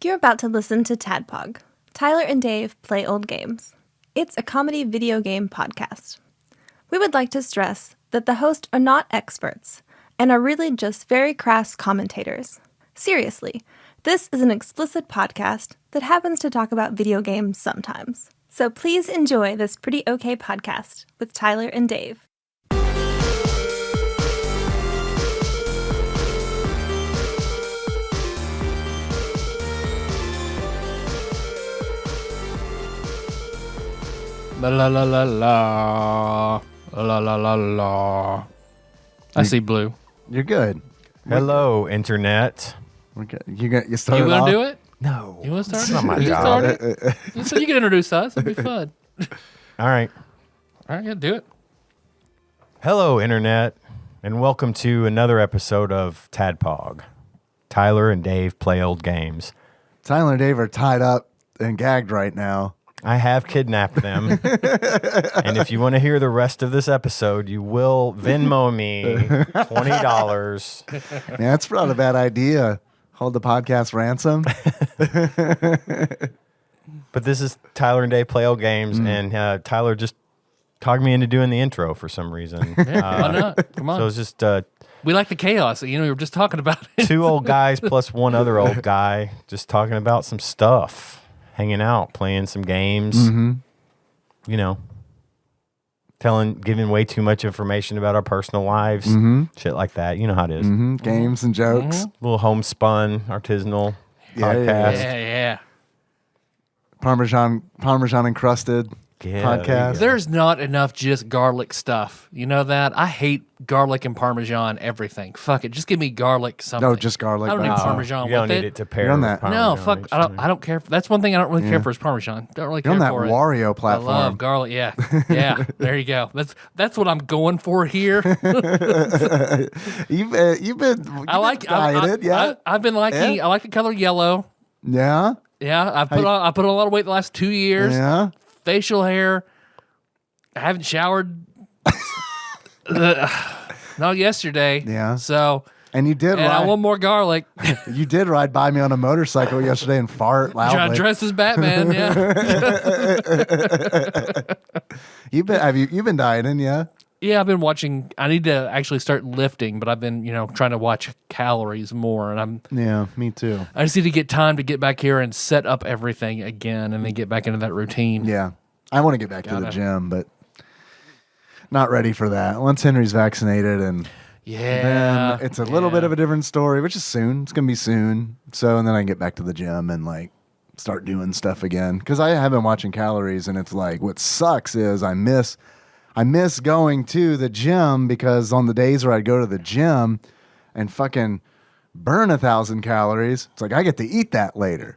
You're about to listen to TADPOG, Tyler and Dave Play Old Games. It's a comedy video game podcast. We would like to stress that the hosts are not experts and are really just very crass commentators. Seriously, this is an explicit podcast that happens to talk about video games sometimes. So please enjoy this pretty okay podcast with Tyler and Dave. La la la la la la la la la. I see blue. You're good. Hello, Internet. Okay. You started You want off? to do it? No. You want to start? It's not my You job. start it? So you can introduce us. It'll be fun. All right. All right, yeah, do it. Hello, Internet, and welcome to another episode of TADPOG. Tyler and Dave Play Old Games. Tyler and Dave are tied up and gagged right now. I have kidnapped them, and if you want to hear the rest of this episode, you will Venmo me $20. Yeah, that's not a bad idea. Hold the podcast ransom. But this is Tyler and Dave Play Old Games, and Tyler just talked me into doing the intro for some reason. Yeah, why not? Come on. So it's just We like the chaos. You know, we were just talking about it. two old guys plus one other old guy just talking about some stuff. Hanging out, playing some games, you know, giving way too much information about our personal lives, shit like that. You know how it is. Games and jokes. Little homespun, artisanal Yeah, podcast. Yeah. Parmesan encrusted Yeah, podcast. There's not enough just garlic stuff. You know that? I hate garlic and Parmesan everything. Fuck it. Just give me garlic something. No, just garlic. I don't need No. Parmesan You don't with need it. it to pair You're on with that- No, Parmesan. fuck. I don't care. That's one thing I don't really care for is Parmesan. Don't really You're care on that for it. Wario I platform. love garlic. Yeah, yeah. There you go. That's what I'm going for here. You've been dieted, yeah? I've been liking. Yeah? I like the color yellow. Yeah? Yeah, I put on a lot of weight the last 2 years. Yeah? Facial hair. I haven't showered. Not yesterday. Yeah. So. And you did And I ride. want more garlic. You did ride by me on a motorcycle yesterday and fart loudly. Dressed as Batman. Yeah. You've been dieting, yeah? Yeah, I've been watching. I need to actually start lifting, but I've been, trying to watch calories more, and Yeah, me too. I just need to get time to get back here and set up everything again, and then get back into that routine. Yeah. I want to get back to the gym, but not ready for that. Once Henry's vaccinated and Yeah, then it's a little bit of a different story, which is soon. It's going to be soon. So, and then I can get back to the gym and start doing stuff again. Because I have been watching calories, and it's what sucks is I miss going to the gym, because on the days where I'd go to the gym and fucking burn 1,000 calories, it's I get to eat that later.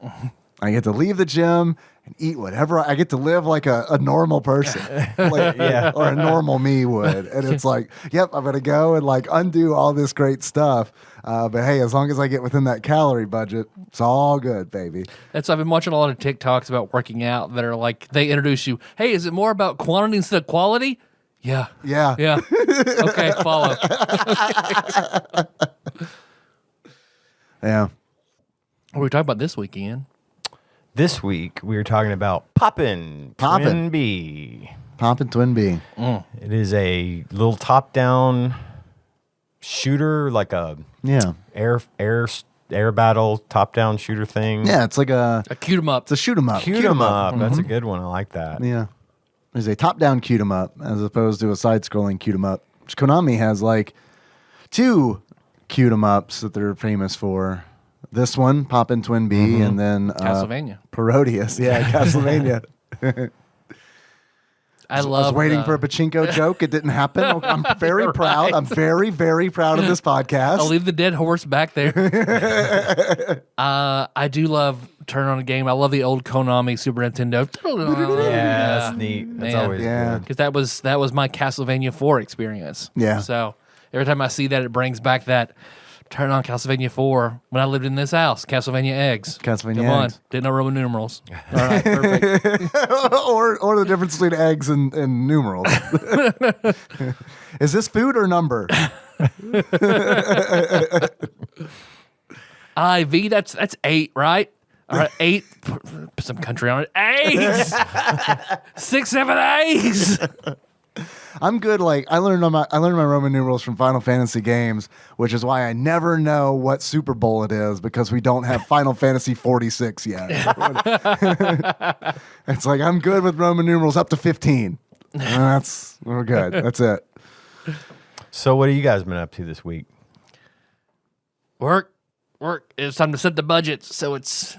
I get to leave the gym and eat whatever. I get to live like a normal person, or a normal me would. And it's yep, I'm going to go and undo all this great stuff. But hey, as long as I get within that calorie budget, it's all good, baby. I've been watching a lot of TikToks about working out that are they introduce you. Hey, is it more about quantity instead of quality? Yeah. Yeah. Yeah. Okay, follow. Yeah. What are we talking about this weekend? This week, we were talking about Poppin' TwinBee. Poppin' TwinBee. It is a little top-down shooter, like a air battle top-down shooter thing. Yeah, it's A cute 'em up. it's a shoot 'em up. Shoot 'em up. That's a good one. I like that. Yeah. There's a top-down cute 'em up as opposed to a side-scrolling cute 'em up. Which Konami has two cute 'em ups that they're famous for. This one, Poppin' TwinBee, and then Castlevania. Parodius. Yeah, Castlevania. I I was love. waiting for a pachinko joke. It didn't happen. I'm very You're proud. right. I'm very, very proud of this podcast. I'll leave the dead horse back there. I do love turn on a game. I love the old Konami Super Nintendo. Yeah, that's neat. That's Man. always Yeah. good. Because that was my Castlevania 4 experience. Yeah. So every time I see that, it brings back that turn on Castlevania 4 when I lived in this house. Castlevania eggs. Castlevania Come on. eggs. Didn't know Roman numerals. All right, perfect. or the difference between eggs and numerals. Is this food or number? IV, that's 8, right? All right, 8. Put some country on it. 8s. 6, 7, 8s. I'm good. Like I learned my Roman numerals from Final Fantasy games, which is why I never know what Super Bowl it is because we don't have Final Fantasy 46 yet. It's like I'm good with Roman numerals up to 15. We're good. That's it. So what have you guys been up to this week? Work. It's time to set the budget. So it's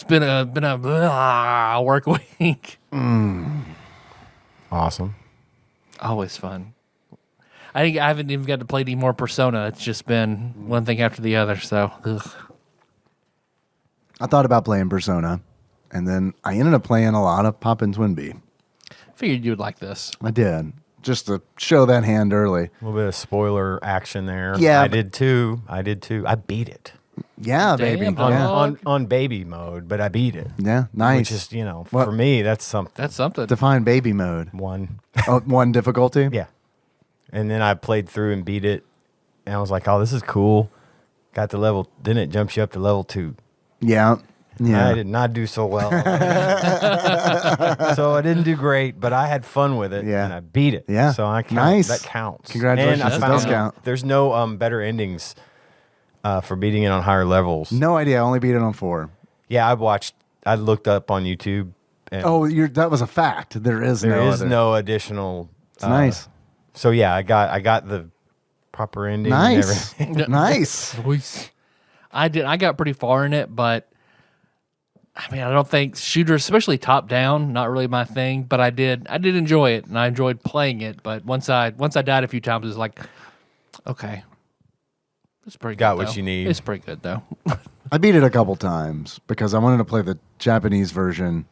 been a work week. Awesome. Always fun. I think I haven't even got to play any more Persona. It's just been one thing after the other. So, I thought about playing Persona, and then I ended up playing a lot of Poppin' TwinBee. figured you would like this. I did. Just to show that hand early. A little bit of spoiler action there. Yeah, I did too. I beat it. Yeah, Damn, baby. dog. Yeah. On baby mode, but I beat it. Yeah, nice. Which is, What- for me, that's something. That's something. Define baby mode. One. Oh, one difficulty? Yeah. And then I played through and beat it. And I was like, oh, this is cool. Got to level. Then it jumps you up to level 2. Yeah. Yeah. I did not do so well. So I didn't do great, but I had fun with it. Yeah. And I beat it. Yeah. So I count. Nice. That counts. Congratulations. And I That found does count. there's no better endings for beating it on higher levels. No idea. I only beat it on 4. Yeah, I looked up on YouTube. And Oh, that was a fact. There is there no is other. no additional. It's nice. So yeah, I got the proper ending. And Nice. everything. Nice. I got pretty far in it, but I mean, I don't think shooters, especially top down, not really my thing. But I did enjoy it, and I enjoyed playing it. But once I died a few times, it was like, okay, it's pretty. Got good, what though. you need. It's pretty good though. I beat it a couple times because I wanted to play the Japanese version,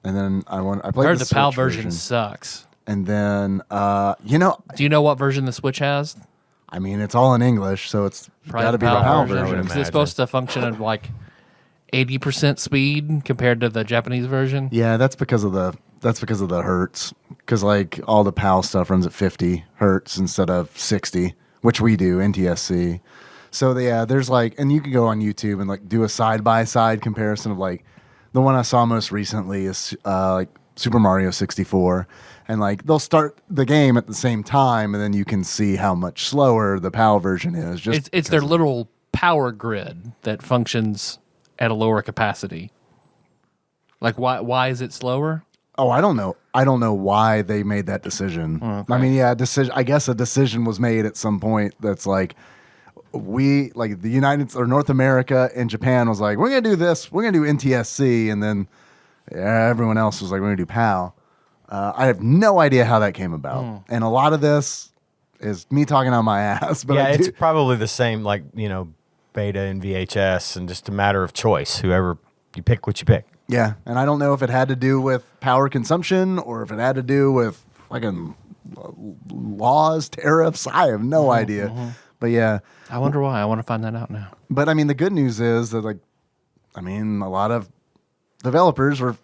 and then I I played heard the the PAL Switch version sucks. and then Do you know what version the Switch has? I mean, it's all in English, so it's Probably got to be the PAL version. would Because imagine. it's supposed to function at like 80% speed compared to the Japanese version. Yeah, that's because of the hertz. Because like all the PAL stuff runs at 50 hertz instead of 60, which we do NTSC. So there's like, and you can go on YouTube and like do a side by side comparison of like the one I saw most recently is like Super Mario 64, and like they'll start the game at the same time, and then you can see how much slower the PAL version is. Just It's their literal power grid that functions at a lower capacity. Like why is it slower? Oh, I don't know. I don't know why they made that decision. Okay. I mean, yeah, I guess a decision was made at some point that's like we like the United or North America and Japan was like, we're gonna do this, we're gonna do NTSC, and then everyone else was like, we're gonna do PAL. I have no idea how that came about, and a lot of this is me talking on my ass. But yeah, I do, it's probably the same, like beta and VHS, and just a matter of choice. Whoever you pick, what you pick. yeah, and I don't know if it had to do with power consumption or if it had to do with fucking laws, tariffs. I have no idea. But yeah, I wonder why. I want to find that out now. but I mean, the good news is that a lot of developers were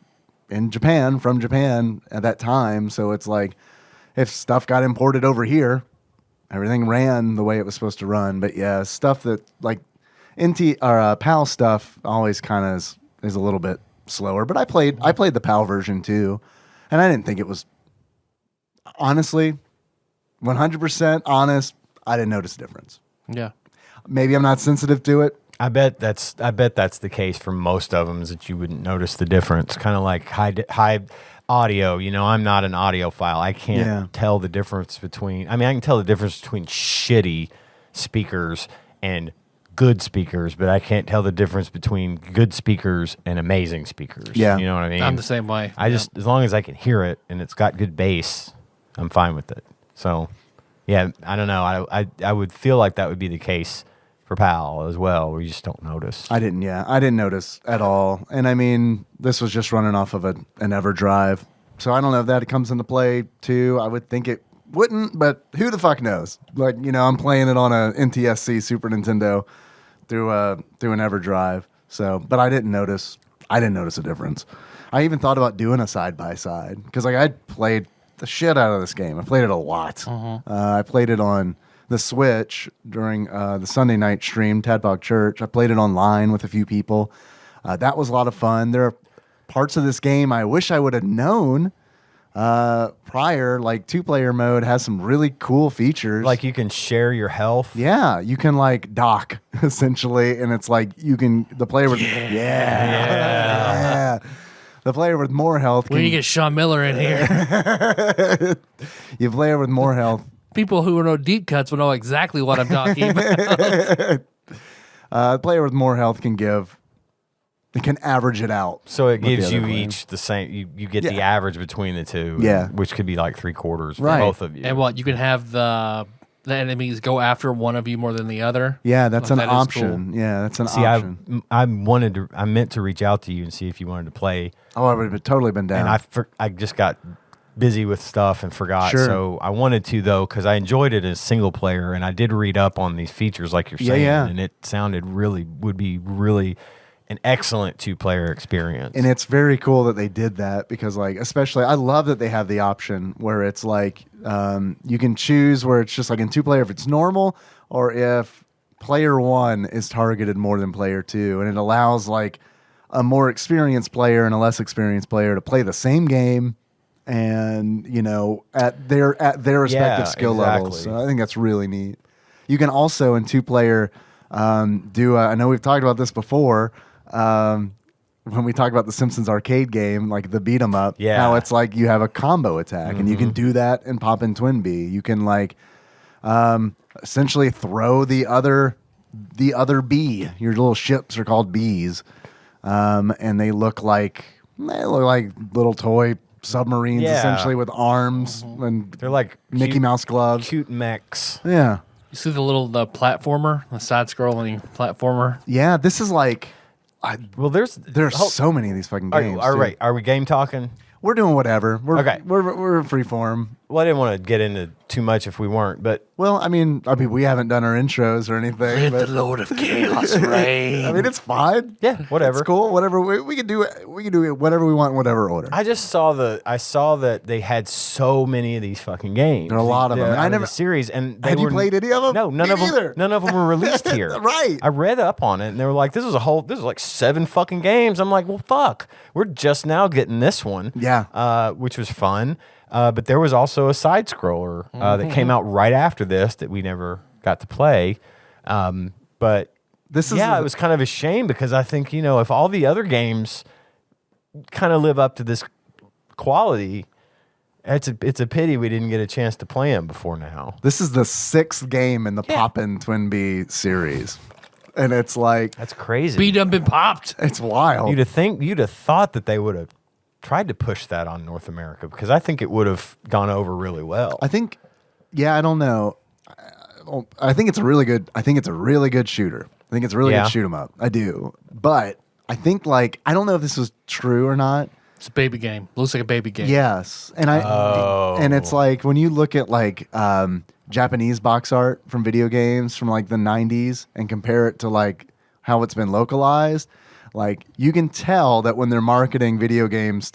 from Japan at that time. So it's like, if stuff got imported over here, everything ran the way it was supposed to run. But yeah, stuff that like PAL stuff always kind of is a little bit slower. But I played the PAL version too, and I didn't think it was, honestly, 100% honest. I didn't notice a difference. Yeah. Maybe I'm not sensitive to it. I bet that's the case for most of them, is that you wouldn't notice the difference. Kind of like high audio. I'm not an audiophile. I can't tell the difference between. I mean, I can tell the difference between shitty speakers and good speakers, but I can't tell the difference between good speakers and amazing speakers. Yeah. You know what I mean? I'm the same way. I just, as long as I can hear it and it's got good bass, I'm fine with it. So, yeah, I don't know. I would feel like that would be the case for PAL as well, where you just don't notice. I didn't notice at all. And I mean, this was just running off of an EverDrive. So I don't know if that comes into play too. I would think it wouldn't, but who the fuck knows? Like, I'm playing it on a NTSC Super Nintendo through an EverDrive. So, but I didn't notice a difference. I even thought about doing a side by side because like I played the shit out of this game. I played it a lot. I played it on the Switch during the Sunday night stream, TADPOG Church. I played it online with a few people. That was a lot of fun. There are parts of this game I wish I would have known prior. Like 2-player mode has some really cool features. Like you can share your health. Yeah, you can like dock essentially, and it's like the player with yeah. The player with more health. When you get Sean Miller in here, you player with more health. people who know deep cuts will know exactly what I'm talking about. The player with more health can average it out. So it with the gives other you player. each the same. You get the Yeah. average between the two. Yeah. Which could be like 3/4 for Right. both of you. And what you can have the enemies go after one of you more than the other. Yeah, that's an That is option. cool. Yeah, that's an See, option. I meant to reach out to you and see if you wanted to play, I would have totally been down. and I just got busy with stuff and forgot. Sure. So I wanted to though because I enjoyed it as single player, and I did read up on these features like you're saying, and it sounded would be really an excellent 2-player experience. And it's very cool that they did that because, like, especially I love that they have the option where it's like you can choose where it's just like in 2-player if it's normal or if player 1 is targeted more than player 2, and it allows like a more experienced player and a less experienced player to play the same game, and at their respective skill levels. So I think that's really neat. You can also in 2-player do. I know we've talked about this before. When we talk about the Simpsons arcade game, like the beat 'em up, how it's like you have a combo attack, and you can do that and pop in TwinBee. You can like essentially throw the other bee. Your little ships are called bees, and they look like little toy submarines, essentially with arms, and they're like Mickey Mouse gloves, cute mechs. Yeah, You see the platformer, the side-scrolling platformer. yeah. This is like. Well, there's So many of these fucking games. Are we game talking? We're doing whatever. Okay. We're free form. Well, I didn't want to get into too much if we weren't, but Well, I mean, we haven't done our intros or anything. Let the But, Lord of Chaos reign. I mean, it's fine. yeah, whatever. It's cool. Whatever we can do. We can do it whatever we want, in whatever order. I saw that they had so many of these fucking games. There are a lot of them. I I never never- series, and they Have you were, played any of them? No, none Me of them. neither. None of them were released here. Right. I read up on it, and they were like, "This is like 7 fucking games." I'm like, "Well, fuck, we're just now getting this one." Yeah. which was fun. But there was also a side scroller that came out right after this that we never got to play. But This is it was kind of a shame because I think if all the other games kind of live up to this quality, it's a pity we didn't get a chance to play them before now. This is the 6th game in the Poppin' TwinBee series, and it's like That's crazy. Beat up and popped. it's wild. You'd have thought that they would have tried to push that on North America because I think it would have gone over really well. I think, I don't know. I think it's a really good. I think it's a really good shooter. I think it's a really good shoot 'em up. I do, but I think I don't know if this was true or not. It's a baby game. Looks like a baby game. Yes, and and it's like when you look at Japanese box art from video games from the 90s and compare it to how it's been localized. You can tell that when they're marketing video games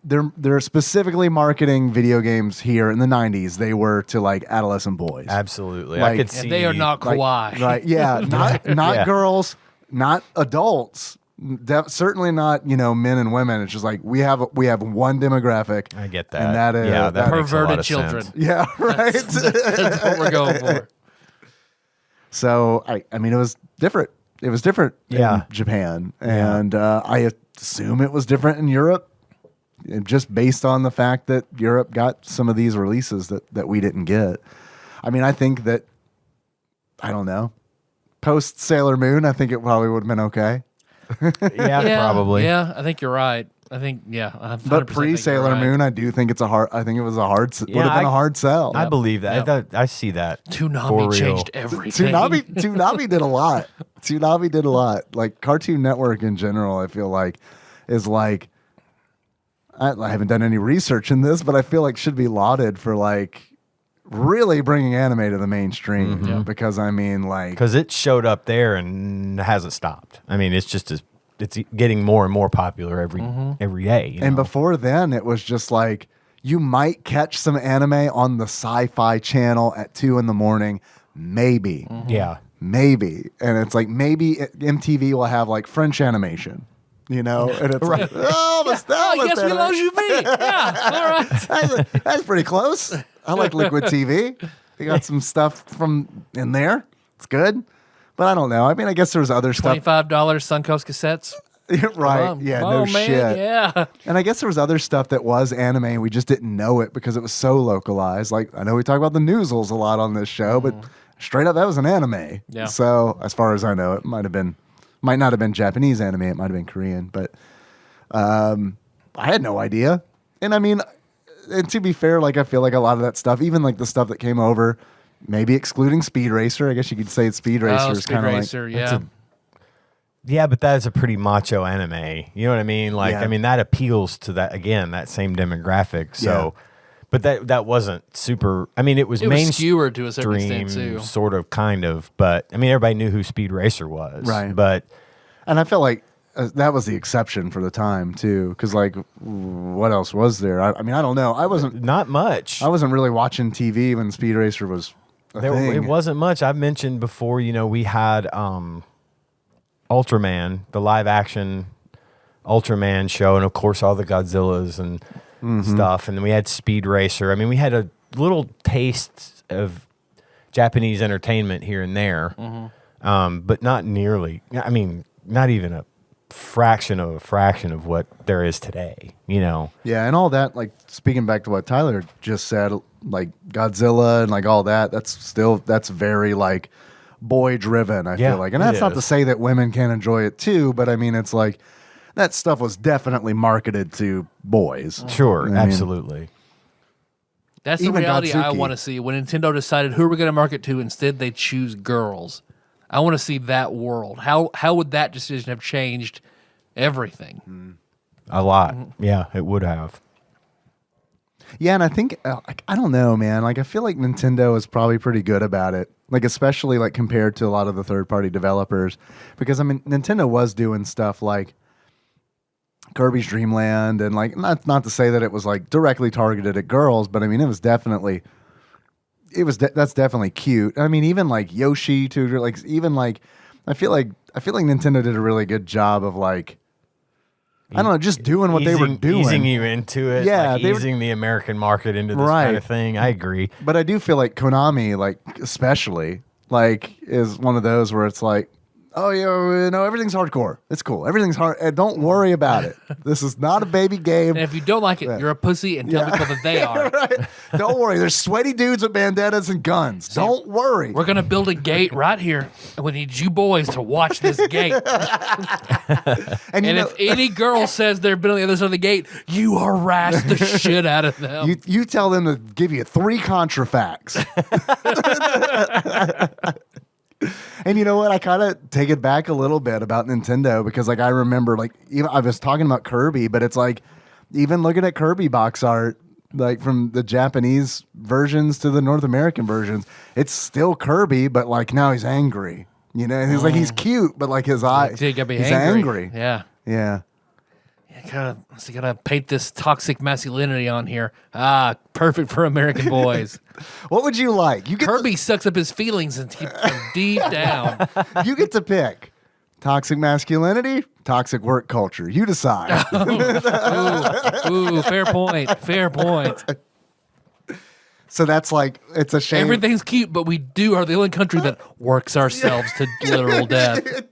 they're specifically marketing video games here in the 90s. They were to adolescent boys. Absolutely. I could see. And they are not kawaii. Right. Yeah. Not Yeah. girls, not adults. Certainly not, men and women. It's just we have one demographic. I get that. And that is that makes a lot Perverted of children. sense. yeah, right. That's what we're going for. So I mean it was different. It was different Yeah. in Japan. And I assume it was different in Europe. Just based on the fact that Europe got some of these releases that we didn't get. I mean, I think that, I don't know, post Sailor Moon, I think it probably would have been okay. Yeah, probably. Yeah, I think you're right. I think, yeah. 100% But think pre you're Sailor right. Moon, I do think it's I think it was a hard, would have been a hard sell. I believe that. Yep. I see that. For Toonami real. changed everything. Toonami did a lot. Toonami did a lot. Cartoon Network in general, I feel is I haven't done any research in this, but I feel should be lauded for really bringing anime to the mainstream. Because I mean, Because it showed up there and hasn't stopped. I mean, it's just it's getting more and more popular every day. You and know? before then, it was just you might catch some anime on the Sci-Fi Channel at 2 a.m, maybe. Yeah. maybe. And it's like, maybe MTV will have like French animation, you know? And it's like, oh, I guess we lost you, me. Yeah, all right. that's pretty close. I like Liquid TV. They got some stuff from in there. It's good. But I don't know. I mean, I guess there was other stuff. $25 Suncoast cassettes. Right. Yeah, no man, shit. Yeah. And I guess there was other stuff that was anime and we just didn't know it because it was so localized. Like, I know we talk about the Noozles a lot on this show, but straight up, that was an anime. Yeah. So as far as I know, it might not have been Japanese anime. It might have been Korean, but I had no idea. And I mean, and to be fair, like I feel like a lot of that stuff, even like the stuff that came over, maybe excluding Speed Racer, I guess you could say it's Speed Racer is kind of like, yeah. Yeah, but that is a pretty macho anime. You know what I mean? Like, Yeah. I mean, that appeals to that, again, that same demographic. So, but that wasn't super. I mean, it was skewered to a certain extent too. Sort of, kind of. But I mean, everybody knew who Speed Racer was. Right. But and I felt like that was the exception for the time too, because like, what else was there? I mean, I don't know. not much. I wasn't really watching TV when Speed Racer was a thing. It wasn't much. I've mentioned before, you know, we had Ultraman, the live action Ultraman show, and of course all the Godzillas and stuff. And then we had Speed Racer. I mean, we had a little taste of Japanese entertainment here and there, but not nearly. I mean, not even a fraction of what there is today, you know? Yeah, and all that, like, speaking back to what Tyler just said, like, Godzilla and, like, all that, that's very, like, boy-driven, I feel like. And that's not to say that women can't enjoy it, too, but, I mean, it's like, that stuff was definitely marketed to boys. Sure, I mean, absolutely. That's the Even reality I Godzuki. want to see. When Nintendo decided who we're going to market to, instead they choose girls. I want to see that world. How would that decision have changed everything? A lot. Yeah, it would have. Yeah, and I think, I don't know, man. Like, I feel like Nintendo is probably pretty good about it. Like, especially, like, compared to a lot of the third-party developers. Because, I mean, Nintendo was doing stuff like Kirby's Dream Land, and, like, not to say that it was, like, directly targeted at girls, but, I mean, it was definitely... that's definitely cute. I mean, even like Yoshi too, like even like I feel like Nintendo did a really good job of like, I don't know, just doing what they were doing, easing you into it. Yeah, like easing the American market into this Right. kind of thing. I agree. But I do feel like Konami, like especially, like is one of those where it's like, oh yeah, no, everything's hardcore. It's cool. Everything's hard. Don't worry about it. This is not a baby game. And if you don't like it, you're a pussy, and tell people that they are. Right? Don't worry. There's sweaty dudes with bandanas and guns. Don't worry. We're going to build a gate right here, and we need you boys to watch this gate. And And if any girl says they've been on the other side of the gate, you harass the shit out of them. you tell them to give you 3 contrafacts. And you know what? I kind of take it back a little bit about Nintendo because, like, I remember, like, even I was talking about Kirby, but it's like, even looking at Kirby box art, like from the Japanese versions to the North American versions, it's still Kirby, but like now he's angry. You know, and he's like he's cute, but like his eyes, You gotta be he's angry. angry. Yeah. Yeah. So you gotta paint this toxic masculinity on here. Perfect for American boys. What would you like? You get Kirby sucks up his feelings and keeps them deep down. you get to pick toxic masculinity, toxic work culture. You decide. Ooh, fair point. Fair point. So that's like, it's a shame. Everything's cute, but we are the only country that works ourselves to literal death.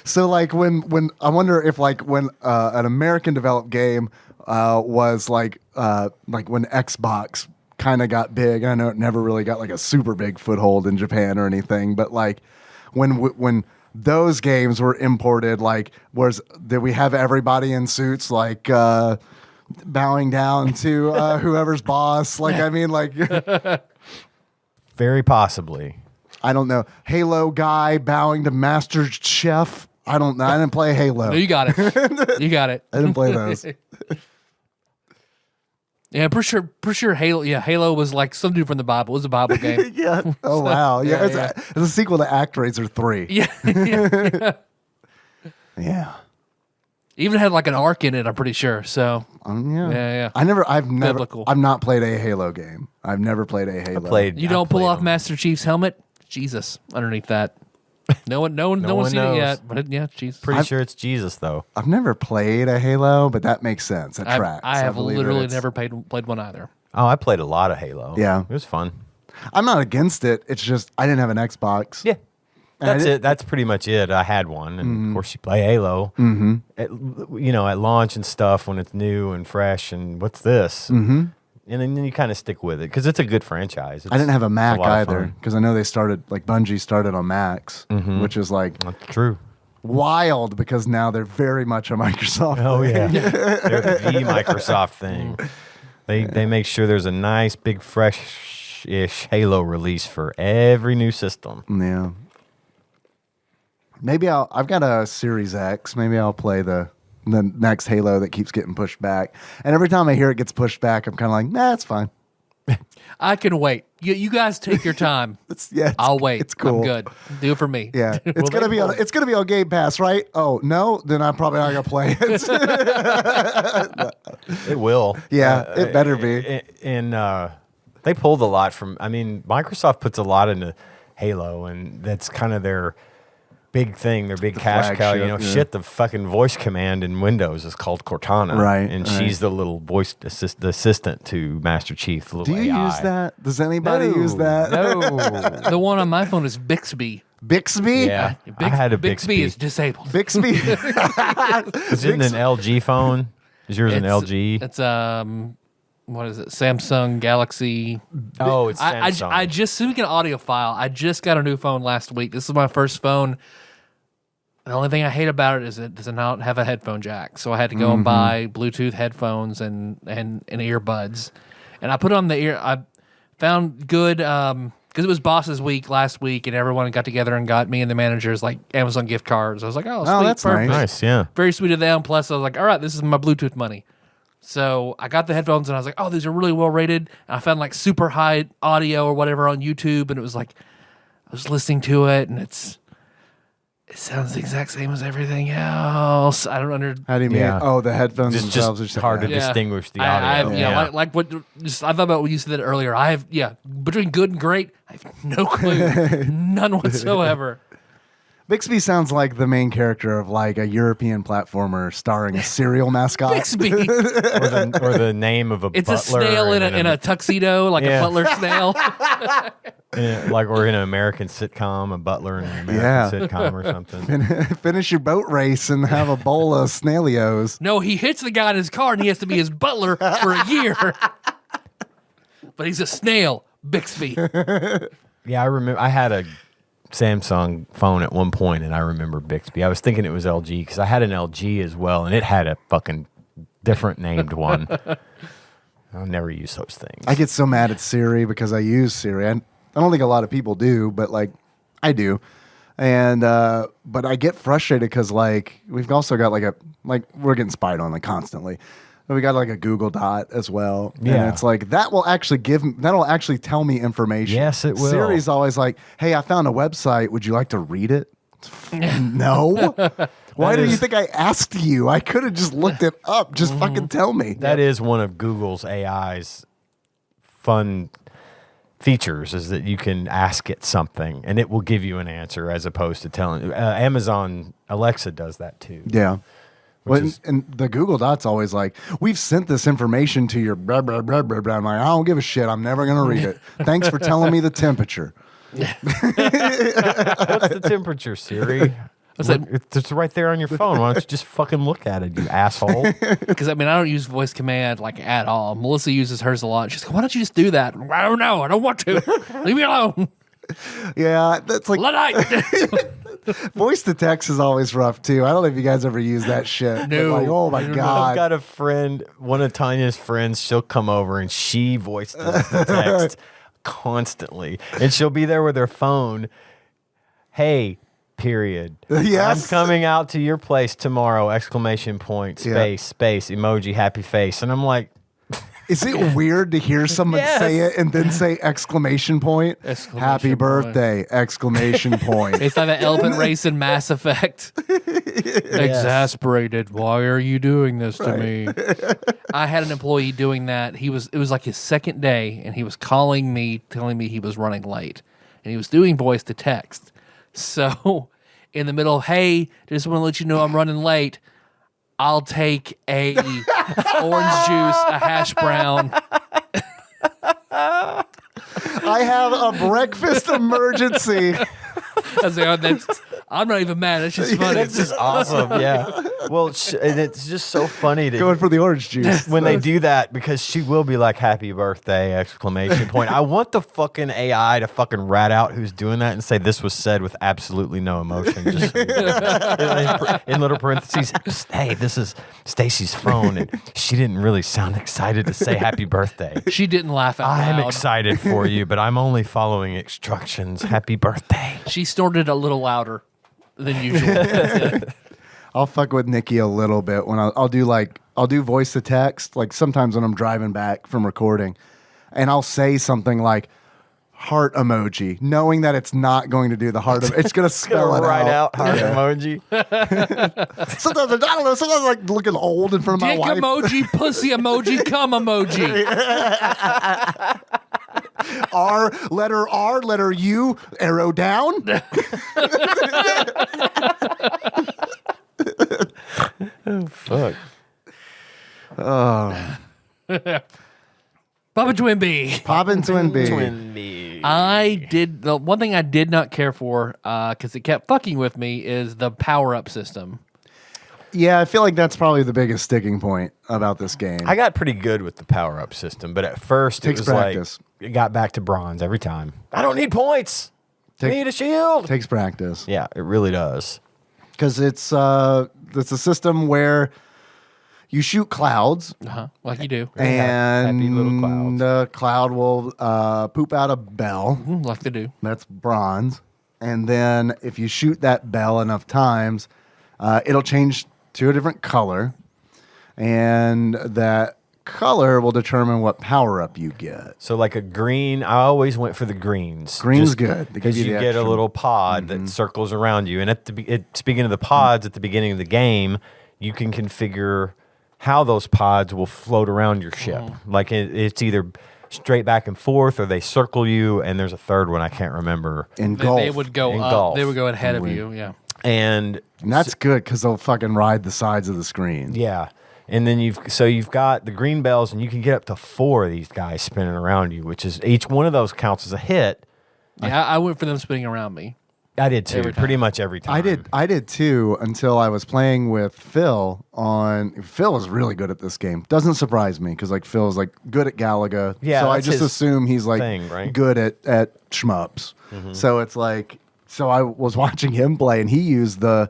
So like when I wonder if like when an American developed game was like when Xbox kind of got big. I know it never really got like a super big foothold in Japan or anything, but like when those games were imported, like did we have everybody in suits like bowing down to whoever's boss? Like I mean like Very possibly. I don't know. Halo guy bowing to Master Chef. I don't know. I didn't play Halo. No, you got it. You got it. I didn't play those. Yeah, pretty sure Halo. Yeah, Halo was like some dude from the Bible. It was a Bible game. Yeah. Oh wow. Yeah. Yeah, It's a sequel to ActRaiser 3. Yeah. Yeah. Even had like an arc in it. I'm pretty sure. So Yeah. yeah. I've never. Biblical. I've not played a Halo game. I've never played a Halo. You don't pull played off them. Master Chief's helmet. Jesus, underneath that. No one's one seen it knows. yet, but yeah, Jesus. Pretty sure it's Jesus though. I've never played a Halo, but that makes sense. It tracks. I have believe that literally it's- never played one either. Oh, I played a lot of Halo. Yeah. It was fun. I'm not against it. It's just I didn't have an Xbox. Yeah. And I That's did- it. That's pretty much it. I had one, and of course you play Halo. At, at launch and stuff when it's new and fresh. And what's this? And then you kind of stick with it because it's a good franchise. I didn't have a It's Mac lot of either fun. because I know they started like Bungie started on Macs, which is like That's true. wild because now they're very much a Microsoft. Oh thing. yeah, they're the Microsoft thing. They make sure there's a nice big fresh-ish Halo release for every new system. Yeah. Maybe I've got a Series X. Maybe I'll play the next Halo that keeps getting pushed back. And every time I hear it gets pushed back, I'm kind of like, nah, it's fine. I can wait. You guys take your time. I'll wait. It's cool. I'm good. Do it for me. Yeah, it's gonna be on. It's gonna be on Game Pass, right? Oh no, then I'm probably not gonna play it. It will. Yeah, it better be. And they pulled a lot from. I mean, Microsoft puts a lot into Halo, and that's kind of their big thing, their big cash cow. You know, flagship, yeah. shit. The fucking voice command in Windows is called Cortana, Right, And right. she's the little voice assistant to Master Chief. The little Do you AI. use that? Does anybody use that? No. The one on my phone is Bixby. Bixby? Yeah, I had a Bixby Bixby. is disabled. Bixby. Is it an LG phone? Is yours an LG? It's what is it? Samsung Galaxy. Oh, it's I Samsung. just speaking of audiophile, I just got a new phone last week. This is my first phone. The only thing I hate about it is it does not have a headphone jack. So I had to go and buy Bluetooth headphones and earbuds. And I put on the ear. I found good because it was Boss's Week last week, and everyone got together and got me and the managers like Amazon gift cards. I was like, oh, sweet, that's perfect. Nice, yeah. Very sweet of them. Plus, I was like, all right, this is my Bluetooth money. So I got the headphones and I was like, oh, these are really well rated. And I found like super high audio or whatever on YouTube, and it was like I was listening to it, and it sounds the exact same as everything else. I don't under. How do you mean? Yeah. Oh, the headphones Just themselves are hard to yeah. distinguish the I audio. have, Yeah. like what I thought about what you said earlier. I have, between good and great, I have no clue, none whatsoever. Bixby sounds like the main character of like a European platformer starring a cereal mascot. Bixby, or the name of a it's a butler snail in a tuxedo, like Yeah. a butler snail. like or in an American sitcom, a butler in an American sitcom or something. Finish your boat race and have a bowl of snailios. No, he hits the guy in his car, and he has to be his butler for a year. But he's a snail, Bixby. Yeah, I remember I had a Samsung phone at one point, and I remember Bixby. I was thinking it was LG because I had an LG as well, and it had a fucking different named one. I'll never use those things. I get so mad at Siri because I use Siri. I don't think a lot of people do, but like I do. And but I get frustrated because like we've also got we're getting spied on like constantly. But we got like a Google Dot as well. Yeah. And it's like that'll actually tell me information. Yes, it will. Siri's always like, hey, I found a website. Would you like to read it? No. Why do you think I asked you? I could have just looked it up. Just fucking tell me. That is one of Google's AI's fun features is that you can ask it something and it will give you an answer as opposed to telling. Amazon Alexa does that too. Yeah. Well, is- and the Google Dot's always like, we've sent this information to your blah, blah, blah, blah, blah. I'm like, I don't give a shit. I'm never going to read it. Thanks for telling me the temperature. What's the temperature, Siri? It's right there on your phone. Why don't you just fucking look at it, you asshole? Because I don't use voice command like at all. Melissa uses hers a lot. She's like, why don't you just do that? I don't know. I don't want to. Leave me alone. Yeah, that's like Luddite. voice to text is always rough too. I don't know if you guys ever use that shit. But No. like, oh my I've God. got a friend, one of Tanya's friends, she'll come over and she voiced the text constantly. And she'll be there with her phone. Hey, period. Yes. I'm coming out to your place tomorrow, exclamation point, space, emoji, happy face. And I'm like, Is it weird to hear someone Yes. say it and then say exclamation point? Exclamation Happy point. birthday, exclamation point. It's like the elephant race in Mass Effect. Exasperated. Why are you doing this to me? I had an employee doing that. It was like his second day, and he was calling me, telling me he was running late. And he was doing voice to text. So in the middle, hey, just want to let you know I'm running late. I'll take a orange juice, a hash brown. I have a breakfast emergency. I was like, oh, I'm not even mad. It's just funny. That's just awesome. Yeah. Well, and it's just so funny to Going for the orange juice. when they do that, because she will be like, "Happy birthday!" exclamation point. I want the fucking AI to fucking rat out who's doing that and say this was said with absolutely no emotion. Just in little parentheses, hey, this is Stacy's phone, and she didn't really sound excited to say happy birthday. She didn't laugh out I'm loud. excited for you, but I'm only following instructions. Happy birthday. She snorted a little louder than usual. I'll fuck with Nikki a little bit when I'll do voice to text. Like sometimes when I'm driving back from recording, and I'll say something like heart emoji, knowing that it's not going to do the heart. It's going to spell it Write out. out heart emoji. Sometimes I don't know. Sometimes I'm like looking old in front of my Dick wife. emoji, pussy emoji, cum emoji. R, letter U, arrow down. Oh, fuck. Oh, Papa TwinBee. Poppin' TwinBee. TwinBee. The one thing I did not care for, because it kept fucking with me, is the power-up system. Yeah, I feel like that's probably the biggest sticking point about this game. I got pretty good with the power-up system, but at first Takes it was practice. like, it got back to bronze every time. I don't need points. I need a shield. Takes practice. Yeah, it really does. Because it's a system where you shoot clouds, Like you do. and happy little clouds. the cloud will poop out a bell. Like they do. That's bronze. And then if you shoot that bell enough times, it'll change to a different color. And that color will determine what power-up you get. So like a green, I always went for the greens. Green's good. They give Because you you the get a extra- little pod that circles around you. And speaking of the pods, at the beginning of the game, you can configure how those pods will float around your ship. Like it's either straight back and forth, or they circle you, and there's a third one I can't remember. Engulf. They would go up. Engulf. They would go ahead of you. Yeah. And And that's good because they'll fucking ride the sides of the screen. yeah. And then you've got the green bells, and you can get up to 4 of these guys spinning around you, which is each one of those counts as a hit. Yeah, I went for them spinning around me. I did too, Every time. pretty much every time. I did too until I was playing with Phil Phil is really good at this game. Doesn't surprise me because like Phil's like good at Galaga. Yeah, so I that's just his assume he's like thing, right? good at shmups. So it's like I was watching him play and he used the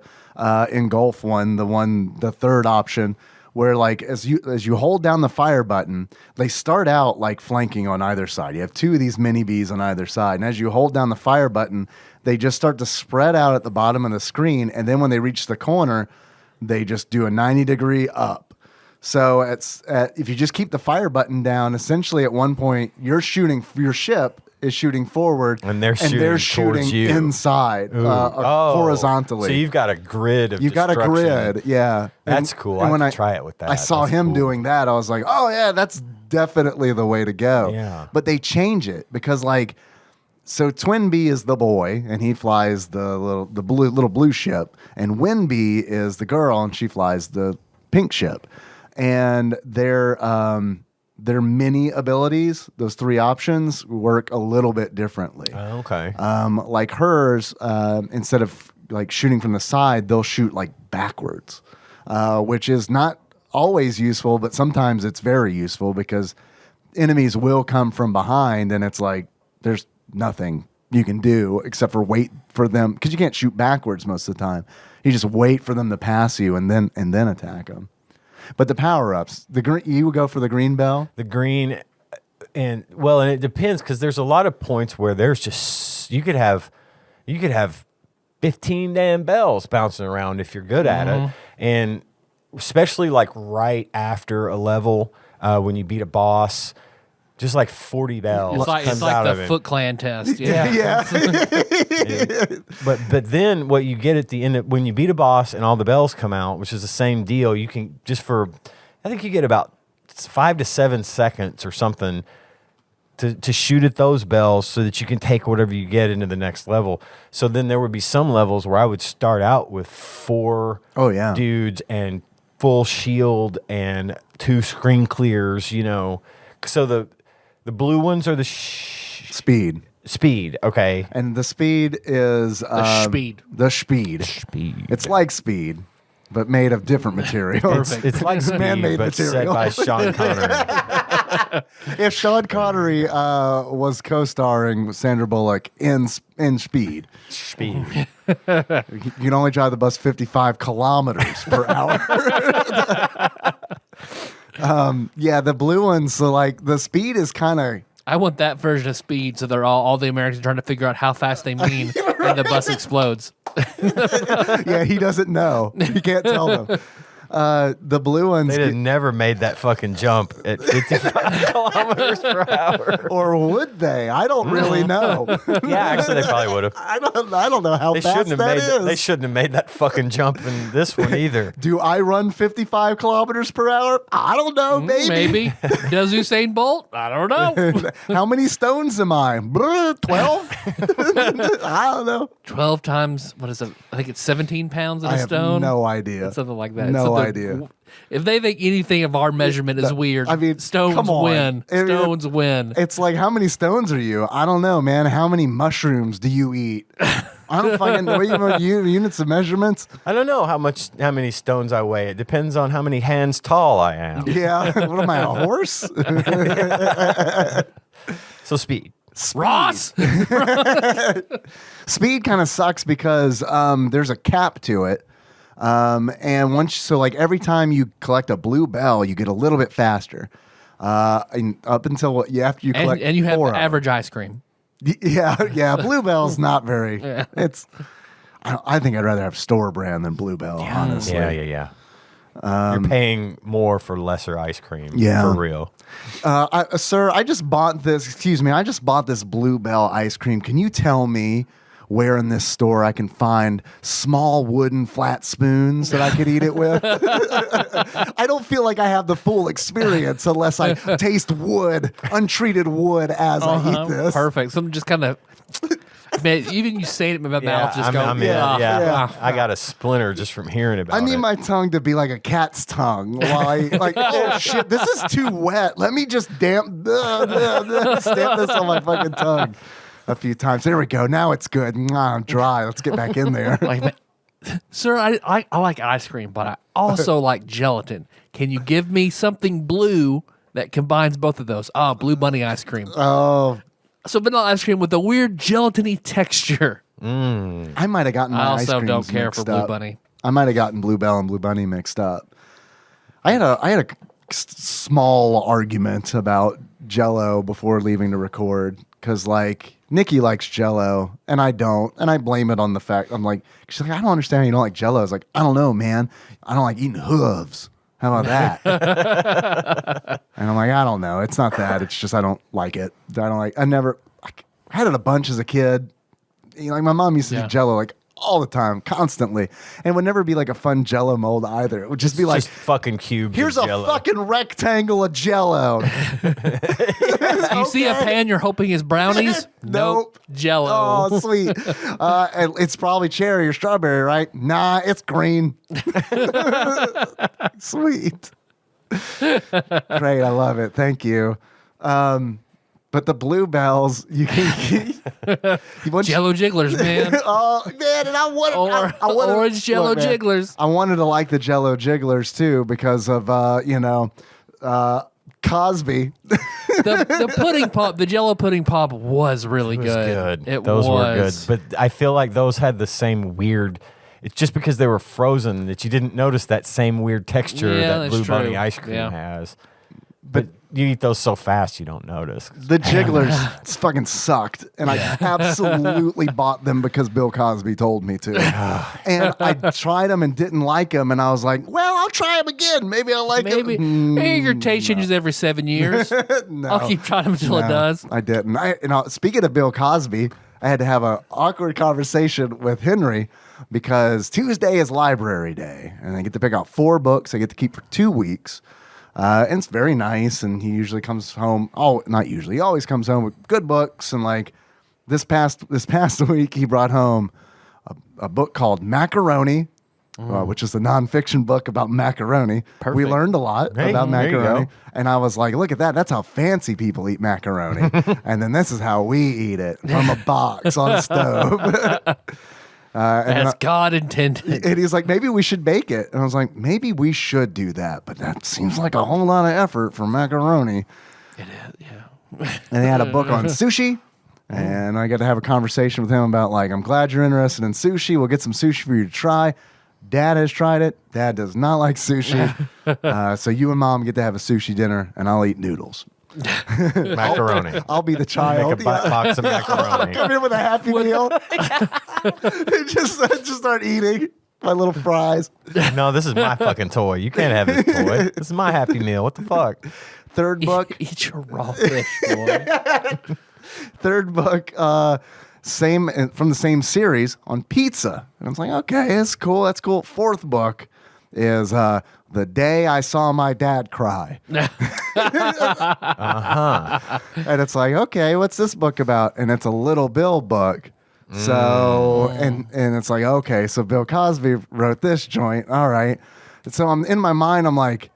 engulf one, the third option, where like as you hold down the fire button, they start out like flanking on either side. You have 2 of these mini bees on either side, and as you hold down the fire button, they just start to spread out at the bottom of the screen, and then when they reach the corner, they just do a 90-degree up. So if you just keep the fire button down, essentially at one point your ship is shooting forward, And they're shooting towards you. inside horizontally. So you've got a grid of You've got a destruction. grid, yeah. That's cool. I when have to try it with that. I saw That's him cool. doing that. I was like, oh yeah, that's definitely the way to go. Yeah. But they change it because like, so TwinBee is the boy and he flies the little blue ship, and WinBee is the girl and she flies the pink ship, and their mini abilities, those 3 options, work a little bit differently. Oh, okay. Like hers, instead of like shooting from the side, they'll shoot like backwards, which is not always useful, but sometimes it's very useful because enemies will come from behind, and it's like there's nothing you can do except for wait for them, because you can't shoot backwards most of the time. You just wait for them to pass you and then attack them. But the power-ups, you would go for the green bell? The green, and it depends, because there's a lot of points where there's just you could have 15 damn bells bouncing around if you're good at it, and especially like right after a level when you beat a boss, just like 40 bells. It's like the Foot Clan test. Yeah. Yeah. But then what you get at the end when you beat a boss and all the bells come out, which is the same deal, you can I think you get about 5 to 7 seconds or something to shoot at those bells so that you can take whatever you get into the next level. So then there would be some levels where I would start out with 4 dudes and full shield and 2 screen clears, you know. So the blue ones are the Speed. Speed, okay. And the speed is The speed. The speed. Speed. It's like speed, but made of different materials. It's like Speed, Man-made but said material. by Sean Connery. If Sean Connery was co-starring with Sandra Bullock in Speed, Speed. you can only drive the bus 55 kilometers per hour. The blue ones. So like the speed is kind of. I want that version of Speed, so they're all the Americans trying to figure out how fast they mean, and the bus explodes. Yeah, he doesn't know. He can't tell them. The blue ones. They'd have never made that fucking jump at 55 kilometers per hour. Or would they? I don't really know. Yeah, actually, they probably would have. I don't know how They fast shouldn't have that made. is. They shouldn't have made that fucking jump in this one either. Do I run 55 kilometers per hour? I don't know, maybe. Maybe. Does Usain Bolt? I don't know. How many stones am I? 12? I don't know. 12 times, what is it? I think it's 17 pounds in I a have stone. no idea. Something like that. No Something- idea. If they think anything of our measurement is weird, I mean, stones come on. win. Stones win. It's like, how many stones are you? I don't know, man. How many mushrooms do you eat? I don't fucking know. Units of measurements? I don't know how many stones I weigh. It depends on how many hands tall I am. Yeah. What am I, a horse? So speed. Ross! Speed kind of sucks because there's a cap to it. And like every time you collect a blue bell, you get a little bit faster. And up until after you collect and you have 4 the of average ice cream. them. Yeah. Blue bell's not very. Yeah. I think I'd rather have store brand than blue bell. Honestly. Yeah. You're paying more for lesser ice cream. Yeah. For real. Sir, I just bought this. Excuse me. I just bought this Blue Bell ice cream. Can you tell me where in this store I can find small wooden flat spoons that I could eat it with? I don't feel like I have the full experience unless I taste wood, untreated wood, as I eat this. Perfect. Something just kind of. Man, even you saying it in my mouth just I'm go. in. yeah. I got a splinter just from hearing about it. I need my tongue to be like a cat's tongue while I oh shit, this is too wet. Let me just stamp this on my fucking tongue a few times. There we go. Now it's good. I'm dry. Let's get back in there. Like, man, sir, I like ice cream, but I also like gelatin. Can you give me something blue that combines both of those? Blue bunny ice cream. Oh, So vanilla ice cream with a weird gelatiny texture. I might have gotten my I ice also creams don't care for mixed Blue up. Bunny. I might have gotten Blue Bell and Blue Bunny mixed up. I had a small argument about Jell-O before leaving to record because like Nikki likes Jell-O and I don't, and I blame it on the fact she's like, I don't understand how you don't like Jell-O. I was like, I don't know, man. I don't like eating hooves. How about that? And I'm like, I don't know. It's not that. It's just I don't like it. I had it a bunch as a kid. Like my mom used to do Jell-O like all the time, constantly, and it would never be like a fun Jell-O mold either. It would just be like fucking cubes. here's of a Jell-O. fucking rectangle of Jell-O. You see a pan you're hoping is brownies? Nope. Jello. Oh, sweet. And it's probably cherry or strawberry, right? Nah, it's green. Sweet. Great. I love it. Thank you. But the blue bells, you can Jello jigglers, man. Oh man, and I wanted Orange Jello look, man, jigglers. I wanted to like the Jello jigglers too because of Cosby. The pudding pop, the Jello pudding pop was really good. Those were good. But I feel like those had the same weird. It's just because they were frozen that you didn't notice that same weird texture Yeah, that that's Blue Bunny true. ice cream Yeah. has. But you eat those so fast you don't notice. The jigglers fucking sucked, and I absolutely bought them because Bill Cosby told me to. And I tried them and didn't like them, and I was like, "Well, I'll try them again. Maybe I'll like Maybe them." hey, your taste changes every 7 years. No. I'll keep trying them until it No, does. I didn't. Speaking of Bill Cosby, I had to have an awkward conversation with Henry because Tuesday is library day, and I get to pick out 4 books I get to keep for 2 weeks. And it's very nice, and he usually comes home. Oh, not usually. He always comes home with good books. And like this past week, he brought home a book called Macaroni, which is a nonfiction book about macaroni. Perfect. We learned a lot about there you macaroni, go. and I was like, "Look at that! That's how fancy people eat macaroni." And then this is how we eat it from a box on a stove. As God intended. And he's like, maybe we should bake it. And I was like, maybe we should do that. But that seems like a whole lot of effort for macaroni. It is, yeah. And they had a book on sushi. And I got to have a conversation with him about, like, I'm glad you're interested in sushi. We'll get some sushi for you to try. Dad has tried it. Dad does not like sushi. So you and Mom get to have a sushi dinner, and I'll eat noodles. Macaroni. I'll be the child. Make a box of macaroni. Come in with a Happy Meal. And just start eating my little fries. No, this is my fucking toy. You can't have this toy. This is my Happy Meal. What the fuck? Third book. Eat your raw fish, boy. Third book, same from the same series on pizza. And I was like, okay, that's cool. That's cool. Fourth book is The Day I Saw My Dad Cry. And it's like, okay, what's this book about? And it's a Little Bill book. So, and it's like, okay, so Bill Cosby wrote this joint. All right. And so I'm in my mind, I'm like,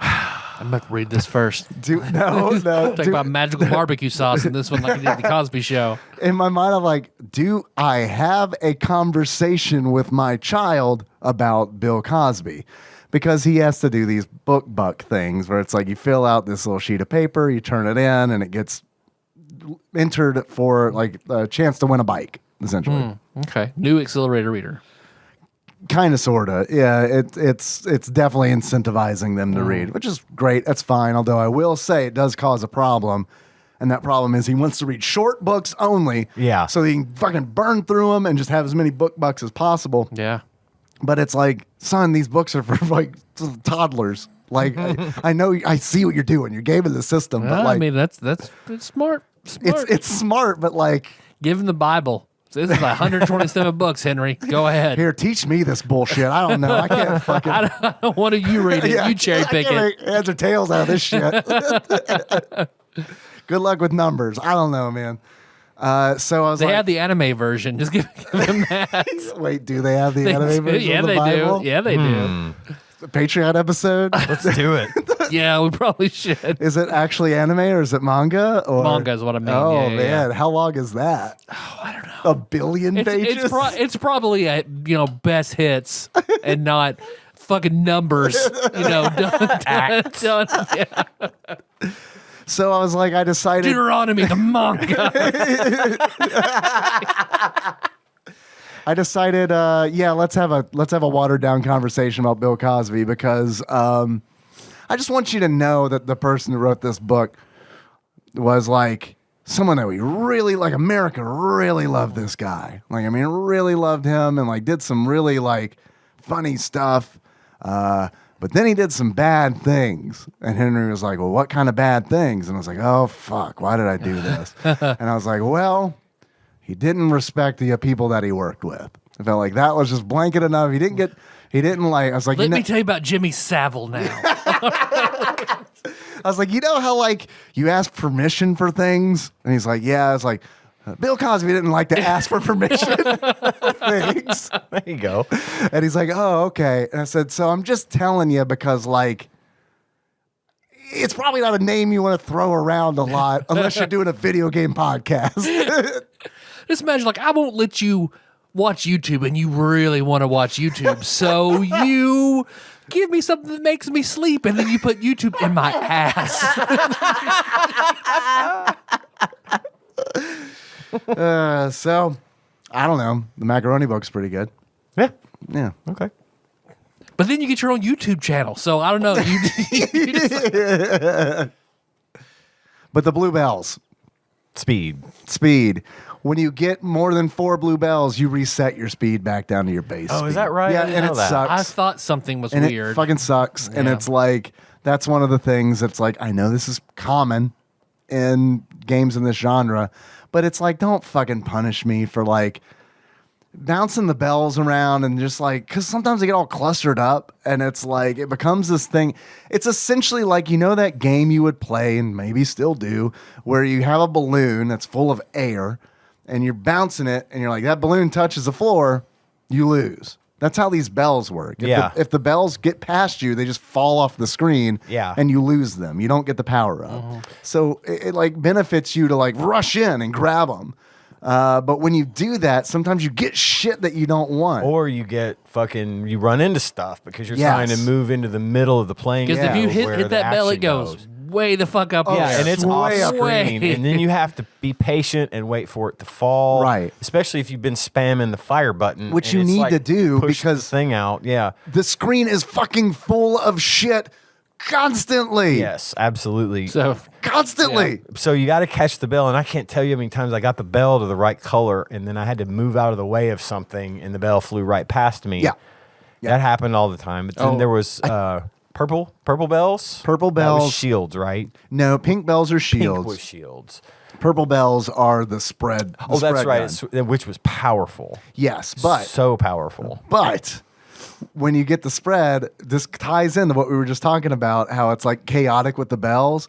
I'm about to read this first. no. Talk about magical barbecue sauce in this one, like I did the Cosby Show. In my mind, I'm like, do I have a conversation with my child about Bill Cosby? Because he has to do these book buck things where it's like you fill out this little sheet of paper, you turn it in, and it gets entered for like a chance to win a bike, essentially. Okay. New accelerator reader. Kind of, sort of. Yeah, it's definitely incentivizing them to read, which is great. That's fine. Although I will say it does cause a problem. And that problem is he wants to read short books only. Yeah. So he can fucking burn through them and just have as many book bucks as possible. Yeah. But it's like, son, these books are for like toddlers. Like, I know, I see what you're doing. You're gaming the system. But like, I mean, that's smart. it's smart, but like, Give him the Bible. So this is like 127 books, Henry. Go ahead. here, teach me this bullshit. I don't know. I can't fucking. I don't want to you read it. Yeah, You cherry I pick can't it. make heads or tails out of this shit. Good luck with numbers. I don't know, man. So I was They like, have the anime version. Just give them that. wait, do they have the anime version Yeah, of the they Bible? do. Yeah, they do. The Patreon episode? Let's do it. Yeah, we probably should. Is it actually anime or is it manga? Or Manga is what I mean. Oh Yeah, yeah, man, yeah. how long is that? Oh, I don't know. A billion pages? It's probably a best hits and not fucking numbers. Done. Yeah. So I was like, I decided. Deuteronomy, the manga. I decided, let's have a watered down conversation about Bill Cosby because I just want you to know that the person who wrote this book was like someone that we really like. America really loved this guy. Like, I mean, really loved him and like did some really like funny stuff. But then he did some bad things. And Henry was like, well, what kind of bad things? And I was like, oh, fuck, why did I do this? And I was like, well, he didn't respect the people that he worked with. I felt like that was just blanket enough. He didn't like, I was like, Let me tell you about Jimmy Savile now. I was like, you know how like you ask permission for things? And he's like, yeah. I was like, Bill Cosby didn't like to ask for permission for things. There you go. And he's like, oh, okay. And I said, so I'm just telling you because like, it's probably not a name you want to throw around a lot unless you're doing a video game podcast. Just imagine, like, I won't let you watch YouTube and you really want to watch YouTube. So you give me something that makes me sleep and then you put YouTube in my ass. So I don't know. The macaroni book's pretty good. Yeah. Yeah. Okay. But then you get your own YouTube channel. So I don't know. You just, But the bluebells, Speed. when you get more than 4 bluebells, you reset your speed back down to your base. Oh, is speed. that right? Yeah, I didn't and know it that. sucks. I thought something was and weird. it fucking sucks. And Yeah. it's like, that's one of the things that's like, I know this is common in games in this genre, but it's like, don't fucking punish me for like bouncing the bells around and just like, because sometimes they get all clustered up and it's like, it becomes this thing. It's essentially like, that game you would play and maybe still do, where you have a balloon that's full of air and you're bouncing it and you're like, that balloon touches the floor, you lose. That's how these bells work. If the bells get past you, they just fall off the screen and you lose them. You don't get the power up. So it like benefits you to like rush in and grab them. But when you do that, sometimes you get shit that you don't want. Or you get you run into stuff because you're trying to move into the middle of the playing field. Because if you hit that bell, it goes way the fuck up. Yeah, and it's way off up. screen. And then you have to be patient and wait for it to fall. Right. Especially if you've been spamming the fire button. Which and you it's need like to do push because the thing out. Yeah. the screen is fucking full of shit constantly. Yes, absolutely. So Constantly. So you got to catch the bell, and I can't tell you how many times I got the bell to the right color, and then I had to move out of the way of something, and the bell flew right past me. Yeah. That happened all the time. But then there was purple bells. Purple That was bells. shields, right? No, pink bells are Pink shields. was shields. Purple bells are the spread. Oh, that's spread right. gun. Which was powerful. Yes, but So powerful. when you get the spread, this ties into what we were just talking about, how it's like chaotic with the bells.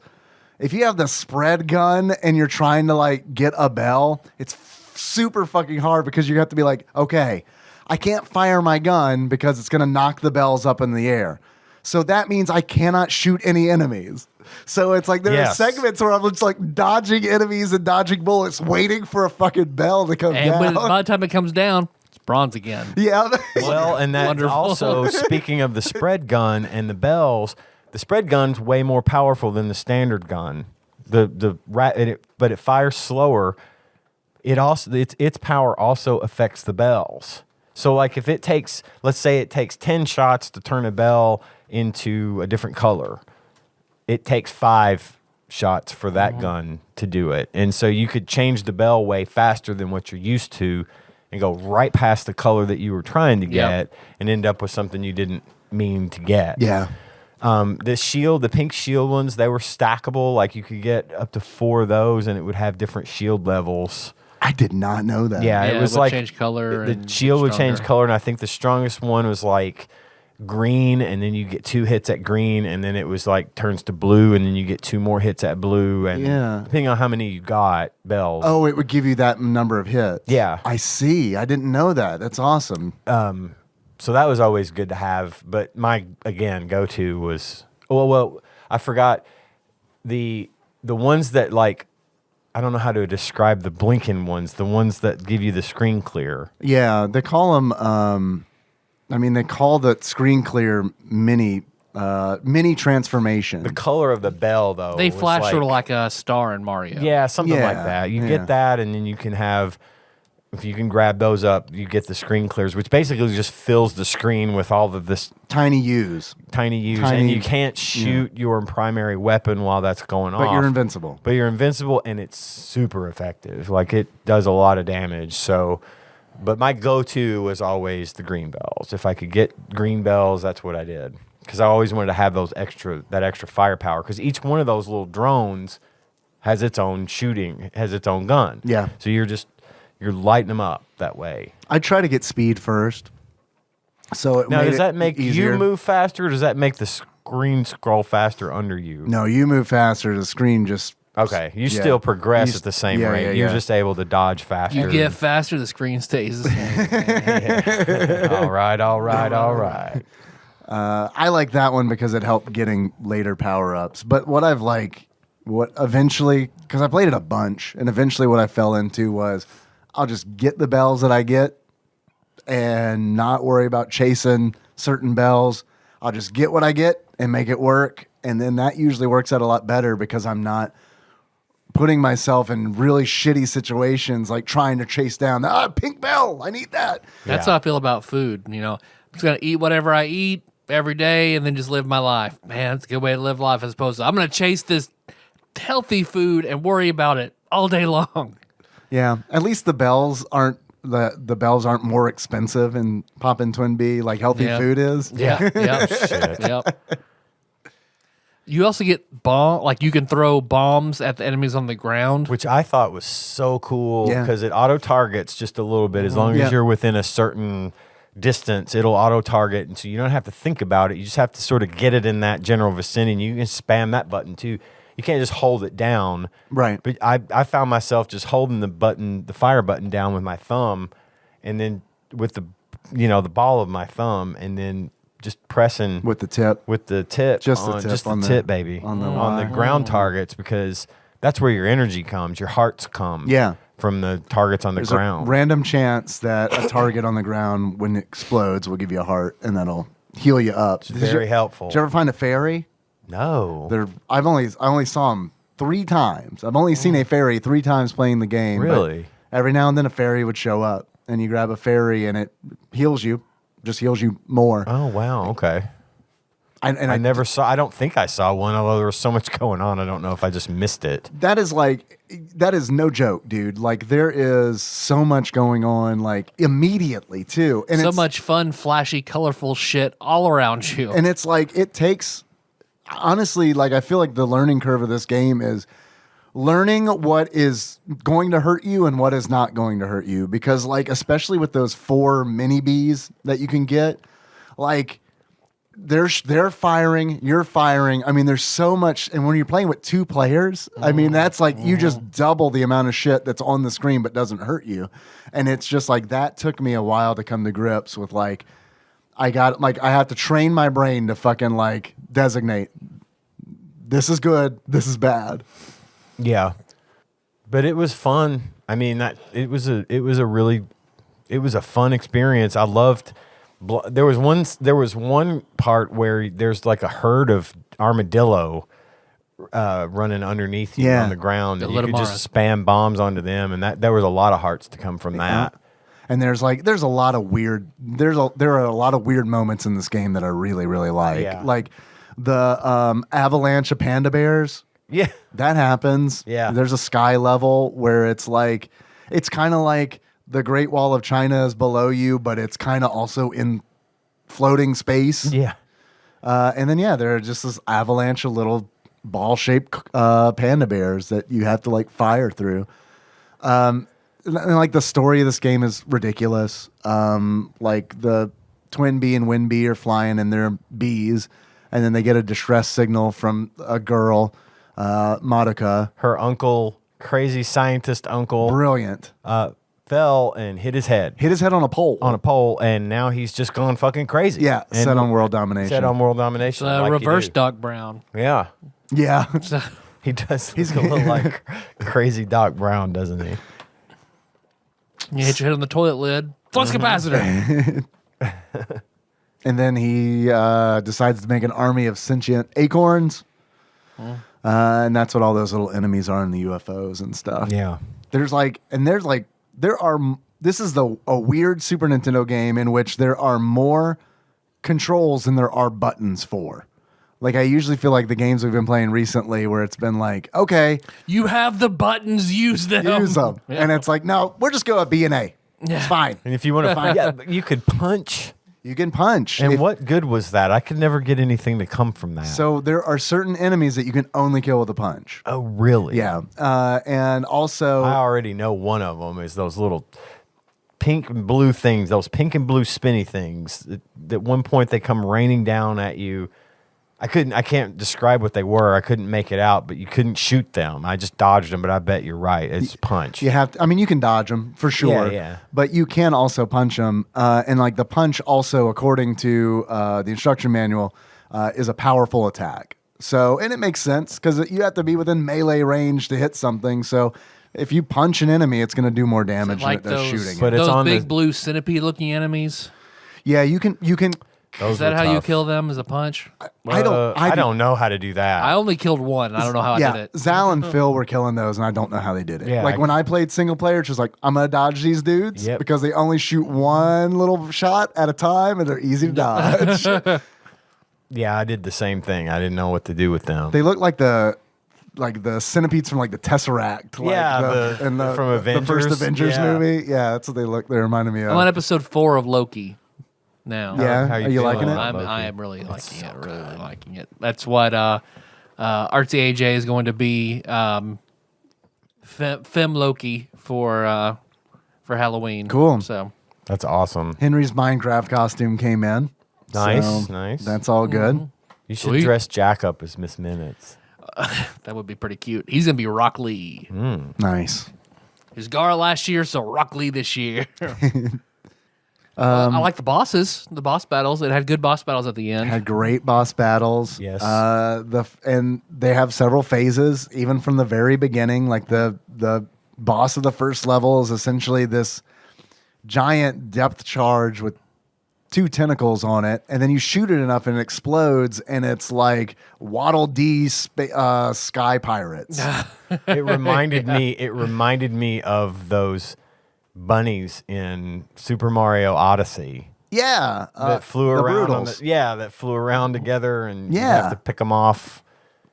If you have the spread gun and you're trying to like get a bell, it's super fucking hard because you have to be like, okay, I can't fire my gun because it's going to knock the bells up in the air. So that means I cannot shoot any enemies. So it's like there are segments where I'm just like dodging enemies and dodging bullets, waiting for a fucking bell to come down. And by the time it comes down, it's bronze again. Yeah. Well, and that Wonderful. also, speaking of the spread gun and the bells, the spread gun's way more powerful than the standard gun. But it fires slower. Its power also affects the bells. So like if it takes, let's say it takes 10 shots to turn a bell into a different color, it takes 5 shots for that gun to do it. And so you could change the bell way faster than what you're used to and go right past the color that you were trying to get and end up with something you didn't mean to get. Yeah. The pink shield ones, they were stackable. Like you could get up to 4 of those and it would have different shield levels. I did not know that. Yeah, it was would like change color. the and shield would change stronger. color, and I think the strongest one was like green, and then you get 2 hits at green, and then it was like turns to blue, and then you get 2 more hits at blue, and depending on how many you got bells. Oh, it would give you that number of hits. Yeah. I see. I didn't know that. That's awesome. So that was always good to have. But my go-to was I forgot the ones that like. I don't know how to describe the blinking ones, the ones that give you the screen clear. Yeah, they call them. They call the screen clear mini transformation. The color of the bell, though, They was flash sort of like a star in Mario. Yeah, something like Yeah, that. You yeah. get that, and then you can have, if you can grab those up, you get the screen clears, which basically just fills the screen with all of this Tiny U's, tiny U's, Tiny- and you can't shoot your primary weapon while that's going off. but you're invincible. But you're invincible, and it's super effective. Like, it does a lot of damage. So, but my go-to was always the green bells. If I could get green bells, that's what I did. Because I always wanted to have that extra firepower. Because each one of those little drones has its own shooting, has its own gun. Yeah. So you're lighting them up that way. I try to get speed first. So Now, does that make easier. you move faster, or does that make the screen scroll faster under you? No, you move faster. The screen just. Okay, you Yeah. still progress You at the same yeah, rate. yeah, You're yeah. just able to dodge faster. You get faster, the screen stays the same. all right. I like that one because it helped getting later power ups. But what eventually, because I played it a bunch, and eventually what I fell into was I'll just get the bells that I get and not worry about chasing certain bells. I'll just get what I get and make it work. And then that usually works out a lot better because I'm not putting myself in really shitty situations like trying to chase down pink bell. I need that. That's how I feel about food. I'm just going to eat whatever I eat every day and then just live my life. Man, that's a good way to live life as opposed to I'm going to chase this healthy food and worry about it all day long. Yeah. At least the bells aren't the bells aren't more expensive in Poppin' TwinBee like healthy Yeah. food is. Yeah. Yep. Shit. Yep. You also get bomb, like you can throw bombs at the enemies on the ground. Which I thought was so cool Yeah. because it auto targets just a little bit. As long as Yeah. you're within a certain distance, it'll auto target, and so you don't have to think about it. You just have to sort of get it in that general vicinity. And you can spam that button too. You can't just hold it down. Right. But I found myself just holding the fire button down with my thumb, and then with the ball of my thumb, and then just pressing With the tip. just the on, tip just the on the- tip, baby, on the on the wire. ground targets, because that's where your energy comes, your hearts come. Yeah. From the targets on the There's ground. a random chance that a target on the ground, when it explodes, will give you a heart, and that'll heal you up. It's very helpful. Did you ever find a fairy? No. I only saw them 3 times. I've only seen a fairy 3 times playing the game. but Really? every now and then a fairy would show up, and you grab a fairy, and it heals you. Just heals you more. Oh wow. Okay. And I never saw. I don't think I saw one. Although there was so much going on, I don't know if I just missed it. That is no joke, dude. Like, there is so much going on, like, immediately too, and So it's much fun, flashy, colorful shit all around you. And it's like, it takes, honestly, like, I feel like the learning curve of this game is learning what is going to hurt you and what is not going to hurt you, because, like, especially with those 4 mini bees that you can get, like, they're firing, you're firing. I mean, there's so much, and when you're playing with 2 players, I mean, that's like you just double the amount of shit that's on the screen but doesn't hurt you. And it's just like, that took me a while to come to grips with, like, I have to train my brain to fucking, like, designate, this is good, this is bad. Yeah, but it was fun. I mean, it was a fun experience. I loved. There was one part where there's like a herd of armadillo running underneath you on the ground, and you could just spam bombs onto them, and there was a lot of hearts to come from that. And there are a lot of weird moments in this game that I really, really like. Yeah. Like the avalanche of panda bears. Yeah, That happens. Yeah. There's a sky level where it's kind of like the Great Wall of China is below you, but it's kind of also in floating space. yeah. And then, there are just this avalanche of little ball-shaped panda bears that you have to, like, fire through. And, like, the story of this game is ridiculous. Like, the TwinBee and WinBee are flying in their bees, and then they get a distress signal from a girl, Paducah. Her uncle, crazy scientist uncle, Brilliant. fell and hit his head Hit his head on a pole. and now he's just gone fucking crazy. Yeah, And set on world domination. Set on world domination. like you reverse do. Doc Brown. Yeah, Yeah. he does. He's a little like crazy Doc Brown, doesn't he? You hit your head on the toilet lid. Flux capacitor. And then he decides to make an army of sentient acorns. And that's what all those little enemies are in the UFOs and stuff. Yeah. This is a weird Super Nintendo game in which there are more controls than there are buttons for. Like, I usually feel like the games we've been playing recently where it's been like, okay, You have the buttons, use them. use them. Yeah. And it's like, no, we're just going to B and A. Yeah. It's fine. And if you want to find, but you could punch. You can punch. And what good was that? I could never get anything to come from that. So there are certain enemies that you can only kill with a punch. oh, really? Yeah. And also, I already know one of them is those little pink and blue things, those pink and blue spinny things. At one point, they come raining down at you. I can't describe what they were. I couldn't make it out, but you couldn't shoot them. I just dodged them, but I bet you're right. It's punch. you have to, I mean, you can dodge them for sure. Yeah. But you can also punch them. And like the punch also, according to the instruction manual, is a powerful attack. So, and it makes sense because you have to be within melee range to hit something. So if you punch an enemy, it's going to do more damage Like than it does those, shooting. But it. it's those on big the- blue centipede-looking enemies. Yeah, you can. Those Is that were how you tough. kill them as a punch? I don't know how to do that. I only killed one. I don't know how I Yeah, did it. Zal and Phil were killing those, and I don't know how they did it. Yeah, like when I played single player, it's just like, I'm gonna dodge these dudes Yep. because they only shoot one little shot at a time, and they're easy to dodge. Yeah, I did the same thing. I didn't know what to do with them. They look like the centipedes from like the Tesseract. Like Yeah, from from the first Avengers. Avengers Yeah. movie. Yeah, that's what they look. They reminded me of. I'm on episode 4 of Loki now. Yeah, How you are you feeling liking it? about Loki? I am really liking it. Really liking it. That's what Artsy AJ is going to be Fem Loki for Halloween. Cool. So That's awesome. Henry's Minecraft costume came in. Nice, so nice. That's all good. You should Sweet. dress Jack up as Miss Minutes. that would be pretty cute. He's gonna be Rock Lee. Nice. He was Gar last year, so Rock Lee this year. I like the bosses, the boss battles. It had good boss battles at the end. Had great boss battles. Yes. And they have several phases, even from the very beginning. Like the boss of the first level is essentially this giant depth charge with 2 tentacles on it, and then you shoot it enough and it explodes, and it's like Waddle Dee Sky Pirates. It reminded me. It reminded me of those bunnies in Super Mario Odyssey Yeah, that flew the around. Broodals. That flew around together, and you Yeah. have to pick them off.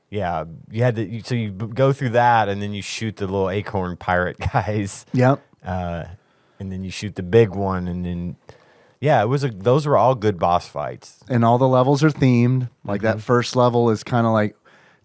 Yeah, you had to. So you go through that, and then you shoot the little acorn pirate guys. Yep. And then you shoot the big one, and then those were all good boss fights. And all the levels are themed. Like Mm-hmm. that first level is kind of like,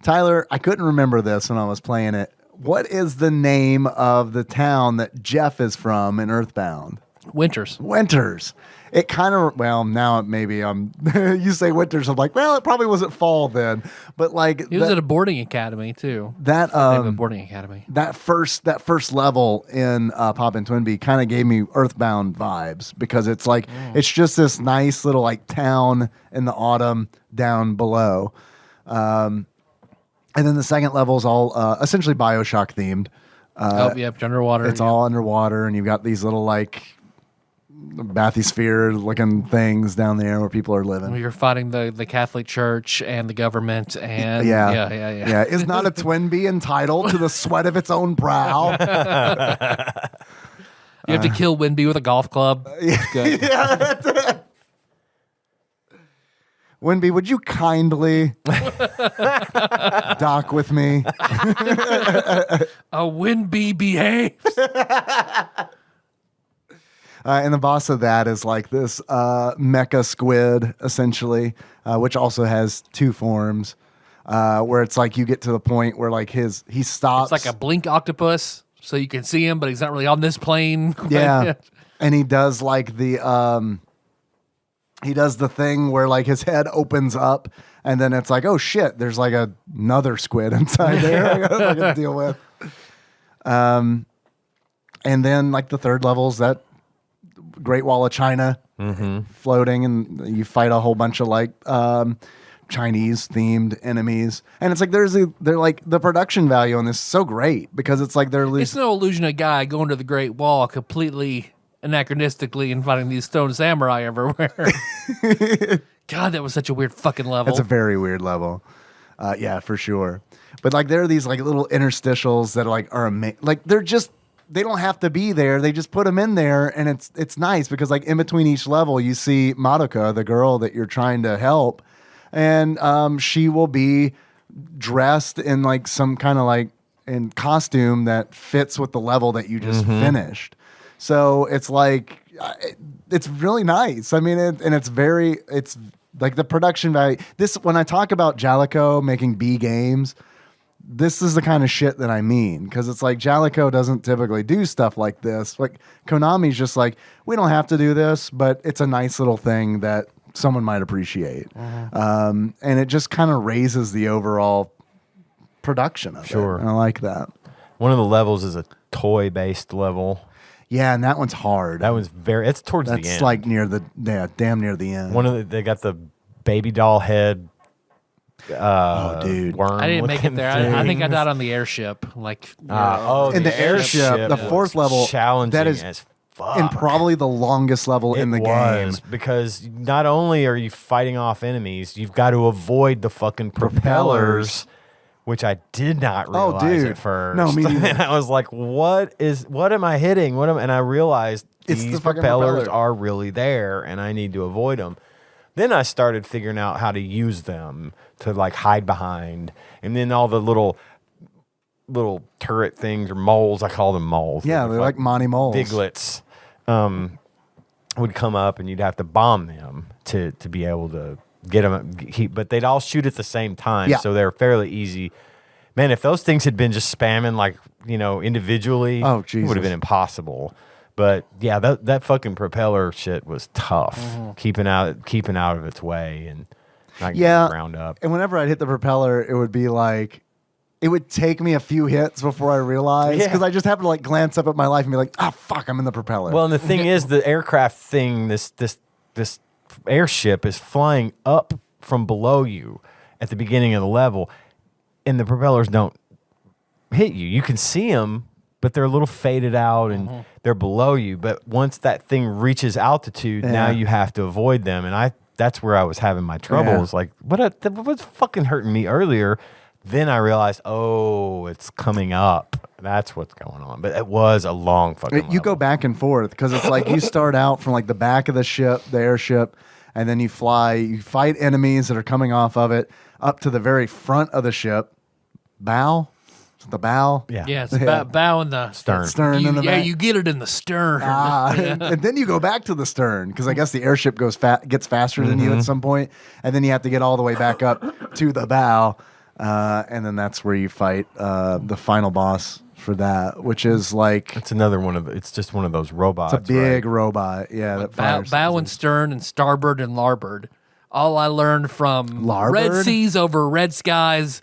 Tyler, I couldn't remember this when I was playing it. What is the name of the town that Jeff is from in Earthbound? Winters. Winters. It kind of, well, now maybe you say Winters, I'm like, well, it probably wasn't fall then. But like, He was at a boarding academy too. that Name of a boarding academy. that first level in Pop and TwinBee kind of gave me Earthbound vibes, because it's like it's just this nice little like town in the autumn down below, and then the second level is all essentially BioShock themed. Yep, underwater. It's all underwater, and you've got these little like bathysphere looking things down there where people are living. You're fighting the Catholic Church and the government, and Yeah. Is not a TwinBee entitled to the sweat of its own brow? You have to kill Winby with a golf club. It's good. Yeah, that's it. Winby, would you kindly dock with me? A Winby behaves. And the boss of that is like this mecha squid, essentially, which also has 2 forms, where it's like you get to the point where like he stops. It's like a blink octopus, so you can see him, but he's not really on this plane. Yeah. And he does like the thing where like his head opens up, and then it's like, oh shit, there's like another squid inside there I gotta deal with. And then like the third level's that Great Wall of China floating, and you fight a whole bunch of like Chinese themed enemies, and it's like they're like the production value on this is so great, because it's like It's no illusion a guy going to the Great Wall completely anachronistically and fighting these stone samurai everywhere. God, that was such a weird fucking level. That's a very weird level. Yeah, for sure. But like there are these like little interstitials that are amazing. Like they don't have to be there. They just put them in there, and it's nice, because like in between each level you see Paducah, the girl that you're trying to help, and she will be dressed in like some kind of like in costume that fits with the level that you just finished. So it's like it's really nice. I mean, it's like the production value. When I talk about Jalico making B games, this is the kind of shit that I mean, because it's like Jalico doesn't typically do stuff like this. Like Konami's just like, we don't have to do this, but it's a nice little thing that someone might appreciate. And it just kind of raises the overall production of it. And I like that. One of the levels is a toy-based level. Yeah, and that one's hard. That one's it's towards the end. That's like damn near the end. They got the baby doll head. Oh, dude. Worm I didn't make it there. I think I things. died on the airship. Like, in the airship, the fourth level, challenging that is as fuck. and probably the longest level in the game. Because not only are you fighting off enemies, you've got to avoid the fucking propellers, which I did not realize dude. at first. No, me neither. And I was like, what am I hitting? And I realized It's these the fucking propellers propeller. are really there, and I need to avoid them. Then I started figuring out how to use them to like hide behind, and then all the little turret things or moles, I call them moles. Yeah, they're like Monty Moles. Diglets would come up, and you'd have to bomb them to be able to get them. But they'd all shoot at the same time, Yeah. so they're fairly easy. Man, if those things had been just spamming like individually, Oh, it Jesus. would have been impossible. But yeah, that fucking propeller shit was tough. Keeping out of its way and not getting ground up. And whenever I'd hit the propeller, it would be like, it would take me a few hits before I realized, because I just happened to like glance up at my life and be like, oh fuck, I'm in the propeller. Well, and the thing is, the aircraft thing, this airship is flying up from below you at the beginning of the level, and the propellers don't hit you. You can see them, but they're a little faded out and they're below you. But once that thing reaches altitude, now you have to avoid them. And that's where I was having my troubles. Like, what's fucking hurting me earlier? Then I realized, oh, it's coming up. That's what's going on. But it was a long fucking You go back and forth, because it's like you start out from like the back of the ship, the airship, and then you fight enemies that are coming off of it up to the very front of the ship. Bow? Is it the bow? Yeah. Yeah, it's bow in the Stern. Stern in the back. you get it in the stern. And then you go back to the stern, because I guess the airship gets faster than you at some point, and then you have to get all the way back up to the bow, and then that's where you fight the final boss for that, which is like It's another one of it's just one of those robots. it's a big robot. Yeah, that fires. Bow and stern and starboard and larboard. All I learned from Larboard? Red Seas over Red Skies,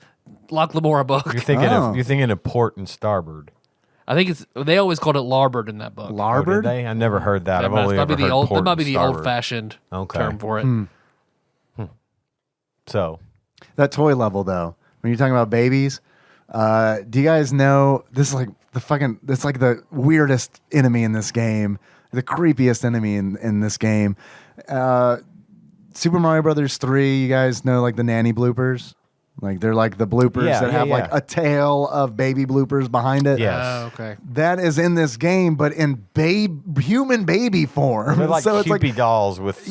Loch Lamora book. You're thinking of port and starboard. I think they always called it larboard in that book. Oh, did Larboard? they? I never heard that. I've That only might ever be heard the old. port That might be and the starboard. old-fashioned Okay. term for it. So That toy level, though, when you're talking about babies, do you guys know this is like it's like the weirdest enemy in this game, the creepiest enemy in this game. Super Mario Brothers 3, you guys know like the nanny bloopers? Like they're like the bloopers that have like a tail of baby bloopers behind it. Yes. Oh, okay. That is in this game, but in human baby form. they're like so it's Cupid dolls with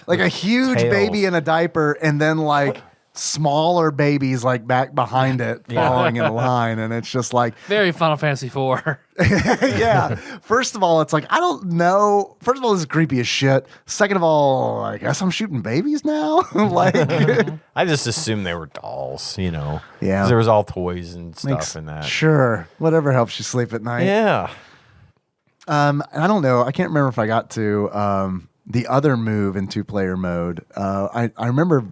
like a huge tails. baby in a diaper, and then like smaller babies like back behind it following in line, and it's just like Very Final Fantasy IV. yeah. First of all, it's like I don't know. First of all, this is creepy as shit. Second of all, I guess I'm shooting babies now. Like I just assumed they were dolls, Yeah. 'Cause there was all toys and stuff in that. Sure, whatever helps you sleep at night. Yeah. And I don't know. I can't remember if I got to the other move in 2-player mode. I remember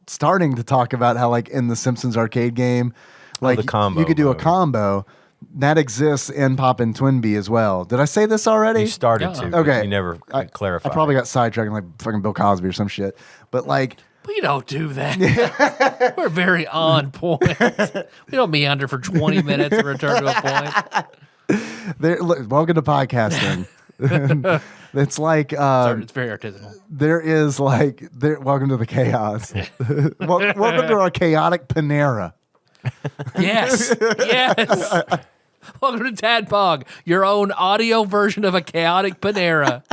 starting to talk about how like in the Simpsons arcade game, like the combo you could do a mode. combo that exists in Poppin' TwinBee as well. Did I say this already? You started to. But Okay. You never clarified. I probably got sidetracked like fucking Bill Cosby or some shit. But like, We don't do that. We're very on point. We don't meander for 20 minutes and return to a point. welcome to podcasting. It's like Sorry, it's very artisanal. there is like welcome to the chaos. Welcome to our chaotic Panera. Yes. Yes. Welcome to TADPOG, your own audio version of a chaotic Panera.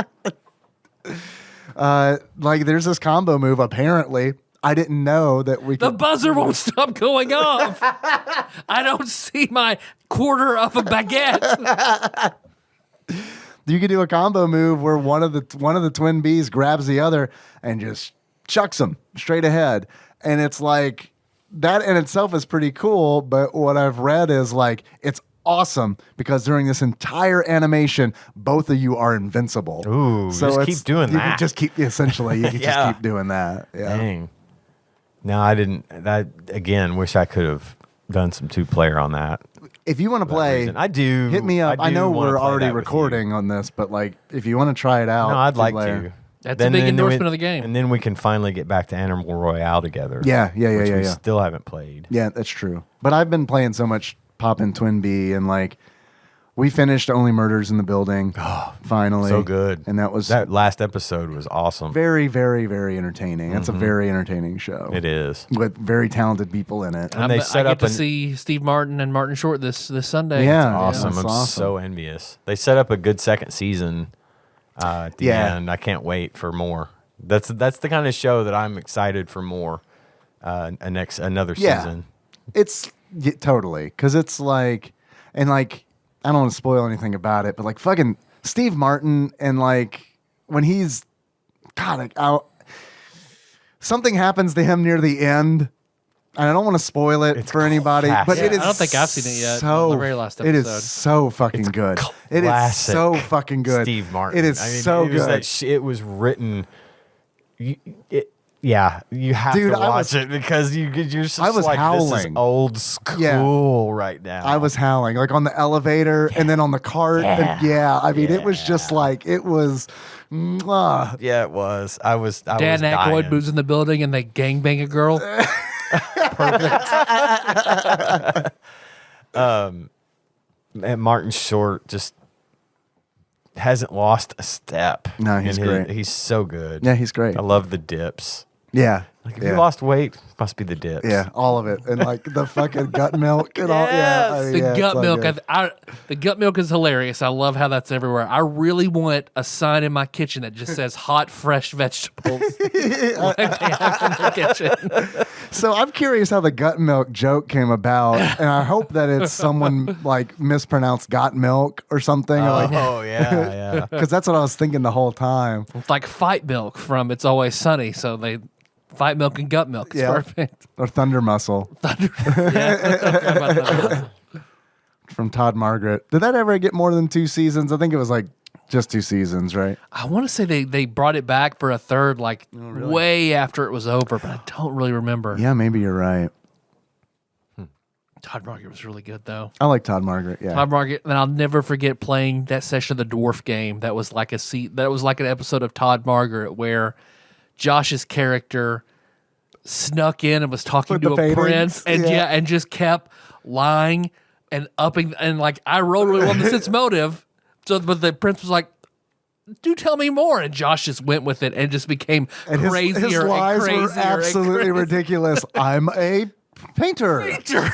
Like there's this combo move. Apparently, I didn't know that we The could. buzzer won't stop going off. I don't see my quarter of a baguette. You could do a combo move where one of the twin bees grabs the other and just chucks them straight ahead, and it's like that in itself is pretty cool. But what I've read is like it's awesome because during this entire animation, both of you are invincible. Ooh, just keep doing you that. can just keep essentially you can Yeah. just keep doing that. Yeah. Dang. No, I didn't. That again. Wish I could have done some 2-player on that. If you want to play, reason. I do. hit me up. I do know wanna we're play already that with you. recording on this, but like if you want to try it out, No, I'd like two-player. to. That's a big then endorsement of the game. And then we can finally get back to Animal Royale together. Yeah, which we yeah. still haven't played. Yeah, that's true. But I've been playing so much Poppin' TwinBee, and like we finished Only Murders in the Building. Finally, So good. and that was That last episode was awesome. very, very, very entertaining. That's a very entertaining show. It is. with very talented people in it. And they set I up get to an- see Steve Martin and Martin Short this Sunday. Yeah. Awesome. that's I'm awesome. so envious. They set up a good second season at the Yeah. end. I can't wait for more. That's the kind of show that I'm excited for more. Another Yeah. season. It's totally because it's like, and like I don't want to spoil anything about it, but like fucking Steve Martin and like when he's God, like, something happens to him near the end. And I don't want to spoil it for anybody, but it is. I don't think I've seen it yet. So The very last it episode. is so fucking good. It is so fucking good. Steve Martin. It is so good. It was written. You have Dude, to watch it because you're just I was like, howling. this is old school right now. I was howling, like on the elevator and then on the cart. I mean, it was just like, it was. Mwah. Yeah, it was. I was Dan Aykroyd dying. moves in the building and they gangbang a girl. And Martin Short just hasn't lost a step. No, he's great. He's so good. Yeah, he's great. I love the dips. Yeah. Like if you lost weight, must be the dips. Yeah, all of it. And like the fucking gut milk and all. Yeah. I mean, The yeah, gut it's milk. all good. The gut milk is hilarious. I love how that's everywhere. I really want a sign in my kitchen that just says hot, fresh vegetables. Like they have in the kitchen. So I'm curious how the gut milk joke came about, and I hope that it's someone like mispronounced got milk or something. Oh, yeah. Because that's what I was thinking the whole time. It's like fight milk from It's Always Sunny. So they fight milk and gut milk. It's perfect. Or Thunder Muscle from Todd Margaret. Did that ever get more than 2 seasons? I think it was like just 2 seasons, right? I want to say they brought it back for a third, like way after it was over, but I don't really remember. Yeah, maybe you're right. Todd Margaret was really good, though. I like Todd Margaret. Yeah. Todd Margaret, and I'll never forget playing that session of the Dwarf Game. That was like an episode of Todd Margaret where Josh's character snuck in and was talking With to the a paintings? prince, and and just kept lying and upping, and like I really wanted the sense motive. So, but the prince was like, "Do tell me more," and Josh just went with it and just became And crazier his lies and crazier were absolutely and ridiculous. I'm a painter. crazier.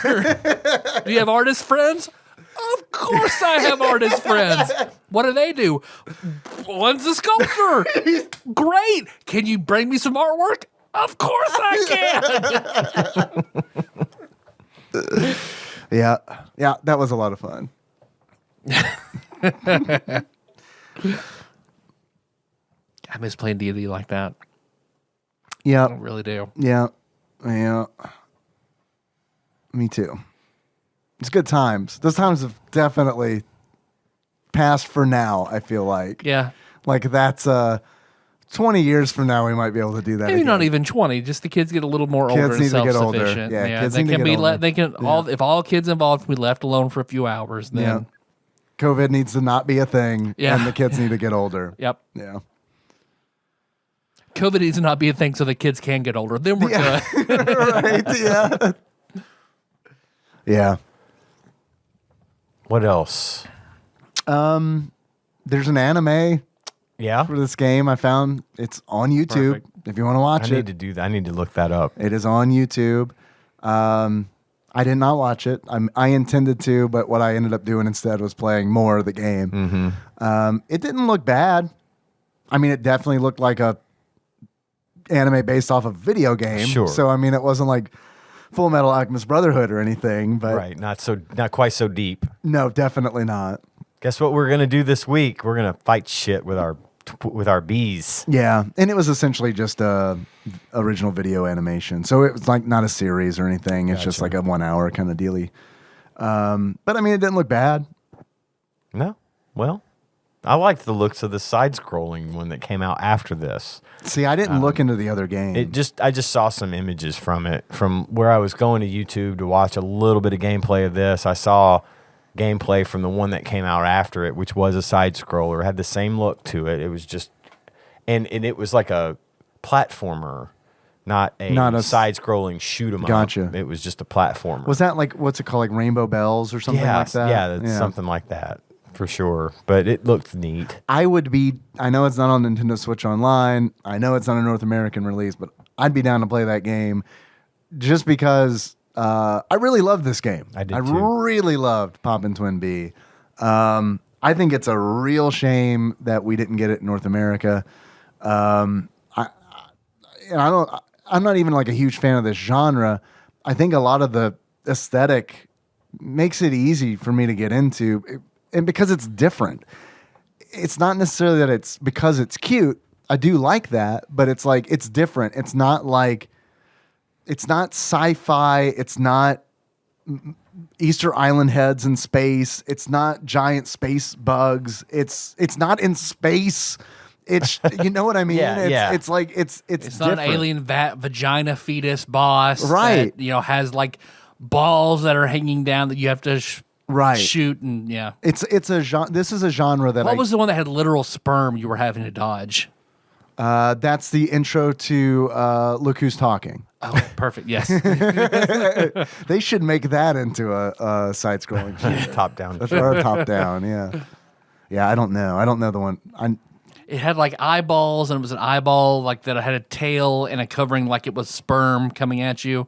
Do you have artist friends? Of course I have artist friends. What do they do? One's a sculptor. Great. Can you bring me some artwork? Of course I can. Yeah, that was a lot of fun. I miss playing D&D like that. Yeah, I really do. yeah. Me too. It's good times. Those times have definitely passed for now, I feel like. Yeah. Like that's 20 years from now we might be able to do that. Maybe again. not even 20. Just the kids get a little more older and need to get older. self-sufficient. Yeah, kids they need to can get be older. they can all if all kids involved can be left alone for a few hours. Then Yeah. COVID needs to not be a thing, Yeah. and the kids need to get older. Yep. Yeah. COVID needs to not be a thing so the kids can get older. Then we're good. Right. Yeah. Yeah. What else? There's an anime Yeah. for this game. I found it's on YouTube. Perfect. If you want to watch I it, need to do that. I need to look that up. it is on YouTube. I did not watch it. I intended to, but what I ended up doing instead was playing more of the game. It didn't look bad. I mean, it definitely looked like a anime based off a video game. Sure. So I mean, it wasn't like Full Metal Alchemist Brotherhood or anything. But Right. Not quite so deep. no, definitely not. Guess what we're gonna do this week? We're gonna fight shit with our bees. Yeah, and it was essentially just a original video animation, so it was like not a series or anything. It's just like a 1 hour kind of dealy. But I mean, it didn't look bad. No. Well, I liked the looks of the side-scrolling one that came out after this. See, I didn't look into the other game. I just saw some images from it from where I was going to YouTube to watch a little bit of gameplay of this. I saw gameplay from the one that came out after it, which was a side scroller. It had the same look to it. It was just and it was like a platformer, not a side scrolling shoot 'em up. Gotcha. It was just a platformer. Was that like what's it called, like Rainbow Bells or something like that? Yeah, that's something like that for sure. But it looked neat. I know it's not on Nintendo Switch Online. I know it's not a North American release, but I'd be down to play that game just because I really loved this game. I did too. Really loved Poppin' TwinBee. I think it's a real shame that we didn't get it in North America. I'm not even like a huge fan of this genre. I think a lot of the aesthetic makes it easy for me to get into, and because it's different. It's not necessarily that it's because it's cute. I do like that, but it's like it's different. It's not sci-fi. It's not Easter Island heads in space. It's not giant space bugs. It's not in space. It's you know what I mean? It's like it's not an alien vagina fetus boss, right? That, has like balls that are hanging down that you have to shoot, and it's a genre. This is a genre that what was the one that had literal sperm you were having to dodge? That's the intro to Look Who's Talking. Oh, perfect. Yes. They should make that into a side-scrolling shooter. Top-down. Or top-down, yeah. Yeah, I don't know. I don't know the one. It had like eyeballs, and it was an eyeball like that had a tail and a covering like it was sperm coming at you.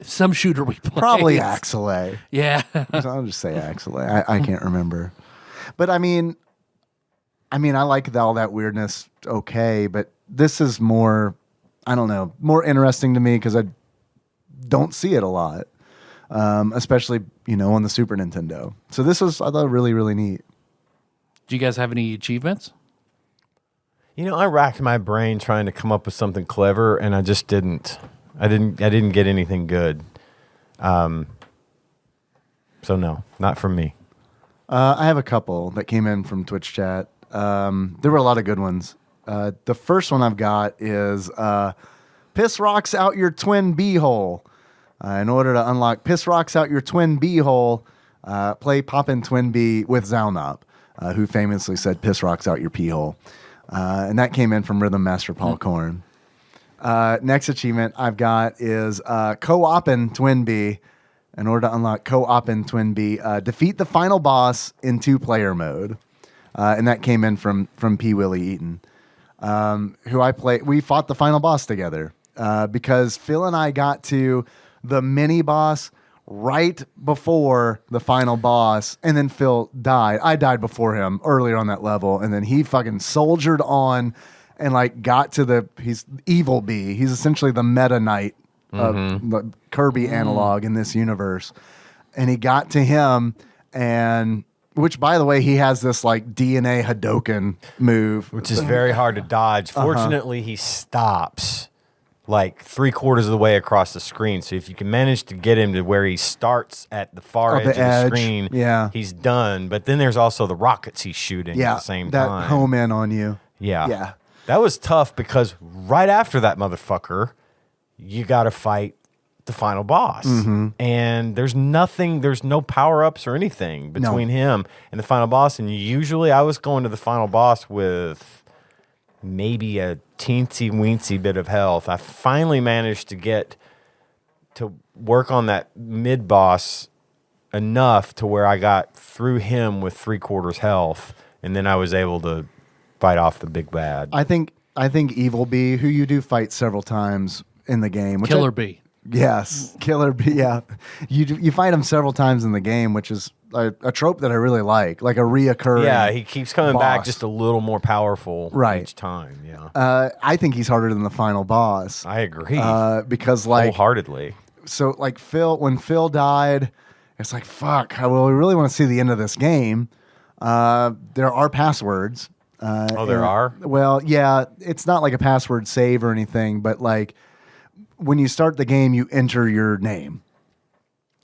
Some shooter we played. Probably Axel A. Yeah. I'll just say Axel A. I can't remember. But I mean, I like all that weirdness, okay, but this is more, I don't know, more interesting to me because I don't see it a lot, especially, on the Super Nintendo. So this was, I thought, really, really neat. Do you guys have any achievements? I racked my brain trying to come up with something clever, and I just didn't. I didn't get anything good. So no, not from me. I have a couple that came in from Twitch chat. There were a lot of good ones. The first one I've got is Piss Rocks Out Your TwinBee Hole. In order to unlock Piss Rocks Out Your TwinBee Hole, play Poppin' TwinBee with Zalnop, who famously said Piss Rocks Out Your Pee Hole. And that came in from Rhythm Master Paul Korn. Next achievement I've got is Co-opin' TwinBee. In order to unlock Co-opin' TwinBee, defeat the final boss in 2-player mode. And that came in from P. Willie Eaton, who I played. We fought the final boss together because Phil and I got to the mini boss right before the final boss, and then Phil died. I died before him earlier on that level, and then he fucking soldiered on and like got to he's Evil Bee. He's essentially the Meta Knight of the Kirby analog in this universe, and he got to him, and which, by the way, he has this like DNA Hadoken move, which is very hard to dodge. Fortunately, he stops like 3/4 of the way across the screen. So if you can manage to get him to where he starts at the far edge of the screen, he's done. But then there's also the rockets he's shooting at the same time. That home in on you. Yeah. That was tough because right after that motherfucker, you got to fight the final boss. And there's no power-ups or anything between him and the final boss. And usually I was going to the final boss with maybe a teensy-weensy bit of health. I finally managed to get to work on that mid-boss enough to where I got through him with 3/4 health, and then I was able to fight off the big bad. I think Evil Bee, who you do fight several times in the game. Killer Bee. Yes, Killer Bee, yeah. You fight him several times in the game, which is a trope that I really like a reoccurring. Yeah, he keeps coming back just a little more powerful each time, I think he's harder than the final boss. I agree. Because like wholeheartedly. So like when Phil died, it's like, fuck, well, we really want to see the end of this game. There are passwords. There are? Well, yeah, it's not like a password save or anything, but like when you start the game, you enter your name.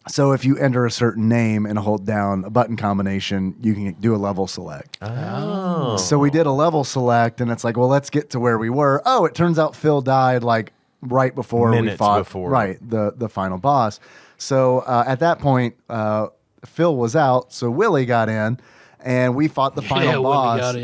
So if you enter a certain name and hold down a button combination, you can do a level select. Oh. So we did a level select, and it's like, well, let's get to where we were. Oh, it turns out Phil died like right before Minutes we fought before. the final boss. So at that point, Phil was out, so Willie got in. And we fought the final boss.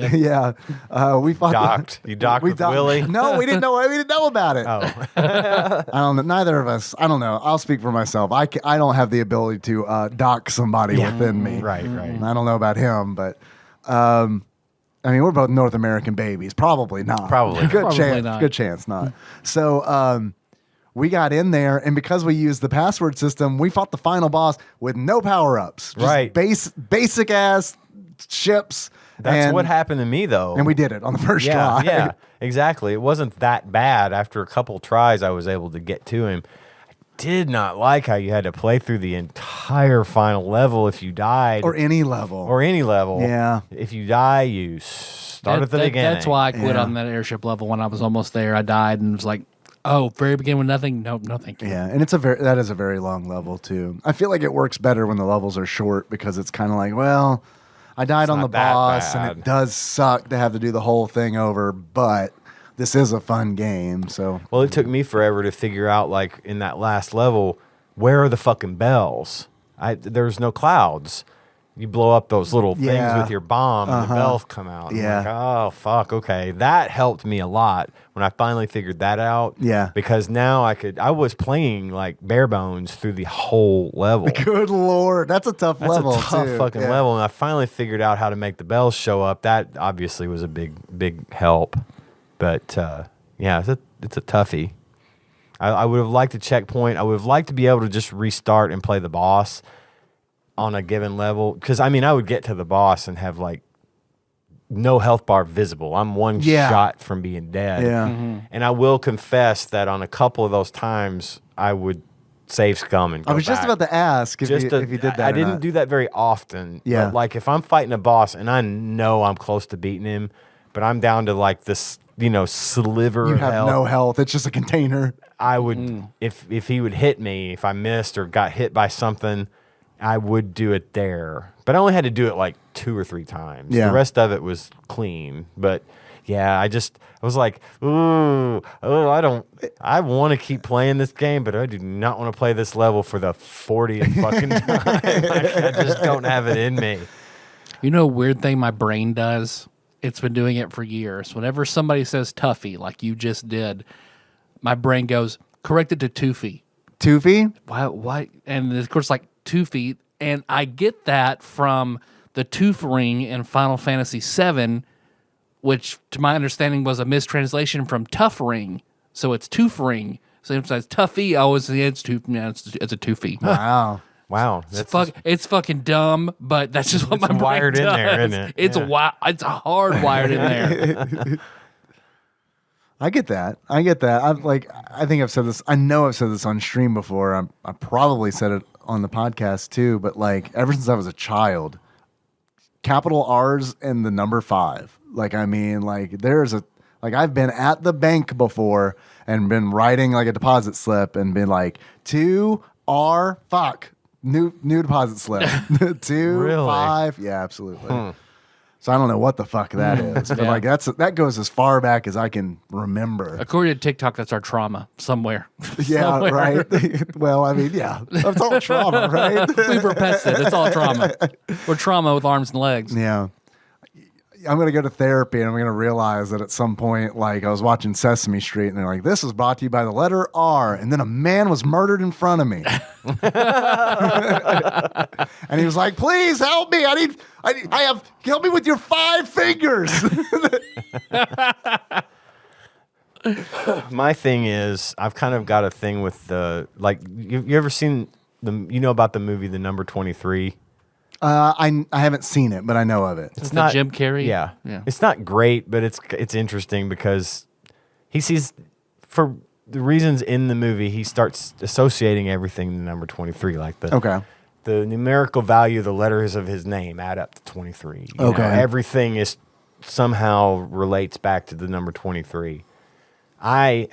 We fought. You docked with Willie? No, we didn't know. We didn't know about it. Oh, I don't know. Neither of us. I don't know. I'll speak for myself. I don't have the ability to dock somebody within me. Right. I don't know about him, but I mean, we're both North American babies. Probably not. Good chance not. So we got in there, and because we used the password system, we fought the final boss with no power-ups. Right. Basic ass ships. That's what happened to me, though. And we did it on the first try. Yeah, exactly. It wasn't that bad. After a couple tries, I was able to get to him. I did not like how you had to play through the entire final level if you died. Or any level. Yeah. If you die, you Start at the beginning. That's why I quit Yeah. on that airship level when I was almost there. I died and was like, oh, very beginning with nothing? Nope, no thank you. Yeah, and that is a very long level too. I feel like it works better when the levels are short because it's kind of like, well, I died on the not that boss, and bad. it does suck to have to do the whole thing over, but this is a fun game. So, Well, it took me forever to figure out, like, in that last level, where are the fucking bells? There's no clouds. You blow up those little things Yeah. with your bomb, and the bells come out. Yeah. I'm like, oh, fuck, okay. That helped me a lot when I finally figured that out. Yeah. Because now I was playing, like, bare bones through the whole level. good lord, that's a tough That's level. a tough too. fucking Yeah. level, and I finally figured out how to make the bells show up. That obviously was a big help. But, yeah, it's a toughie. I would have liked a checkpoint. I would have liked to be able to just restart and play the boss on a given level. Because, I mean, I would get to the boss and have, like, no health bar visible. I'm one Yeah. shot from being dead. Yeah. And I will confess that on a couple of those times, I would save scum and go I was just back. about to ask if you did that. I or didn't not. do that very often. Yeah. But like if I'm fighting a boss and I know I'm close to beating him, but I'm down to like this, sliver You of have health, no health. It's just a container. I would if he would hit me, if I missed or got hit by something, I would do it there. But I only had to do it like 2 or 3 times. Yeah. The rest of it was clean. But yeah, I was like, I want to keep playing this game, but I do not want to play this level for the 40th fucking time. I just don't have it in me. You know a weird thing my brain does? It's been doing it for years. Whenever somebody says toughie, like you just did, my brain goes, correct it to 2 feet. 2 feet? Why? And of course, like 2 feet. And I get that from the tooth ring in Final Fantasy VII, which to my understanding was a mistranslation from tough ring. So it's tooth ring. So if it's toughie, I always say it's a 2 feet. Wow. Wow. It's fucking dumb, but that's just what my brain wired in does. there, isn't it? It's Yeah. it's hardwired in there. I get that. I think I've said this. I know I've said this on stream before. I probably said it on the podcast too. But like ever since I was a child, capital R's and the number 5. Like I mean, like I've been at the bank before and been writing like a deposit slip and been like 2R fuck new deposit slip 2 Really? 5. Yeah, absolutely. So I don't know what the fuck that is, but Yeah. like that goes as far back as I can remember. According to TikTok, that's our trauma somewhere. Yeah, Somewhere. right. Well, I mean, yeah, that's all trauma, right? We repressed it. It's all trauma. We're trauma with arms and legs. Yeah. I'm going to go to therapy and I'm going to realize that at some point, like I was watching Sesame Street and they're like, this is brought to you by the letter R. And then a man was murdered in front of me. And he was like, please help me. Help me with your 5 fingers. My thing is, I've kind of got a thing with you ever seen about the movie The Number 23? I haven't seen it, but I know of it. It's not Jim Carrey. Yeah. Yeah. It's not great, but it's interesting because he sees, for the reasons in the movie, he starts associating everything to number 23, like Okay. the numerical value of the letters of his name add up to 23. You know, Okay. everything is somehow relates back to the number 23. My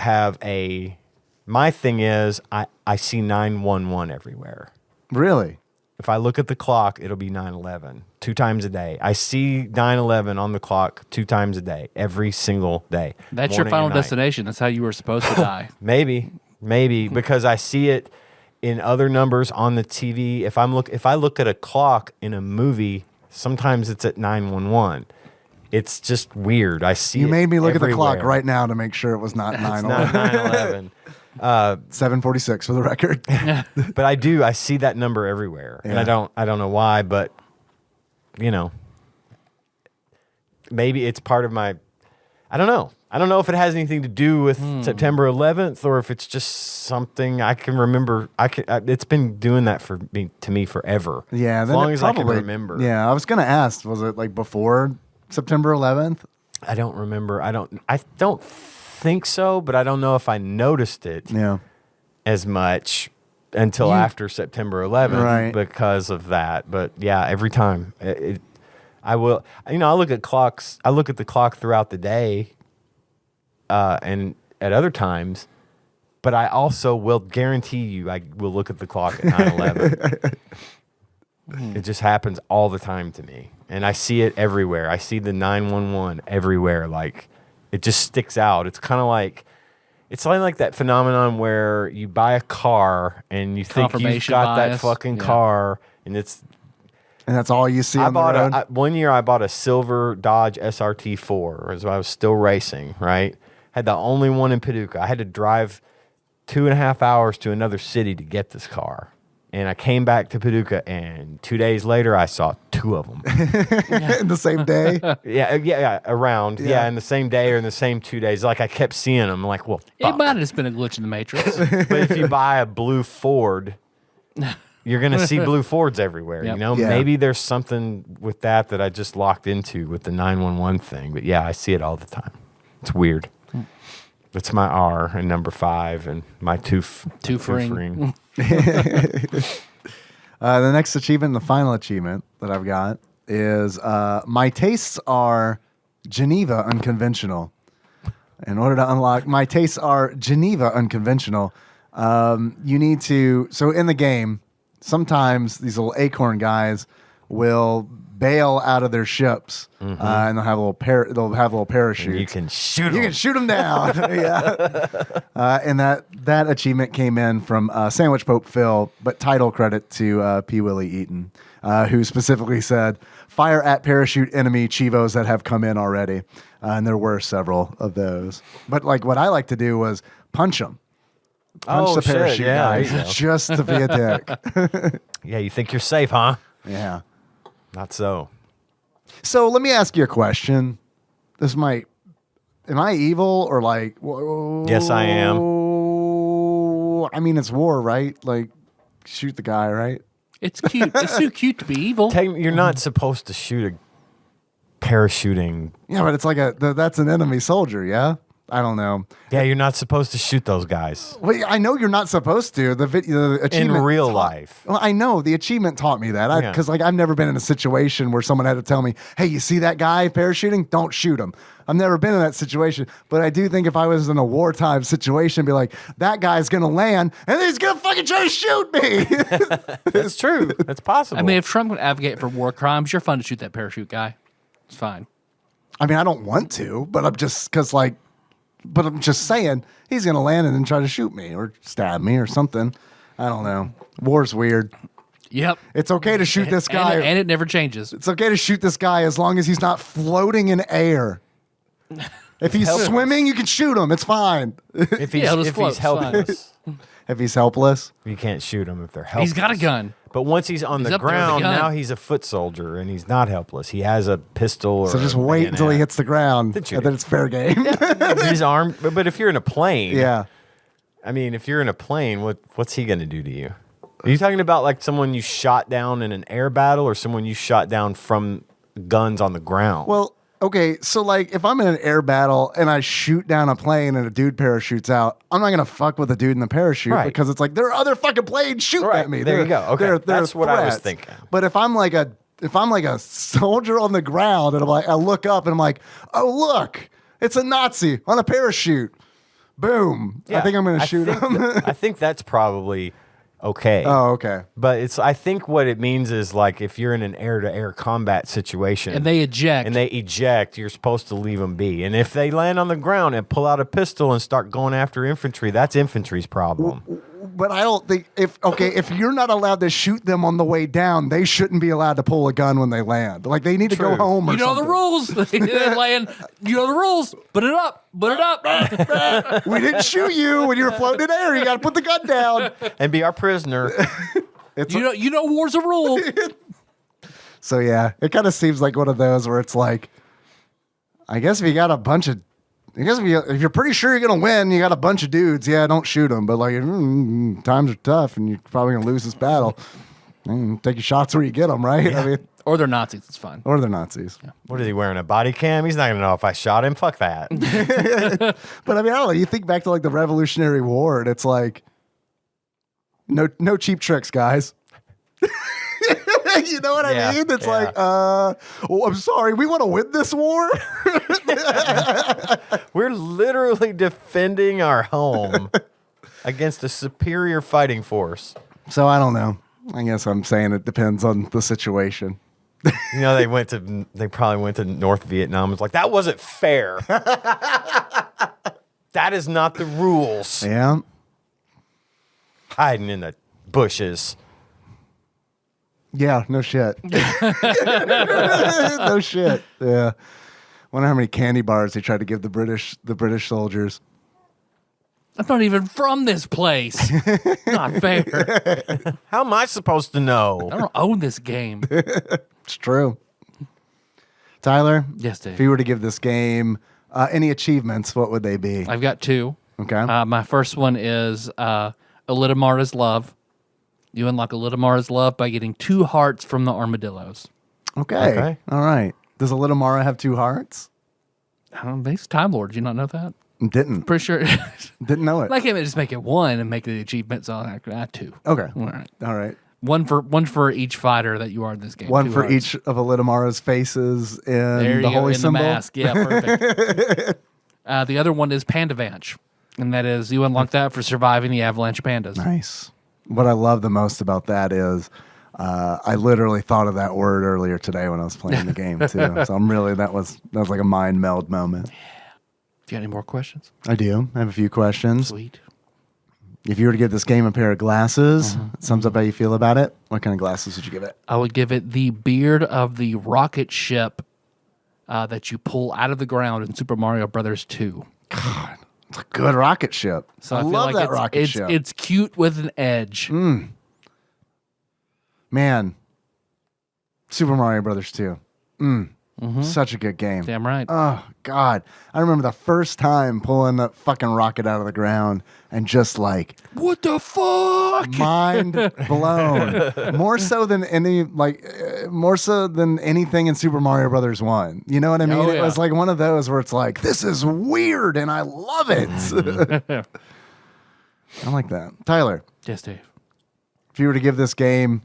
thing is I see 911 everywhere. Really? If I look at the clock, it'll be 9/11 2 times a day. I see 9/11 on the clock 2 times a day, every single day. That's your morning final and night. destination. That's how you were supposed to die. Maybe because I see it in other numbers on the TV. If I look at a clock in a movie, sometimes it's at 911. It's just weird. I see You it made me look at the clock everywhere. right now to make sure it was not It's 9/11. not 9/11. 7:46 for the record. But I see that number everywhere. And Yeah. I don't know why, but maybe it's part of my, I don't know. I don't know if it has anything to do with September 11th or if it's just something I can remember. It's been doing that to me forever. Yeah, as then long it as I can probably- remember. Yeah, I was gonna ask, was it like before September 11th? I don't remember. I don't think so, but I don't know if I noticed it Yeah. as much until after September 11th Right. because of that. But yeah, every time I will. You know, I look at clocks. I look at the clock throughout the day, and at other times. But I also will guarantee you, I will look at the clock at 9/11. It just happens all the time to me, and I see it everywhere. I see the 911 everywhere. Like, it just sticks out. It's kind of like. It's like that phenomenon where you buy a car and you think you've got that fucking car, and that's all you see on the road. One year I bought a silver Dodge SRT4 as I was still racing, right? Had the only one in Paducah. I had to drive 2.5 hours to another city to get this car. And I came back to Paducah, and 2 days later, I saw 2 of them. In the same day? Around. Yeah, in the same day or in the same 2 days. Like, I kept seeing them. I'm like, well, fuck. It might have just been a glitch in the Matrix. But if you buy a blue Ford, you're going to see blue Fords everywhere. Yep. You know, maybe there's something with that I just locked into with the 911 thing. But yeah, I see it all the time. It's weird. That's my R and number 5 and my two-fring. The next achievement, the final achievement that I've got is my tastes are Geneva unconventional. In order to unlock, my tastes are Geneva unconventional. You need to, so in the game, sometimes these little acorn guys will bail out of their ships, and they'll have little parachutes. And you can shoot them. You can shoot them down. And that achievement came in from Sandwich Pope Phil, but title credit to P. Willie Eaton, who specifically said, "Fire at parachute enemy chivos that have come in already," and there were several of those. But like what I like to do was punch them. Punch the parachute guys just to be a dick. Yeah, you think you're safe, huh? Yeah. Not so. So let me ask you a question. Am I evil or like? Yes, I am. I mean, it's war, right? Like, shoot the guy, right? It's cute. It's too cute to be evil. You're not supposed to shoot a parachuting. Yeah, but it's like that's an enemy soldier, yeah? I don't know. Yeah, you're not supposed to shoot those guys. Well, I know you're not supposed to. The achievement in real life. Well, I know the achievement taught me that because I've never been in a situation where someone had to tell me, "Hey, you see that guy parachuting? Don't shoot him." I've never been in that situation, but I do think if I was in a wartime situation, I'd be like, "That guy's gonna land and he's gonna fucking try to shoot me." That's true. That's possible. I mean, if Trump would advocate for war crimes, you're fun to shoot that parachute guy. It's fine. I mean, I don't want to, but I'm just But I'm just saying, he's going to land and then try to shoot me or stab me or something. I don't know. War's weird. Yep. It's okay to shoot this guy. And it never changes. It's okay to shoot this guy as long as he's not floating in air. If he's swimming, you can shoot him. It's fine. If he's helpless. If he's helpless. You can't shoot him if they're helpless. He's got a gun. But once he's on the ground, now he's a foot soldier and he's not helpless. He has a pistol. So just wait until he hits the ground, and then it's fair game. He's armed. But if you're in a plane, yeah. I mean, if you're in a plane, what's he going to do to you? Are you talking about like someone you shot down in an air battle or someone you shot down from guns on the ground? Well, okay, so like if I'm in an air battle and I shoot down a plane and a dude parachutes out, I'm not gonna fuck with the dude in the parachute because it's like there are other fucking planes shooting at me. There you go. Okay, that's what I was thinking. But if I'm like a soldier on the ground and I look up and I'm like, oh look, it's a Nazi on a parachute. Boom. Yeah, I think I'm gonna shoot him. I think that's probably okay. Oh, okay. But I think what it means is like if you're in an air-to-air combat situation and they eject, you're supposed to leave them be. And if they land on the ground and pull out a pistol and start going after infantry, that's infantry's problem. But I don't think if you're not allowed to shoot them on the way down, they shouldn't be allowed to pull a gun when they land. Like they need to go home. You know the rules. They land. You know the rules. Put it up. Put it up. We didn't shoot you when you were floating in air. You got to put the gun down and be our prisoner. You know war's a rule. So yeah, it kind of seems like one of those where it's like, I guess if you got a bunch of. I guess if you're pretty sure you're going to win, you got a bunch of dudes, don't shoot them. But like, times are tough and you're probably going to lose this battle. Take your shots where you get them, right? Yeah. I mean, or they're Nazis. It's fine. Or they're Nazis. Yeah. What is he wearing? A body cam? He's not going to know if I shot him. Fuck that. But I mean, I don't know. You think back to like the Revolutionary War and it's like, no cheap tricks, guys. You know what Yeah, I mean? It's yeah. like, I'm sorry, we want to win this war? We're literally defending our home against a superior fighting force. So I don't know. I guess I'm saying it depends on the situation. You know, they probably went to North Vietnam. It's like, that wasn't fair. That is not the rules. Yeah. Hiding in the bushes. Yeah, no shit. No shit. Yeah. Wonder how many candy bars they tried to give the British soldiers. I'm not even from this place. Not fair. How am I supposed to know? I don't own this game. It's true. Tyler? Yes, Dave. If you were to give this game any achievements, what would they be? I've got two. Okay. My first one is Elidamara's Love. You unlock Elidamara's Love by getting 2 hearts from the armadillos. Okay. All right. Does a little Mara have 2 hearts? I don't know, he's Time Lord. Did you not know that? Didn't. Pretty sure. Didn't know it. I can't just make it 1 and make the achievements on 2. Okay. All right. All right. One for each fighter that you are in this game. 1 2 for hearts. each of Elidamara's faces in There you the go, holy in symbol. the mask. Yeah, perfect. The other one is Pandavanch, and that is you unlock that for surviving the avalanche pandas. Nice. What I love the most about that is I literally thought of that word earlier today when I was playing the game too. So I'm really that was like a mind meld moment. Do you got any more questions? I do. I have a few questions. Sweet. If you were to give this game a pair of glasses, it sums up how you feel about it. What kind of glasses would you give it? I would give it the beard of the rocket ship that you pull out of the ground in Super Mario Brothers 2. God, it's a good rocket ship. So I feel love like that rocket ship. It's cute with an edge. Man, Super Mario Brothers 2. Such a good game. Damn right. Oh, God. I remember the first time pulling that fucking rocket out of the ground and just like What the fuck? mind blown. More so than anything in Super Mario Brothers 1. You know what I mean? Oh, It yeah. was like one of those where it's like, this is weird and I love it. I like that. Tyler, Yes, Dave. if you were to give this game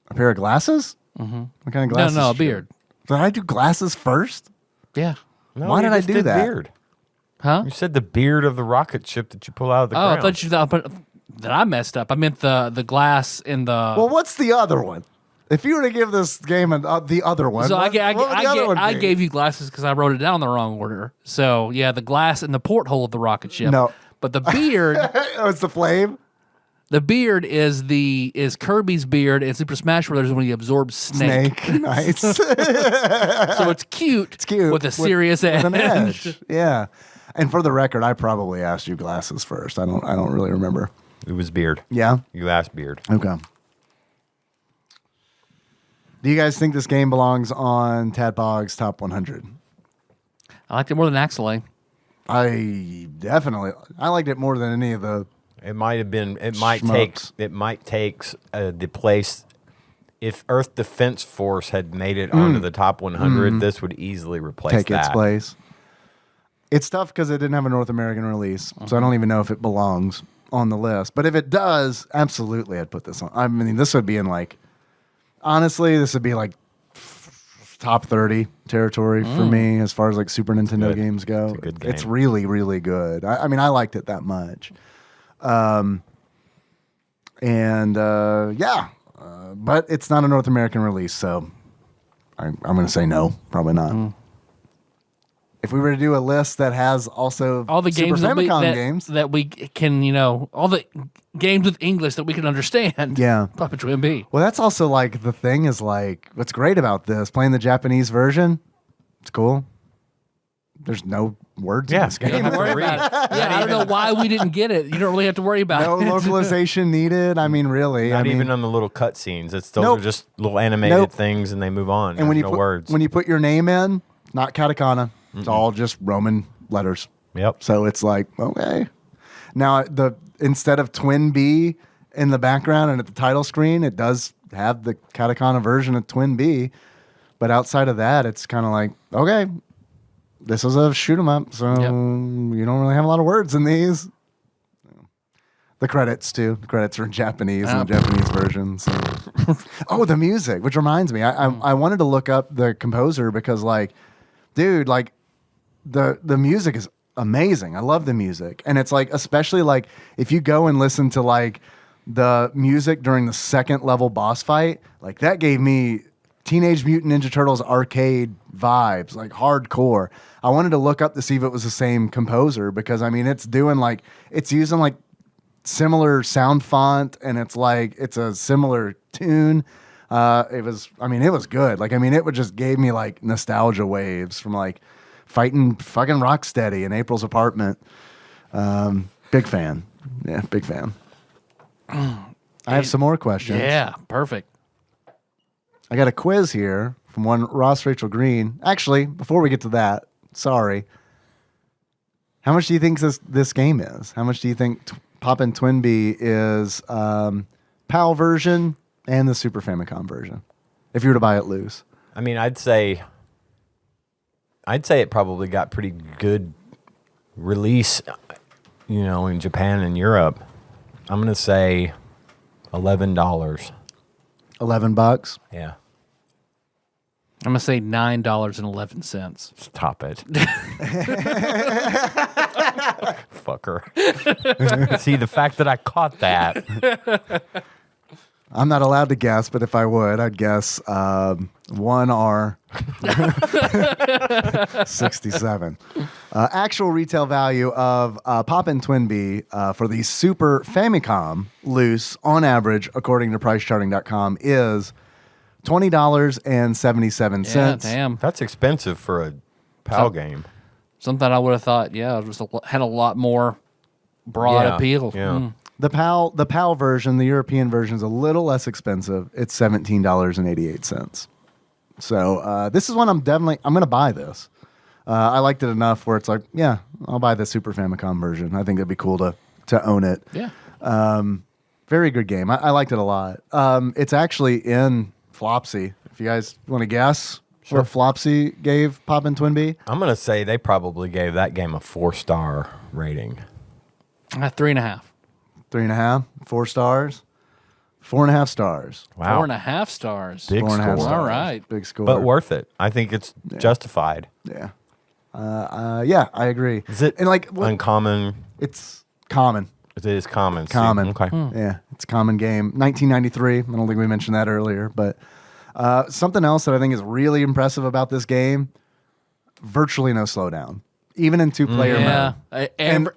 a pair of glasses? What kind of glasses? No, a should you- beard. Did I do glasses first? Yeah. No, Why you did I just do that? Beard. Huh? You said the beard of the rocket ship that you pull out of the Oh, ground. I thought you thought that I messed up. I meant the glass in the. Well, what's the other one? If you were to give this game the other one, So what would the other one I be? gave you glasses because I wrote it down in the wrong order. So yeah, the glass in the porthole of the rocket ship. No. But the beard, Oh, it's the flame? the beard is Kirby's beard in Super Smash Brothers when he absorbs Snake. Nice. So it's cute. It's cute. with a serious edge. With an edge. Yeah. And for the record, I probably asked you glasses first. I don't really remember. It was beard. Yeah? You asked beard. Okay. Do you guys think this game belongs on TADPOG's top 100? I liked it more than Axelay. I liked it more than any of the. It might have been. It might Schmucks. take the place. If Earth Defense Force had made it onto the top 100, this would easily replace Take that. its place. It's tough because it didn't have a North American release, so I don't even know if it belongs on the list. But if it does, absolutely, I'd put this on. I mean, this would be in like, honestly, this would be like top 30 territory for me as far as like Super Nintendo good. games go. It's a good game. It's really, really good. I mean, I liked it that much. But it's not a North American release, so I'm going to say no, probably not. If we were to do a list that has also All the Super games that Famicom games, that we can, all the games with English that we can understand. Yeah. Probably TwinBee. well, that's also like the thing is like what's great about this playing the Japanese version. It's cool. There's no words in this You game. don't have to worry about it. Yeah, I don't know why we didn't get it. You don't really have to worry about No it. localization needed. I mean, really. Not I mean, even on the little cutscenes. Those Nope. are just little animated Nope. things, and they move on. and when you no put, words. when you put your name in, not katakana. It's all just Roman letters. Yep. So it's like, okay. Now instead of TwinBee in the background and at the title screen, it does have the katakana version of TwinBee. But outside of that, it's kind of like, okay, this is a shoot 'em up, so Yep. you don't really have a lot of words in these. The credits too. The credits are in Japanese and the Japanese versions. Oh, the music, which reminds me, I wanted to look up the composer because, like, dude, like the music is amazing. I love the music, and it's like, especially like if you go and listen to like the music during the second level boss fight, like that gave me Teenage Mutant Ninja Turtles arcade vibes, like hardcore. I wanted to look up to see if it was the same composer because I mean it's using like similar sound font and it's a similar tune. It was good. Like, I mean, it just gave me like nostalgia waves from like fighting fucking Rocksteady in April's apartment. Big fan. Yeah, big fan. I have some more questions. Yeah, perfect. I got a quiz here from one Ross Rachel Green. Actually, before we get to that, sorry. How much do you think this game is? How much do you think Poppin' TwinBee is PAL version and the Super Famicom version? If you were to buy it loose. I mean, I'd say it probably got pretty good release, in Japan and Europe. I'm gonna say $11. $11. Yeah. I'm gonna say $9.11. Stop it. Fucker. See, the fact that I caught that. I'm not allowed to guess, but if I would, I'd guess 1R 67. Actual retail value of Poppin' TwinBee for the Super Famicom loose, on average, according to PriceCharting.com, is $20.77. Yeah, damn. That's expensive for a PAL game. Something I would have thought, had a lot more broad appeal. Yeah. Mm. The PAL version, the European version, is a little less expensive. It's $17.88. So this is one I'm going to buy this. I liked it enough where it's like, yeah, I'll buy the Super Famicom version. I think it'd be cool to own it. Yeah. Very good game. I liked it a lot. It's actually in Flopsy. If you guys want to guess what Flopsy gave Poppin' TwinBee. I'm going to say they probably gave that game a 4-star rating. 3.5. 3.5, 4 stars, 4.5 stars. Wow. 4.5 stars. Big 4.5 score. stars. All right. Big score. But worth it. I think it's justified. Yeah. Yeah, I agree. Is it and like uncommon? It's common. It is common. See, Common. okay. Yeah, it's a common game. 1993. I don't think we mentioned that earlier, but something else that I think is really impressive about this game: virtually no slowdown, even in 2-player mode.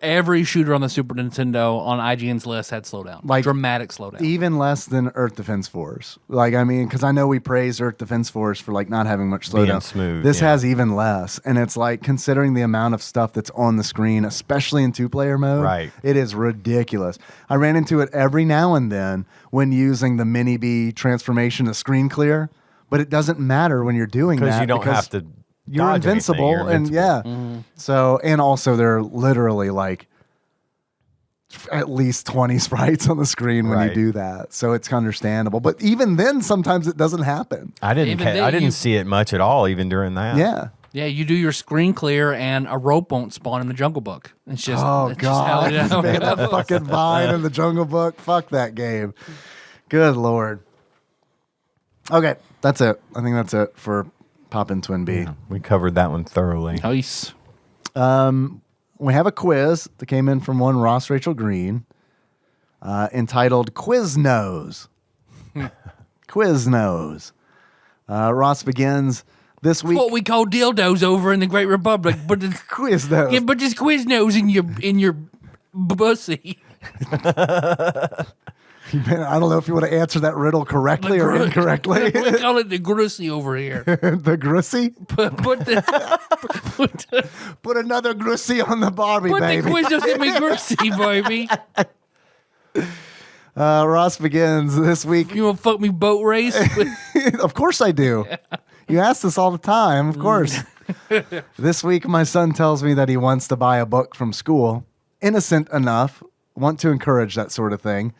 Every shooter on the Super Nintendo on IGN's list had slowdown. Like, dramatic slowdown. Even less than Earth Defense Force. Like, I mean, because I know we praise Earth Defense Force for like not having much slowdown. Being smooth. This has even less, and it's like, considering the amount of stuff that's on the screen, especially in 2-player mode, right? It is ridiculous. I ran into it every now and then when using the Mini B transformation to screen clear, but it doesn't matter when you're doing that because you don't have to. You're invincible, You're invincible. and Mm-hmm. So, and also they're literally like at least 20 sprites on the screen when you do that. So it's understandable. But even then, sometimes it doesn't happen. I didn't see it much at all, even during that. Yeah. Yeah, you do your screen clear and a rope won't spawn in the Jungle Book. It's just God, just how it man, that fucking vine in the Jungle Book. Fuck that game. Good Lord. Okay, that's it. I think that's it for Poppin' TwinBee. Yeah, we covered that one thoroughly. Nice. We have a quiz that came in from one Ross Rachel Green entitled Quiz Nose. Quiz Nose. Ross begins this week. What we call dildos over in the Great Republic, but it's Quiz Nose. yeah, but just Quiznos in your bussy. Man, I don't know if you want to answer that riddle correctly or incorrectly. We call it the grussy over here. The Grussy? Put another Grussy on the Barbie, the baby. Quiznos in me grussy, baby. Ross begins this week. You want to fuck me boat race? Of course I do. You ask this all the time, of course. This week, my son tells me that he wants to buy a book from school. Innocent enough, want to encourage that sort of thing.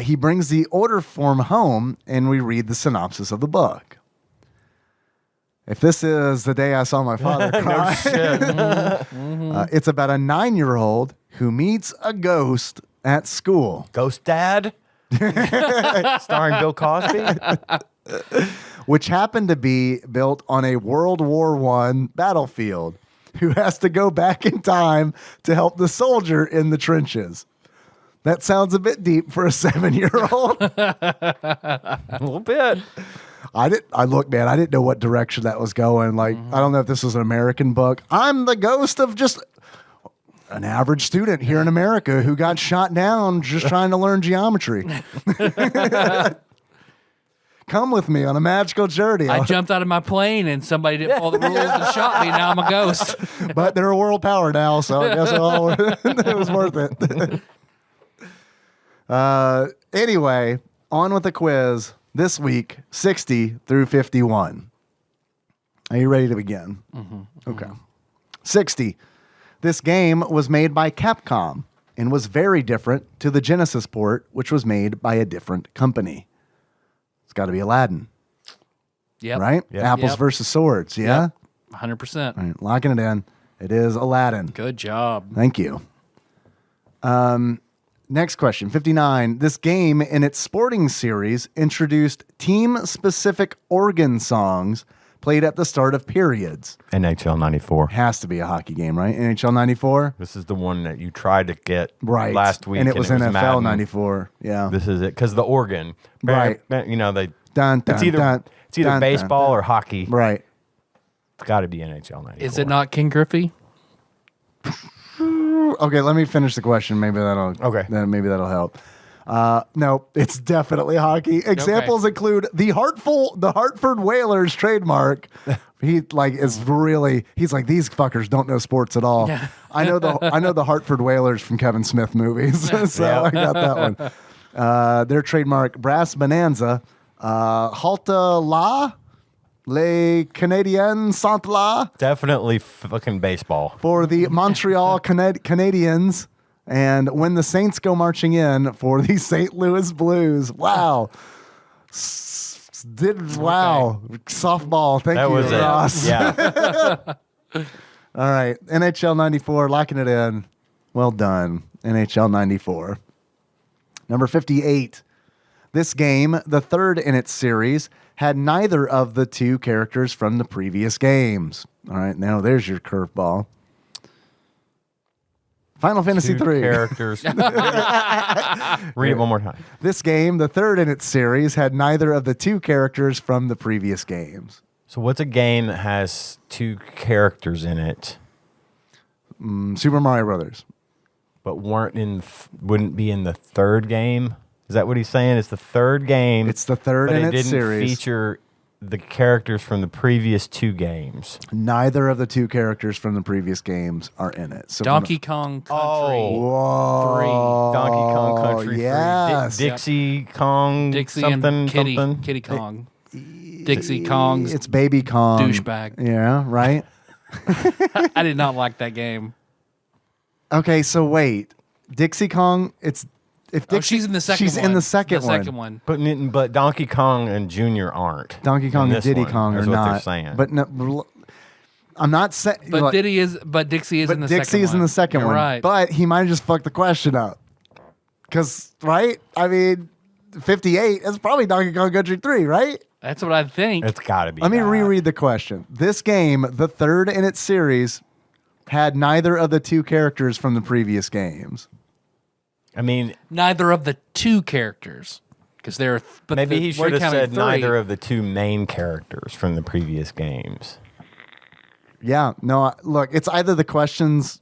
He brings the order form home, and we read the synopsis of the book. If this is The Day I Saw My Father Cry, it's about a 9-year-old who meets a ghost at school, Ghost Dad, starring Bill Cosby. which happened to be built on a World War I battlefield, who has to go back in time to help the soldier in the trenches. That sounds a bit deep for a 7-year-old. A little bit. I didn't know what direction that was going. Like, I don't know if this was an American book. I'm the ghost of just an average student here in America who got shot down just trying to learn geometry. Come with me on a magical journey. I jumped out of my plane and somebody didn't follow the rules and shot me. Now I'm a ghost. But they're a world power now, so I guess it was worth it. Anyway, on with the quiz. This week, 60 through 51. Are you ready to begin? Okay. 60. This game was made by Capcom and was very different to the Genesis port, which was made by a different company. It's got to be Aladdin. Yep. Right? Yep. Apples versus swords, yeah? Yep. 100%. All right, locking it in. It is Aladdin. Good job. Thank you. Next question, 59. This game in its sporting series introduced team-specific organ songs played at the start of periods. NHL 94. Has to be a hockey game, right? NHL 94? This is the one that you tried to get Right. last week. And it was NFL Madden. 94. Yeah. This is it. Because the organ. Right. You know, they. Dun, dun, It's either, dun, it's either dun, baseball dun, or hockey. Right. It's got to be NHL 94. Is it not King Griffey? Okay, let me finish the question. Maybe that'll help. No, it's definitely hockey. Examples include the Hartford Whalers trademark. He's like, these fuckers don't know sports at all. Yeah. I know the Hartford Whalers from Kevin Smith movies, so I got that one. Their trademark Brass Bonanza, Halta La, Les Canadiens Saint La Definitely fucking baseball. for the Montreal Canadiens. And When the Saints Go Marching In for the St. Louis Blues. Wow. Wow. Softball. Thank That you, was Ross. it. Yeah. All right. NHL 94, locking it in. Well done. NHL 94. Number 58. This game, the third in its series, had neither of the two characters from the previous games. All right. Now there's your curveball. Final Fantasy Two III. characters. Read it one more time. This game, the third in its series, had neither of the two characters from the previous games. So what's a game that has two characters in it, Super Mario Brothers. but wouldn't be in the third game? Is that what he's saying? It's the third game. It's the third but in it its didn't series. feature the characters from the previous two games. Neither of the two characters from the previous games are in it. So Donkey Kong Country. Whoa. Donkey Kong Country 3. Yes. Dixie Kong Dixie something. and Kitty Kong. Dixie Kong's It's Baby Kong. douchebag. Yeah, right? I did not like that game. Okay, so wait. Dixie Kong, She's in the second She's one. in the second The one. second one. But Donkey Kong and Junior aren't. Donkey Kong in and this Diddy one, Kong are is what not. they're saying. But no, I'm not saying. But Dixie is in the Dixie second one. is in the second You're one. right. But he might have just fucked the question up. Because, right? I mean, 58 is probably Donkey Kong Country 3, right? That's what I think. It's got to be. Let me that. reread the question. This game, the third in its series, had neither of the two characters from the previous games. I mean, Neither of the two characters. Because they're. But maybe he we're should have counting said three. neither of the two main characters from the previous games. Yeah, no, look, it's either the question's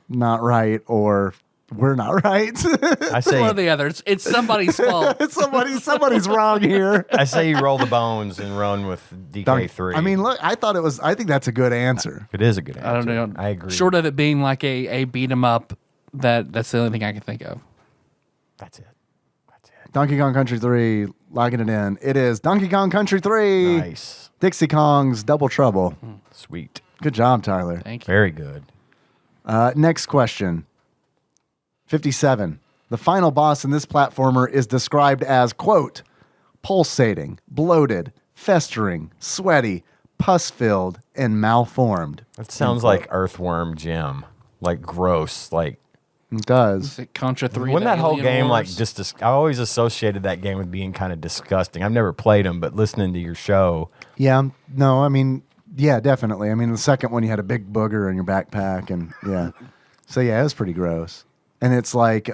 not right or we're not right. I It's one or say, the other. It's somebody's fault. Somebody's wrong here. I say you roll the bones and run with DK3. I mean, look, I think that's a good answer. it is a good answer. I don't know. I agree. Short of it being like a beat 'em up, that's the only thing I can think of. That's it. Donkey Kong Country 3, locking it in. It is Donkey Kong Country 3. Nice. Dixie Kong's Double Trouble. Sweet. Good job, Tyler. Thank you. Very good. Next question. 57. The final boss in this platformer is described as, quote, pulsating, bloated, festering, sweaty, pus-filled, and malformed. That sounds like Earthworm Jim. Like gross. Like It does. Is it Contra 3? Wasn't the that whole Alien game like Wars? just? I always associated that game with being kind of disgusting. I've never played them, but listening to your show, Yeah. No, I mean, yeah, definitely. I mean, the second one, you had a big booger in your backpack, and yeah. So yeah, it was pretty gross. And it's like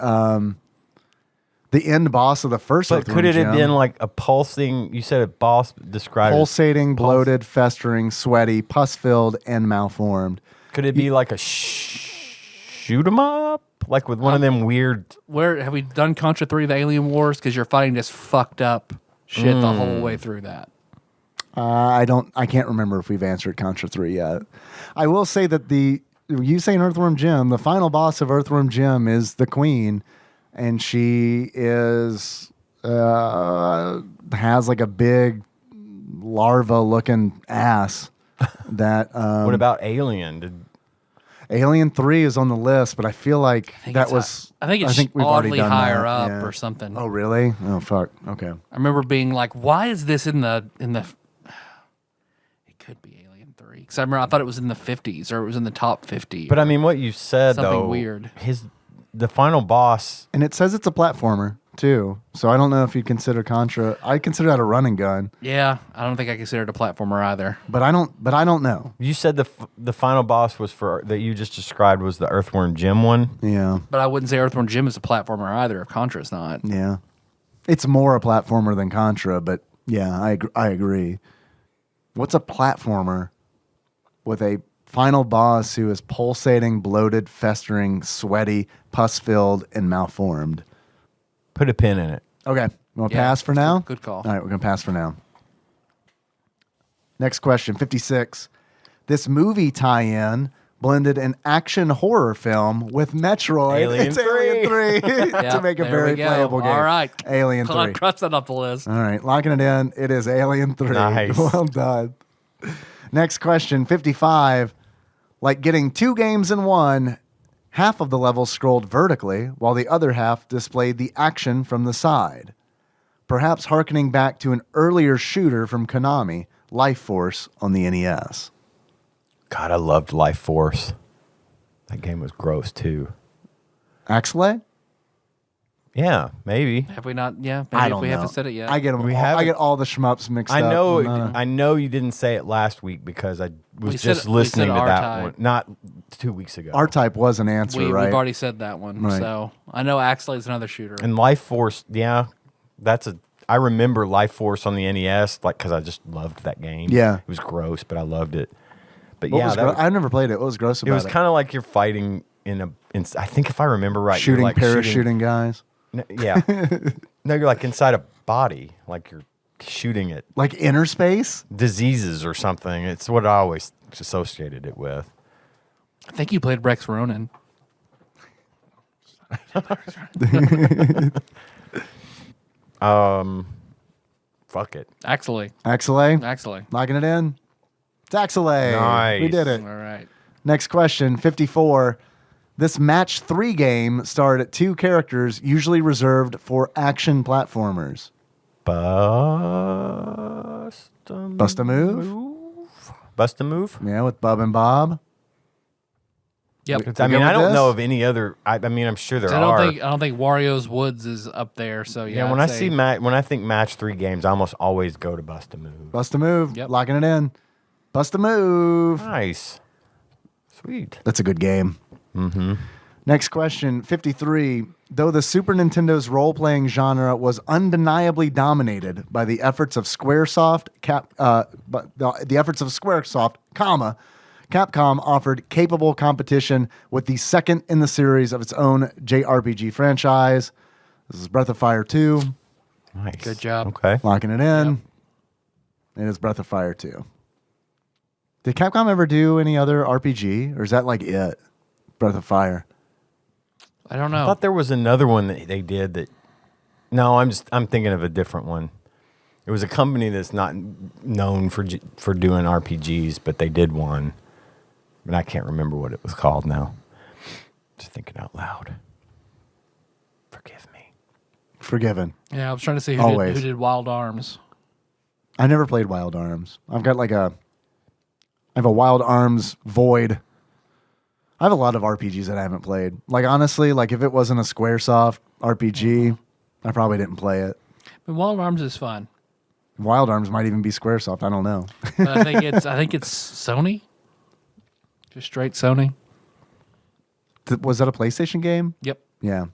the end boss of the first. but Earthworm could it have Jim, been like a pulsing? You said a boss described. pulsating, bloated, festering, sweaty, pus-filled, and malformed? Could it be like a shoot 'em up, like with one of them weird? Where have we done Contra 3 the Alien Wars? Because you're fighting this fucked up shit the whole way through that. I can't remember if we've answered Contra 3 yet. I will say that you saying Earthworm Jim, the final boss of Earthworm Jim is the Queen, and she has like a big larva-looking ass. That What about Alien? Alien 3 is on the list, but I feel like I think it's we've already oddly done higher that. up Yeah. or something. Oh, really? Oh, fuck. Okay. I remember being like, "Why is this in the?" It could be Alien 3 because I thought it was in the 50s or it was in the top 50. But I mean, what you said Something though, weird. The final boss. And it says it's a platformer, too. So I don't know if you consider Contra. I consider that a run and gun, yeah, I don't think I consider it a platformer either. but I don't know. You said the final boss was that you just described was the Earthworm Jim one. Yeah. But I wouldn't say Earthworm Jim is a platformer either. If Contra's not. Yeah. It's more a platformer than Contra, but yeah, I agree. What's a platformer with a final boss who is pulsating, bloated, festering, sweaty, pus-filled, and malformed? Put a pin in it. Okay. You want to Yeah, pass for now? good call. All right, we're going to pass for now. Next question, 56. This movie tie-in blended an action horror film with Metroid. Alien it's 3. Alien 3 to Yep, make a there very we go. playable game. All right. Alien Come on, 3. cross that off the list. All right, locking it in. It is Alien 3. Nice. Well done. Next question, 55. Like getting two games in one, half of the level scrolled vertically, while the other half displayed the action from the side. Perhaps hearkening back to an earlier shooter from Konami, Life Force on the NES. God, I loved Life Force. That game was gross too. Axelay? Yeah, maybe. Have we not? Yeah, maybe I if don't we know. haven't said it yet. I get them. We all, I haven't. get all the shmups mixed I up. know. No. I know you didn't say it last week because I was We just said listening to that R-Type. one. Not 2 weeks ago. R-Type was an answer, right? We've already said that one. Right. So I know Axley is another shooter. And Life Force, yeah, I remember Life Force on the NES, like because I just loved that game. Yeah. it was gross, but I loved it. But What yeah, was that gro- was- I never played it. What was gross about it it? was kind of like you're fighting I think if I remember right, shooting, you're like parachuting guys. Yeah, no, you're like inside a body, like you're shooting at Like inner space? diseases or something. It's what I always associated it with. I think you played Rex Ronan. Fuck it. Axley. Axelay? Locking it in? It's Axelay. Nice. We did it. All right. Next question, 54. This match 3 game starred 2 characters usually reserved for action platformers. Bust Bust a move? Bust a move? Yeah, with Bub and Bob. Yep. We I mean, good I with don't this? know of any other. I mean, I'm sure there I are. don't think Wario's Woods is up there. So yeah. yeah, when I'd I say- see when I think match 3 games, I almost always go to bust a move. Bust a move. Yep. Locking it in. Bust a move. Nice, sweet. That's a good game. Mm-hmm. Next question, 53. Though the Super Nintendo's role-playing genre was undeniably dominated by the efforts of Squaresoft, the efforts of Squaresoft, Capcom offered capable competition with the second in the series of its own JRPG franchise. This is Breath of Fire 2. Nice, Good job. Okay, Locking it in. It is Breath of Fire 2. Did Capcom ever do any other RPG, or is that like it? Breath of Fire. I don't I know. thought there was another one that they did that. No, I'm thinking of a different one. It was a company that's not known for doing RPGs, but they did one. But I can't remember what it was called now. Just thinking out loud. Forgive me. Forgiven. Yeah, I was trying to see Always. who did Wild Arms. I never played Wild Arms. I have a Wild Arms Void. I have a lot of RPGs that I haven't played. Like, honestly, like if it wasn't a Squaresoft RPG, I probably didn't play it. But Wild Arms is fun. Wild Arms might even be Squaresoft. I don't know. But I think it's Sony. Just straight Sony. Was that a PlayStation game? Yep. Yeah.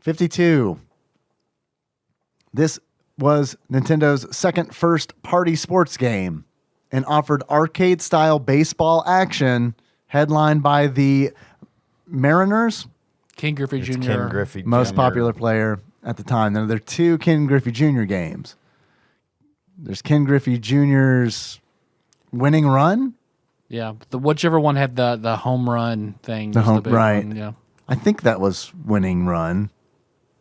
52. This was Nintendo's second first-party sports game and offered arcade-style baseball action headlined by the Mariners, King Griffey It's Jr. Ken Griffey most Jr. popular player at the time. Now, there are two Ken Griffey Jr. games. There's Ken Griffey Jr.'s Winning Run. Yeah, whichever one had the home run thing. The was home, big right. one, yeah. I think that was Winning Run,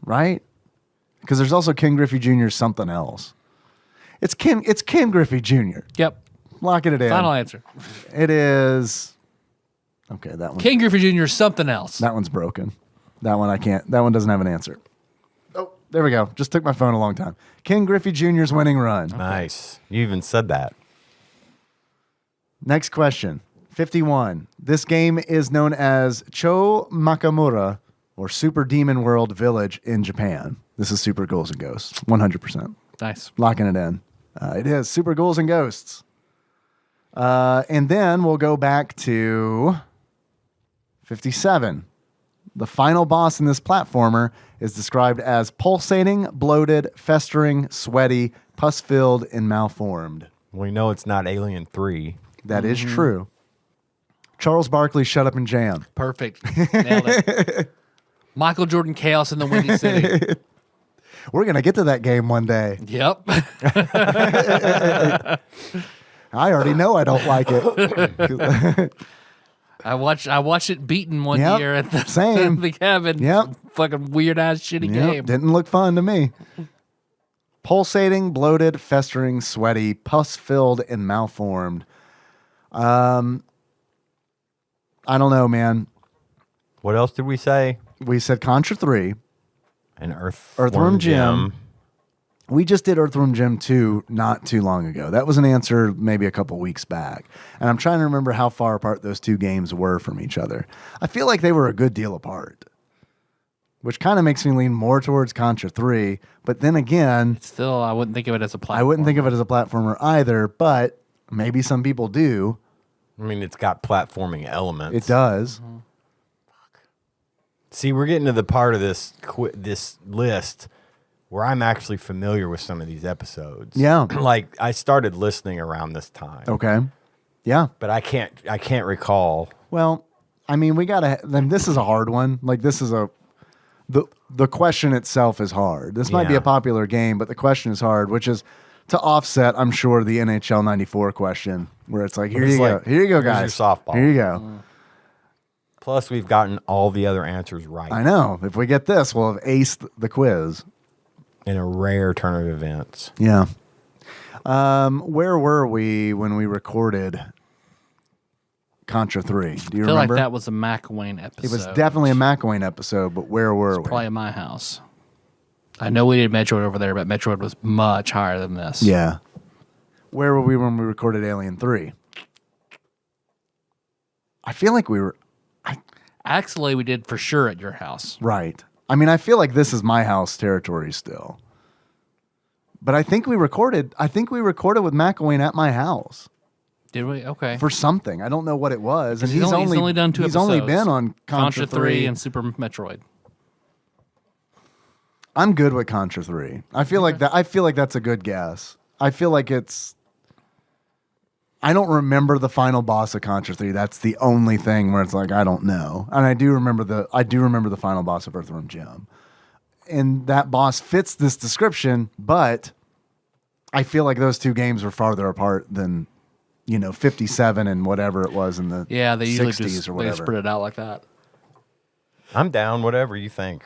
right? Because there's also Ken Griffey Jr.'s something else. It's Ken Griffey Jr. Yep. Locking it in. Final answer. It is. Okay, that one. King Griffey Jr. is something else. That one's broken. That one I can't. That one doesn't have an answer. Oh, there we go. Just took my phone a long time. Ken Griffey Jr.'s Winning Run. Nice. You even said that. Next question. 51. This game is known as Cho Makamura or Super Demon World Village in Japan. This is Super Ghouls and Ghosts. 100%. Nice. Locking it in. It is Super Ghouls and Ghosts. And then we'll go back to 57. The final boss in this platformer is described as pulsating, bloated, festering, sweaty, pus-filled, and malformed. We know it's not Alien 3. That is true. Charles Barkley, Shut Up and Jam. Perfect. Nailed it. Michael Jordan Chaos in the Windy City. We're going to get to that game one day. Yep. I already know I don't like it. I watched it beaten one Yep, year at the, same. the cabin. Yep. Fucking weird ass shitty game. Didn't look fun to me. Pulsating, bloated, festering, sweaty, pus-filled, and malformed. I don't know, man. What else did we say? We said Contra 3. An Earthworm Jim. We just did Earthworm Jim 2 not too long ago. That was an answer maybe a couple weeks back. And I'm trying to remember how far apart those two games were from each other. I feel like they were a good deal apart, which kind of makes me lean more towards Contra 3. But then again, Still, I wouldn't think of it as a platform. I wouldn't think of it as a platformer either, but maybe some people do. I mean, it's got platforming elements. It does. See, we're getting to the part of this list where I'm actually familiar with some of these episodes. Yeah. Like I started listening around this time. Okay. Yeah. But I can't recall. Well, I mean, we gotta. Then this is a hard one. Like this is the question itself is hard. This might be Yeah. a popular game, but the question is hard, which is to offset, I'm sure, the NHL '94 question, where it's like, here you go, here's guys, your softball. here you go. Plus, we've gotten all the other answers right I know. If we get this, we'll have aced the quiz. in a rare turn of events. Yeah. Where were we when we recorded Contra 3? Do you I feel remember? like that was a McWayne episode. It was definitely a McElwain episode, but where were we? Probably at my house. I know we did Metroid over there, but Metroid was much higher than this. Yeah. Where were we when we recorded Alien 3? I feel like we were Actually, we did for sure at your house. right. I mean, I feel like this is my house territory still. But I think we recorded with McElwain at my house Did we? Okay. for something. I don't know what it was. And He's only done 2 He's episodes. only been on Contra 3 and Super Metroid. I'm good with Contra 3. I feel like that's a good guess. I feel like I don't remember the final boss of Contra 3. That's the only thing where it's like I don't know. And I do remember the final boss of Earthworm Jim. And that boss fits this description, but I feel like those two games were farther apart than 57 and whatever it was in the Yeah, they usually 60s just or they whatever. spread it out like that. I'm down, whatever you think.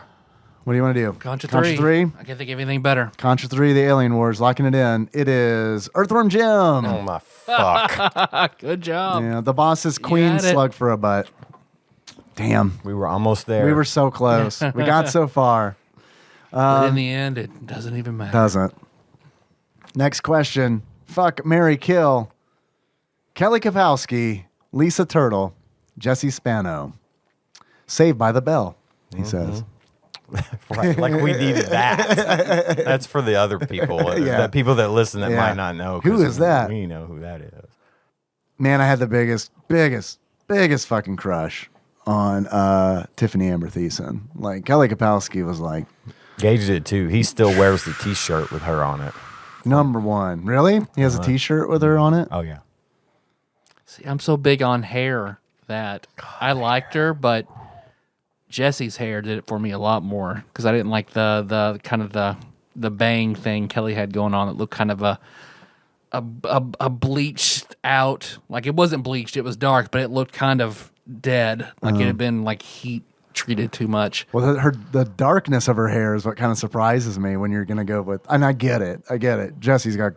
What do you want to do? Contra 3. Contra 3? I can't think of anything better. Contra 3, the Alien Wars, locking it in. It is Earthworm Jim. Oh my fuck. Good job. Yeah, the boss is Queen had it. Slug for a butt. Damn. We were almost there. We were so close. We got so far. But in the end, it doesn't even matter. Doesn't. Next question. Fuck, marry, kill. Kelly Kapowski, Lisa Turtle, Jesse Spano. Saved by the Bell, he says. Right, like we needed that. That's for the other people, the people that listen that might not know. Who is that? We know who that is. Man, I had the biggest fucking crush on Tiffany Amber Thiessen. Like, Kelly Kapowski was like... Gage did too. He still wears the T-shirt with her on it. Number one. Really? He has a T-shirt with her on it? Oh, yeah. See, I'm so big on hair that I liked her, but Jesse's hair did it for me a lot more because I didn't like the kind of the bang thing Kelly had going on. It looked kind of a bleached out, like it wasn't bleached, it was dark, but it looked kind of dead, like it had been like heat treated too much. Well, the darkness of her hair is what kind of surprises me when you're going to go with, and I get it. Jesse's got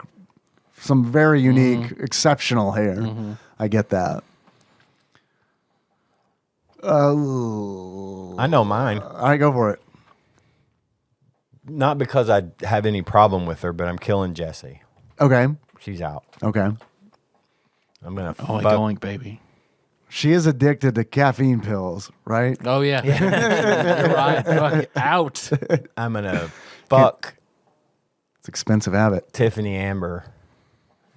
some very unique, exceptional hair. I get that. I know mine. All right, go for it. Not because I have any problem with her, but I'm killing Jessie. Okay. She's out. Okay. I'm gonna Oh, fuck. going, baby. She is addicted to caffeine pills, right? Oh, yeah. You're right. Fuck, out. I'm gonna fuck It's an expensive habit. Tiffany Amber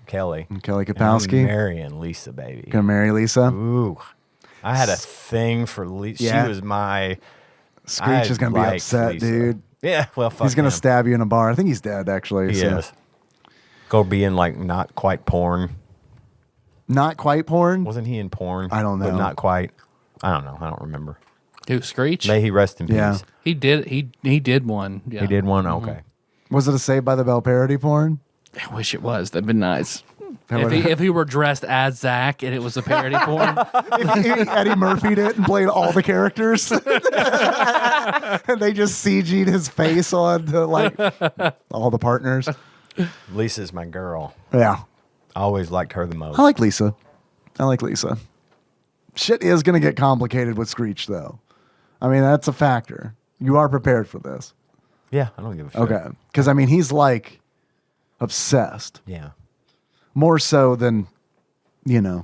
Kelly. And Kelly And I'm Kapowski. marrying Lisa, baby. Gonna marry Lisa. Ooh, I had a thing for Lisa. Yeah. She was my. Screech is gonna be liked upset, Lisa. dude. Yeah, well, fuck He's gonna him. stab you in a bar. I think he's dead, actually. He so. is. Go be in like not quite porn. Not quite porn. Wasn't he in porn? I don't know. But not quite. I don't know. I don't remember. Who, Screech? May he rest in peace. Yeah. He did one. Yeah. He did one? Okay. Was it a Saved by the Bell parody porn? I wish it was. That'd been nice. That If he were dressed as Zach and it was a parody porn, if Eddie Murphy'd it and played all the characters, and they just CG'd his face on to like all the partners. Lisa's my girl. Yeah, I always liked her the most. I like Lisa. Shit is gonna get complicated with Screech, though. I mean, that's a factor. You are prepared for this, Yeah, I don't give a shit. okay? Because I mean, he's like obsessed, Yeah. more so than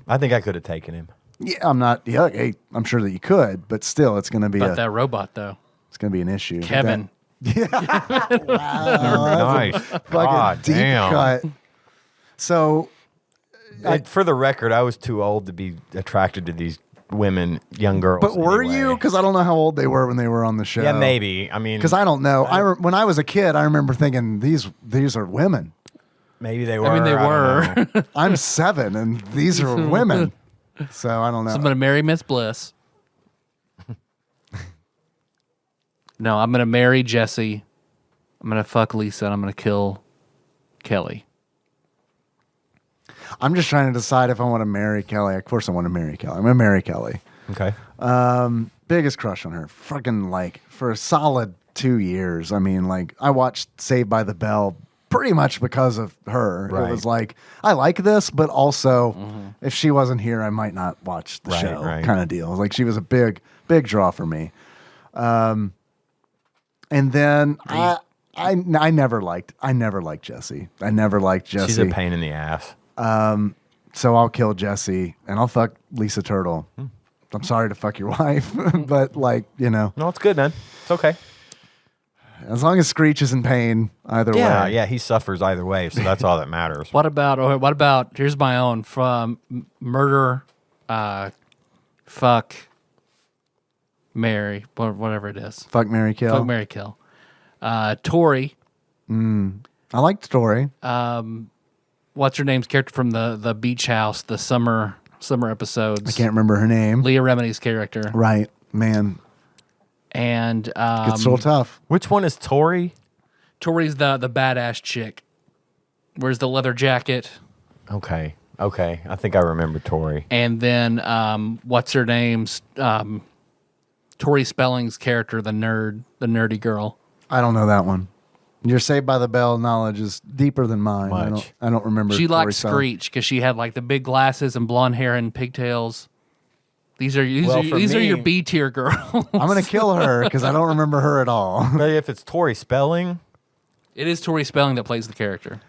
I think I could have taken him. Yeah, I'm not. Yeah, hey, I'm sure that you could, but still, it's gonna be but that robot though, it's gonna be an issue. Kevin. Nice. Fucking God deep damn. cut. So For the record, I was too old to be attracted to these women, young girls. but were anyway. you? Because I don't know how old they were when they were on the show. Yeah, maybe. I mean, Because I don't know. When I was a kid, I remember thinking these are women. maybe they were. I mean, they don't were. know. I'm 7, and these are women. So I don't know. So I'm gonna marry Miss Bliss. No, I'm gonna marry Jesse. I'm gonna fuck Lisa, and I'm gonna kill Kelly. I'm just trying to decide if I want to marry Kelly. Of course, I want to marry Kelly. I'm gonna marry Kelly. Okay. Biggest crush on her. Fucking like for a solid 2 years. I mean, like I watched Saved by the Bell pretty much because of her. Right. It was like I like this, but also if she wasn't here, I might not watch the Right, show. right. Kind of deal. Like she was a big draw for me. And then I never liked Jesse. I never liked Jesse. She's a pain in the ass. So I'll kill Jesse and I'll fuck Lisa Turtle. I'm sorry to fuck your wife, but like, No, it's good, man. It's okay. as long as Screech is in pain, either Yeah, way. yeah. He suffers either way, so that's all that matters. What about? Here's my own from murder, fuck, marry, whatever it is. Fuck, marry, kill. Fuck, marry, kill. Tori. I liked Story. What's her name's character from the beach house, the summer episodes? I can't remember her name. Leah Remini's character. Right, man, And gets real tough. Which one is Tori? Tori's the badass chick. Wears the leather jacket. Okay. I think I remember Tori. And then what's her name's Tori Spelling's character, the nerdy girl. I don't know that one. Your Saved by the Bell knowledge is deeper than mine. Much. I don't remember. She Tori liked Spelling. Screech because she had like the big glasses and blonde hair and pigtails. These are for your me- B tier girls. I'm gonna kill her because I don't remember her at all. But if it's Tori Spelling, It is Tori Spelling that plays the character.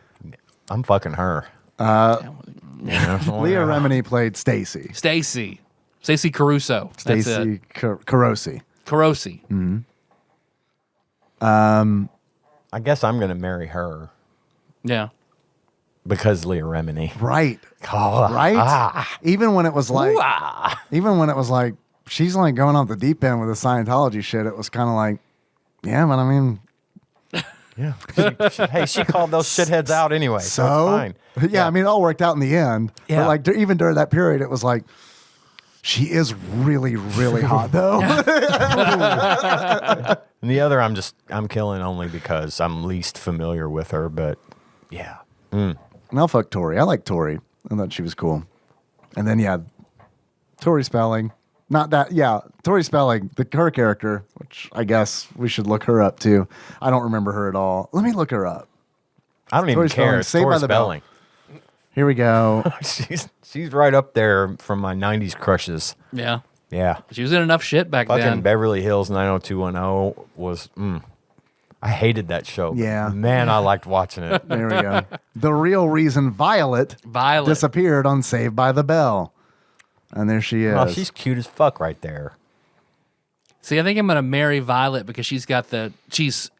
I'm fucking her. Leah Remini played Stacy. Stacy. Stacey Caruso. That's it. Stacey Carosi. Carosi. I guess I'm going to marry her Yeah. because Leah Remini. Right. Oh, Right? Even when it was like, she's like going off the deep end with the Scientology shit, it was kind of like, yeah, but I mean, Yeah. She called those shitheads out anyway. So it's fine. Yeah, I mean, it all worked out in the end. Yeah. But like, even during that period, it was like, she is really, really hot, though. And the other, I'm killing only because I'm least familiar with her. But yeah, And I'll fuck Tori. I like Tori. I thought she was cool. And then, yeah, Tori Spelling. Not that, yeah, Tori Spelling, her character, which I guess we should look her up too. I don't remember her at all. Let me look her up. I don't Tori even care. Spelling, It's Saved Tori by the Bell. Spelling. Here we go. She's right up there from my '90s crushes. Yeah. Yeah, She was in enough shit back fucking then. Beverly Hills 90210 was. I hated that show. but Yeah. man, I liked watching it. There we go. The real reason Violet disappeared on Saved by the Bell. And there she is. Oh, she's cute as fuck right there. See, I think I'm going to marry Violet because she's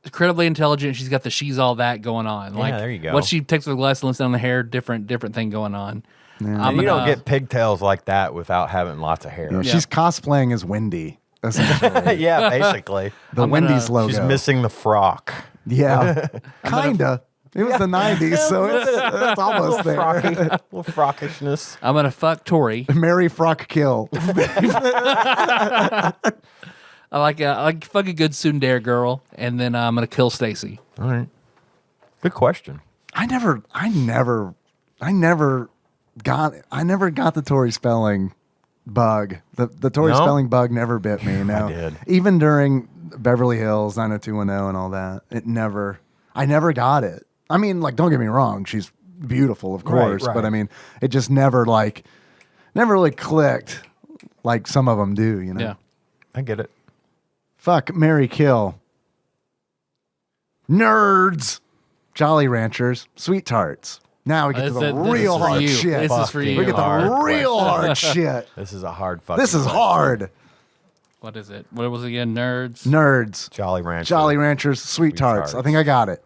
incredibly intelligent. She's got the she's all that going on. Yeah, Like, there you go. What she takes with a glass and lets down the hair, different thing going on. Yeah. You don't get pigtails like that without having lots of hair. Yeah, she's cosplaying as Wendy, essentially. Yeah, basically. The Wendy's logo. She's missing the frock. Yeah. Kinda. It was the 90s, so it's almost there. A little frockishness. I'm going to fuck Tori. Marry, frock, kill. I like fuck a good tsundere girl, and then I'm going to kill Stacy. All right. Good question. I never got the Tori Spelling bug. The Tori No? Spelling bug never bit me. No. I did. Even during Beverly Hills 90210 and all that, I never got it. I mean, like, don't get me wrong, she's beautiful, of course, right. but I mean, it just never really clicked like some of them do, you know? Yeah. I get it. Fuck, marry, kill. Nerds. Jolly Ranchers. Sweet Tarts. Now we get to the real hard shit. This is for you. We get the Hard real hard shit. This is a hard fucking This is question. hard. What is it? What was it again? Nerds? Nerds. Jolly Rancher. Jolly Ranchers. Sweet Tarts. I think I got it.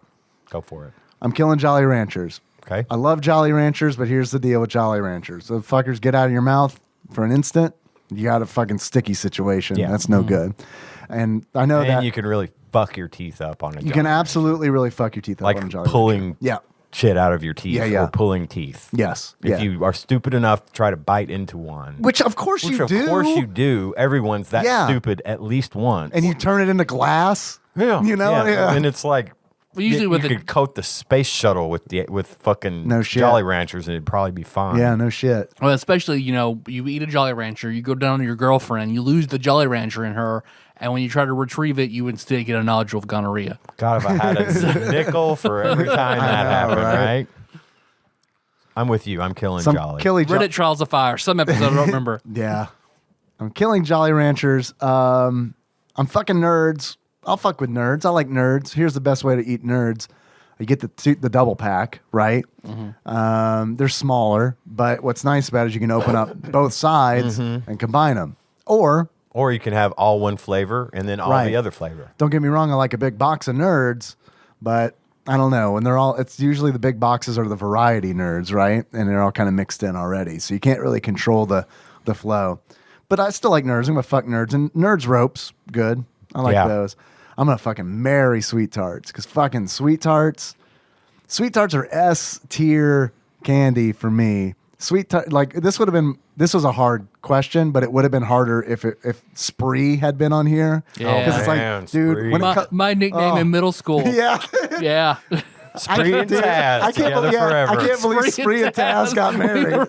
Go for it. I'm killing Jolly Ranchers. Okay. I love Jolly Ranchers, but here's the deal with Jolly Ranchers. The fuckers get out of your mouth for an instant. You got a fucking sticky situation. Yeah. That's no good. And I know And that you can really fuck your teeth up on a you can absolutely really fuck your teeth up on a like Jolly pulling Rancher. Yeah. shit out of your teeth Yeah. or pulling teeth. Yes. If yeah. you are stupid enough to try to bite into one. Which of course you do. Of course you do. Everyone's that Yeah. stupid at least once. And you turn it into glass. yeah. You know? Yeah. And it's like Well, usually you with could coat the space shuttle with fucking No shit. Jolly Ranchers and it'd probably be fine. Yeah, no shit. Well, especially, you eat a Jolly Rancher, you go down to your girlfriend, you lose the Jolly Rancher in her, and when you try to retrieve it, you instead get a nodule of gonorrhea. God, if I had a nickel for every time that happened, right? I'm with you. I'm killing Jolly. Reddit Trials of Fire. Some episode I don't remember. Yeah. I'm killing Jolly Ranchers. I'm fucking nerds. I'll fuck with nerds. I like nerds. Here's the best way to eat nerds. You get the double pack, right? Mm-hmm. They're smaller, but what's nice about it is you can open up both sides and combine them. Or Or you can have all one flavor and then all Right. the other flavor. don't get me wrong, I like a big box of nerds, but I don't know. And it's usually the big boxes are the variety nerds, right? And they're all kind of mixed in already. So you can't really control the flow. But I still like nerds. I'm going to fuck nerds. And nerds ropes, good. I like Yeah. those. I'm going to fucking marry Sweet Tarts because fucking Sweet Tarts are S tier candy for me. This was a hard question, but it would have been harder if Spree had been on here. Yeah. Because it's Man, like, dude, Spree. when it My nickname in middle school. yeah. Yeah. Spree and Taz together forever. I can't believe Spree and Taz got married.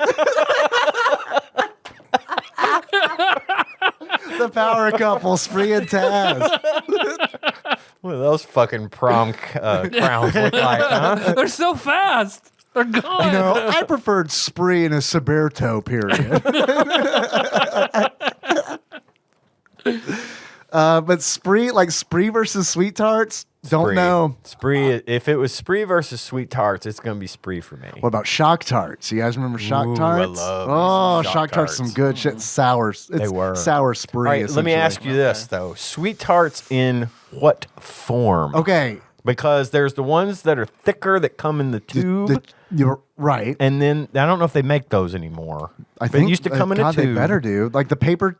The power couple, Spree and Taz. What do those fucking prom crowns look like, huh? They're so fast. They're gone. I preferred Spree and a Saberto period. But Spree versus Sweet Tarts, don't Spree. know. Spree. If it was Spree versus Sweet Tarts, it's gonna be Spree for me. What about Shock Tarts? You guys remember Shock Ooh, Tarts? I love Shock Tarts, some good shit. Sour. They were sour Spree. All right, let me ask you this though: Sweet Tarts in what form? Okay, Because there's the ones that are thicker that come in the tube. You're right. And then I don't know if they make those anymore. I think it used to come in a tube. They better do. Like the paper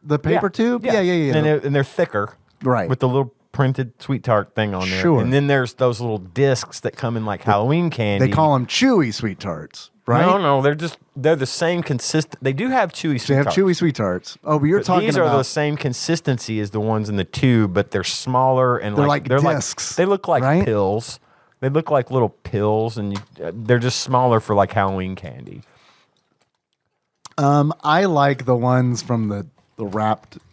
tube? Yeah. And they're thicker. Right. With the little printed sweet tart thing on there. Sure. And then there's those little discs that come in like Halloween candy. They call them chewy Sweet Tarts, right? No, they're the same consistent. They do have chewy sweet They have tarts. chewy Sweet Tarts. Oh, but you're talking these about... are the same consistency as the ones in the tube, but they're smaller and They're like discs, they look like right? pills. They look like little pills, and they're just smaller for like Halloween candy. I like the ones from the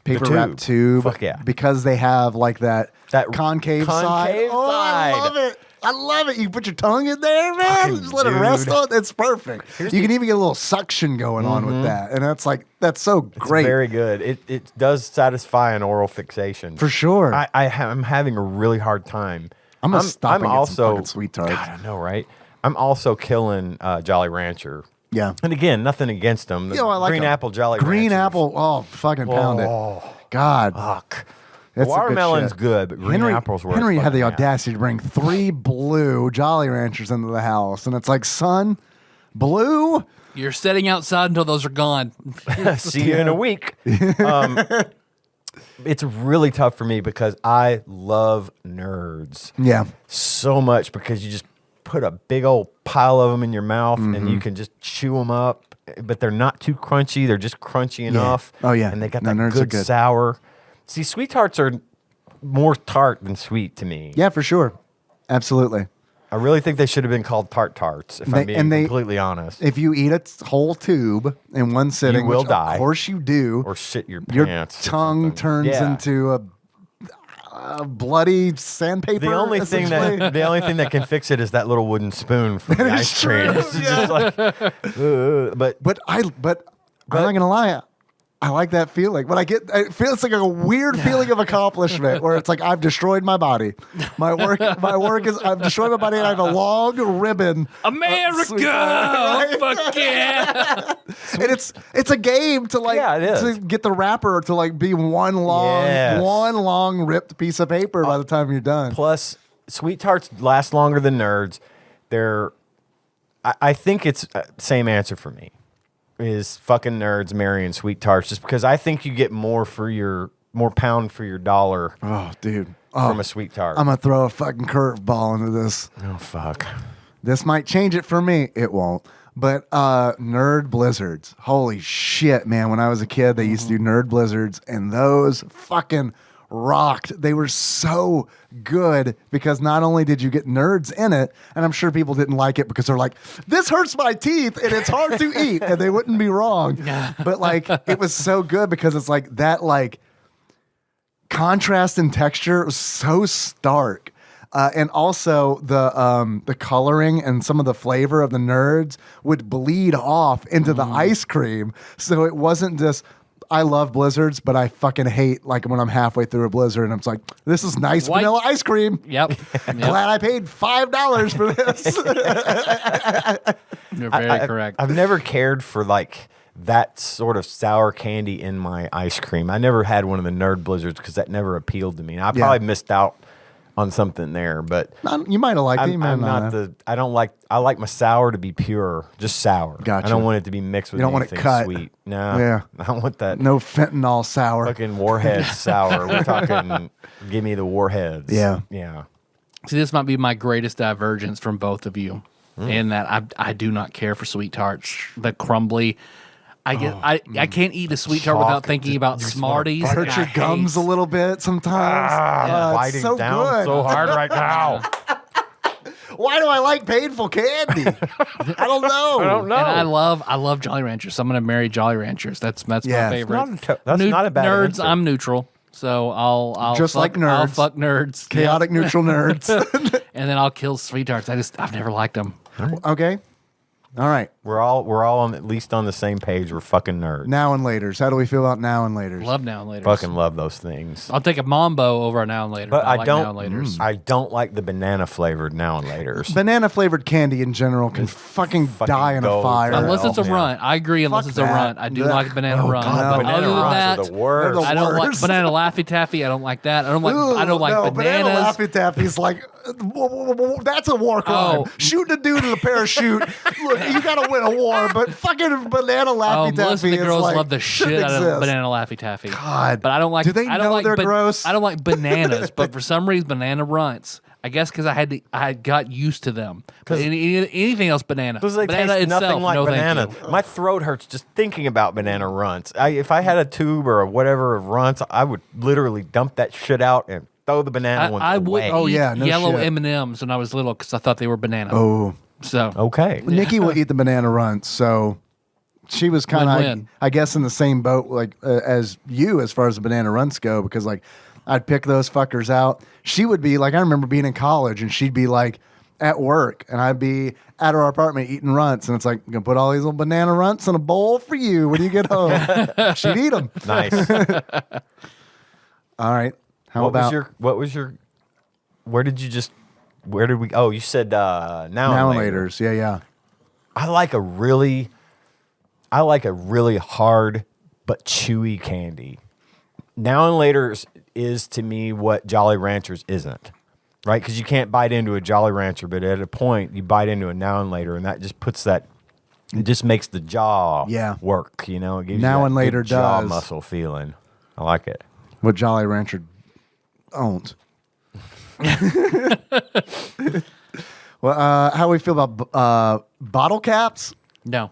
paper wrapped tube. Fuck yeah. Because they have like that concave side. concave Oh, I side. love it. I love it. You put your tongue in there, man. Fucking Just let it rest dude. on. It's perfect. You can even get a little suction going on with that. And that's so great. It's very good. It does satisfy an oral fixation. For sure. I'm having a really hard time. I'm gonna stop and get some also fucking Sweet Tarts. God, I know, right? I'm also killing Jolly Rancher. Yeah. And again, nothing against them. The I like green 'em. apple Jolly Green Ranchers. apple. Oh, fucking pound Oh. it. God. Fuck. That's the Watermelon's shit. good, but green apples were Henry had the fucking audacity to bring 3 blue Jolly Ranchers into the house. And it's like, son, blue? You're sitting outside until those are gone. See you in a week. It's really tough for me because I love nerds Yeah. so much because you just put a big old pile of them in your mouth and Mm-hmm. you can just chew them up, but they're not too crunchy. They're just crunchy enough. Oh, yeah. And they got No, that nerds are good, good. sour. See, sweet tarts are more tart than sweet to me. Yeah, for sure. Absolutely. I really think they should have been called tart tarts, if I'm being completely honest. If you eat a whole tube in one sitting, will which die. Of course you do. Or shit your your pants. or tongue something. turns Yeah. into a bloody sandpaper. The only thing that can fix it is that little wooden spoon from the ice cream. It's just like, But I'm not gonna lie. I like that feeling. When it feels like a weird feeling of accomplishment where it's like I've destroyed my body. My work is I've destroyed my body and I have a long ribbon. America! Right? Fuck yeah! And it's a game to it is. to get the wrapper to like be one long ripped piece of paper by the time you're done. Plus, sweet tarts last longer than nerds. I think it's same answer for me. Is fucking nerds marrying sweet tarts just because I think you get more pound for your dollar Oh, dude. from a sweet tart. I'm gonna throw a fucking curveball into this. Oh fuck. This might change it for me. It won't. But nerd blizzards. Holy shit, man. When I was a kid, they used to do nerd blizzards, and those fucking rocked. They were so good because not only did you get nerds in it, and I'm sure people didn't like it because they're like, this hurts my teeth and it's hard to eat, and they wouldn't be wrong. But like, it was so good because it's like that, like contrast in texture was so stark. And also the coloring and some of the flavor of the nerds would bleed off into the ice cream. So it wasn't just, I love blizzards, but I fucking hate like when I'm halfway through a blizzard and I'm like, this is nice White- vanilla ice cream. Yep. Glad I paid $5 for this. You're very correct. I've never cared for like that sort of sour candy in my ice cream. I never had one of the nerd blizzards because that never appealed to me. And I probably missed out on something there, but You might have liked it. You might I'm not not have. I like my sour to be pure, just sour. Gotcha. I don't want it to be mixed with You don't want it anything cut. sweet. No. Yeah. I want that No fentanyl sour. fucking warhead sour. We're talking give me the warheads. Yeah. Yeah. See, this might be my greatest divergence from both of you, in that I do not care for sweet tarts. The crumbly. I can't eat a sweet tart without thinking about Smarties. Hurt and your I gums a hate- little bit sometimes. I'm It's biting so down good. so hard right now. Why do I like painful candy? I don't know. I don't know. And I love Jolly Ranchers. So I'm gonna marry Jolly Ranchers. That's Yeah. my favorite. That's not a bad nerds. answer. I'm neutral. So I'll Just fuck, like nerds. I'll fuck nerds. Chaotic neutral nerds. And then I'll kill sweet tarts. I've never liked them. Okay. All right. We're all on at least on the same page. We're fucking nerds. Now and laters. How do we feel about now and laters? Love now and later. Fucking love those things. I'll take a Mambo over a now and later. But I like don't. now and laters. I don't like the banana flavored now and laters. Banana flavored candy in general can fucking die in a go fire. to Unless it's a Yeah. runt. I agree. Unless Fuck it's a that. runt. I do Ugh. like banana Oh, runt. God, but banana other than runts that, are the worst. They're the I don't like worst. banana Laffy Taffy. I don't like that. I don't like. I don't like no, bananas. Banana Laffy Taffy's like, that's a war crime. Oh. Shooting a dude with a parachute. Look, you got to win a war, but fucking Banana Laffy Oh, most Taffy of the is girls like, love the shouldn't shit out of exist. banana Laffy Taffy. God. But I don't like. Do they I don't know like they're gross? I don't like bananas. But for some reason, banana runts. I guess because I got used to them. But anything else, banana. Because they Banana taste itself, nothing like no, thank banana. you. My throat hurts just thinking about banana runts. If I had a tube or whatever of runts, I would literally dump that shit out and throw the banana ones I would away. eat Oh, yeah, no yellow shit. M&Ms when I was little because I thought they were banana. Oh. So Okay. Nikki will eat the banana runts, so she was kind Win-win. of, I guess, in the same boat like as you as far as the banana runts go, because like I'd pick those fuckers out. She would be like, I remember being in college, and she'd be like at work, and I'd be at her apartment eating runts, and it's like, I'm gonna put all these little banana runts in a bowl for you when you get home. She'd eat them. Nice. All right. How What about was your? Where did we? Oh, you said now now and later. laters? Yeah, yeah. I like a really hard but chewy candy. Now and later is to me what Jolly Ranchers isn't, right? Because you can't bite into a Jolly Rancher, but at a point you bite into a Now and Later, and that just puts that. It just makes the jaw work, you know. It gives Now you that and Later good jaw does. muscle feeling. I like it. What Jolly Rancher owns. Well, how do we feel about bottle caps? no.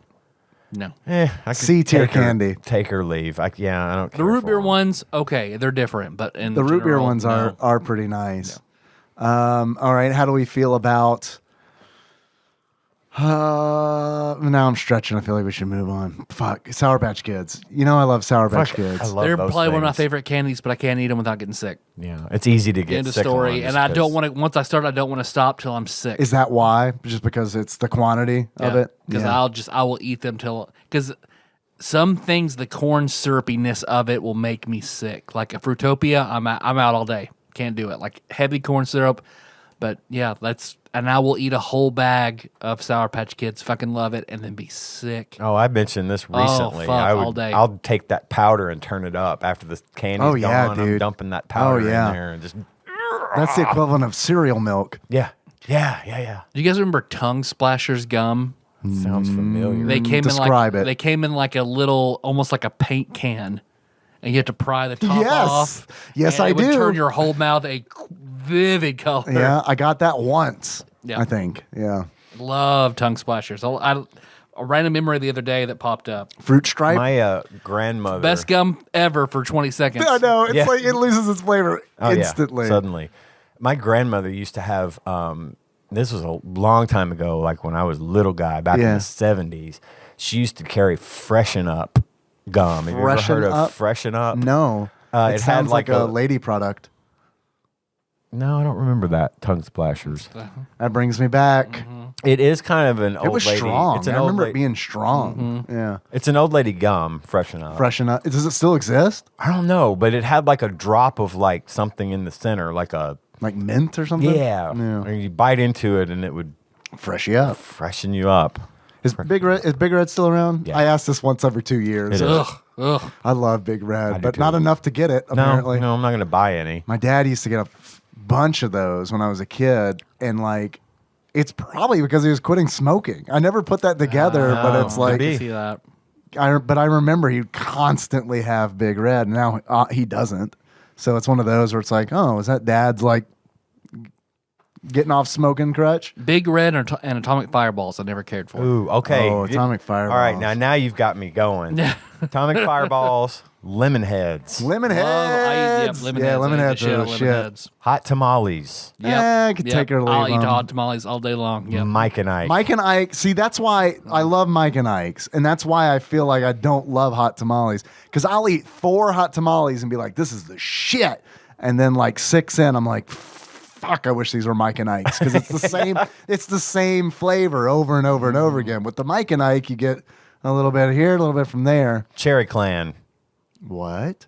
I could C-tier take or- candy. Take or leave. I don't care. The root for beer them. ones, okay, they're different, but in The root beer general, ones no. are pretty nice. All right, how do we feel about? Now I'm stretching. I feel like we should move on. Fuck, Sour Patch Kids. You know I love Sour Patch Kids. I love They're those probably one of my things. favorite candies, but I can't eat them without getting sick. Yeah, it's easy to get End of sick on story. just And I don't 'cause- want to. Once I start, I don't want to stop till I'm sick. Is that why? Just because it's the quantity of it? Because Yeah. I will eat them till because some things the corn syrupiness of it will make me sick. Like a Fruitopia, I'm out all day. Can't do it. Like heavy corn syrup. But yeah, and I will eat a whole bag of Sour Patch Kids. Fucking love it, and then be sick. Oh, I mentioned this recently. fuck, I would, all day. I'll take that powder and turn it up after the candy's Oh, yeah, gone. I'm dude. dumping that powder yeah. in there and just That's the equivalent of cereal milk. yeah. Do you guys remember Tongue Splashers gum? Sounds familiar. They came Describe in like it. they came in like a little, almost like a paint can, and you had to pry the top Yes. off. Yes, and I it would do. turn your whole mouth a vivid color. Yeah, I got that once. Yeah. I think. Yeah. Love Tongue Splashers. A random memory the other day that popped up. Fruit stripe. My grandmother. Best gum ever for 20 seconds. I know. It's Yeah. like it loses its flavor Oh, instantly. Yeah, suddenly. My grandmother used to have. This was a long time ago, like when I was a little guy back in Yeah. the 70s. She used to carry Freshen Up gum. Have you ever Freshen heard of Up? Freshen Up? No. It It had sounds like like a a- lady product. No, I don't remember that. Tongue Splashers. That brings me back. It is kind of an old It was lady. strong. It's an I old remember lady. it being strong. Yeah. It's an old lady gum. Freshen Up. Freshen up. Does it still exist? I don't know, but it had like a drop of like something in the center, like a Like mint or something? yeah. And you bite into it, and it would Fresh you up. freshen you up. Is Big Red still around? Yeah. I ask this once every 2 years. It is. Ugh. I love Big I Red, do but too. not enough to get it, apparently. No, I'm not going to buy any. My dad used to get a bunch of those when I was a kid, and like, it's probably because he was quitting smoking. I never put that together, but it's Oh, like, could be. See that. but I remember he'd constantly have Big Red. And now he doesn't. So it's one of those where it's like, oh, is that Dad's like getting off smoking crutch? Big Red and Atomic Fireballs I never cared for. Ooh, okay. Oh, Atomic Fireballs. All right, now you've got me going. Atomic Fireballs, Lemon Heads, Lemon Love, Heads. Lemon Yeah, Heads. Lemon I eat the Heads shit are out the of Lemon shit. Heads. Hot Tamales, I could take her or I'll leave eat 'em. hot tamales all day long. Yep. Mike and Ike. Mike and Ike. See, that's why I love Mike and Ike's, and that's why I feel like I don't love hot tamales, because I'll eat 4 hot tamales and be like, "This is the shit," and then like 6 in, I'm like, fuck, I wish these were Mike and Ike's, because it's the same. It's the same flavor over and over and over again. With the Mike and Ike, you get a little bit here, a little bit from there. Cherry Clan. What?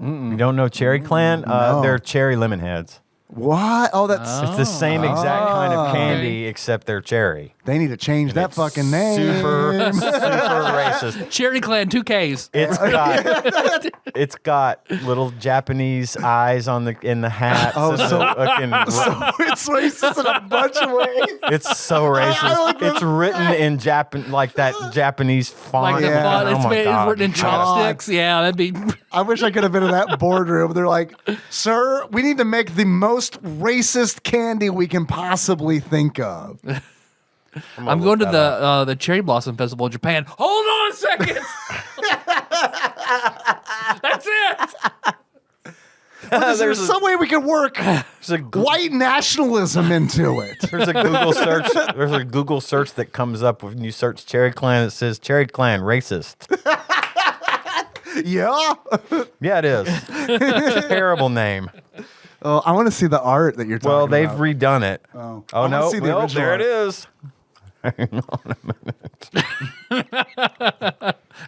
You don't know Cherry Clan? No. They're cherry lemon heads. What? Oh, that's. It's the same exact kind of candy, except they're cherry. They need to change that fucking name. Super racist. Cherry Clan, 2Ks. It's got little Japanese eyes in the hat. Oh, so it's racist in a bunch of ways. It's so racist. It's written in like that Japanese font. Like the font, Oh my it's God. written in chopsticks. Yeah, that'd be. I wish I could have been in that boardroom. They're like, sir, we need to make the most racist candy we can possibly think of. I'm going to the Cherry Blossom Festival in Japan. Hold on a second. That's it. There's some way we can work white nationalism into it. There's a Google search. There's a Google search that comes up when you search Cherry Clan. It says Cherry Clan racist. Yeah. Yeah, it is. It's a terrible name. Oh, I want to see the art that you're talking about. Well, they've redone it. Oh, Oh no! see the Well, original there art. it is.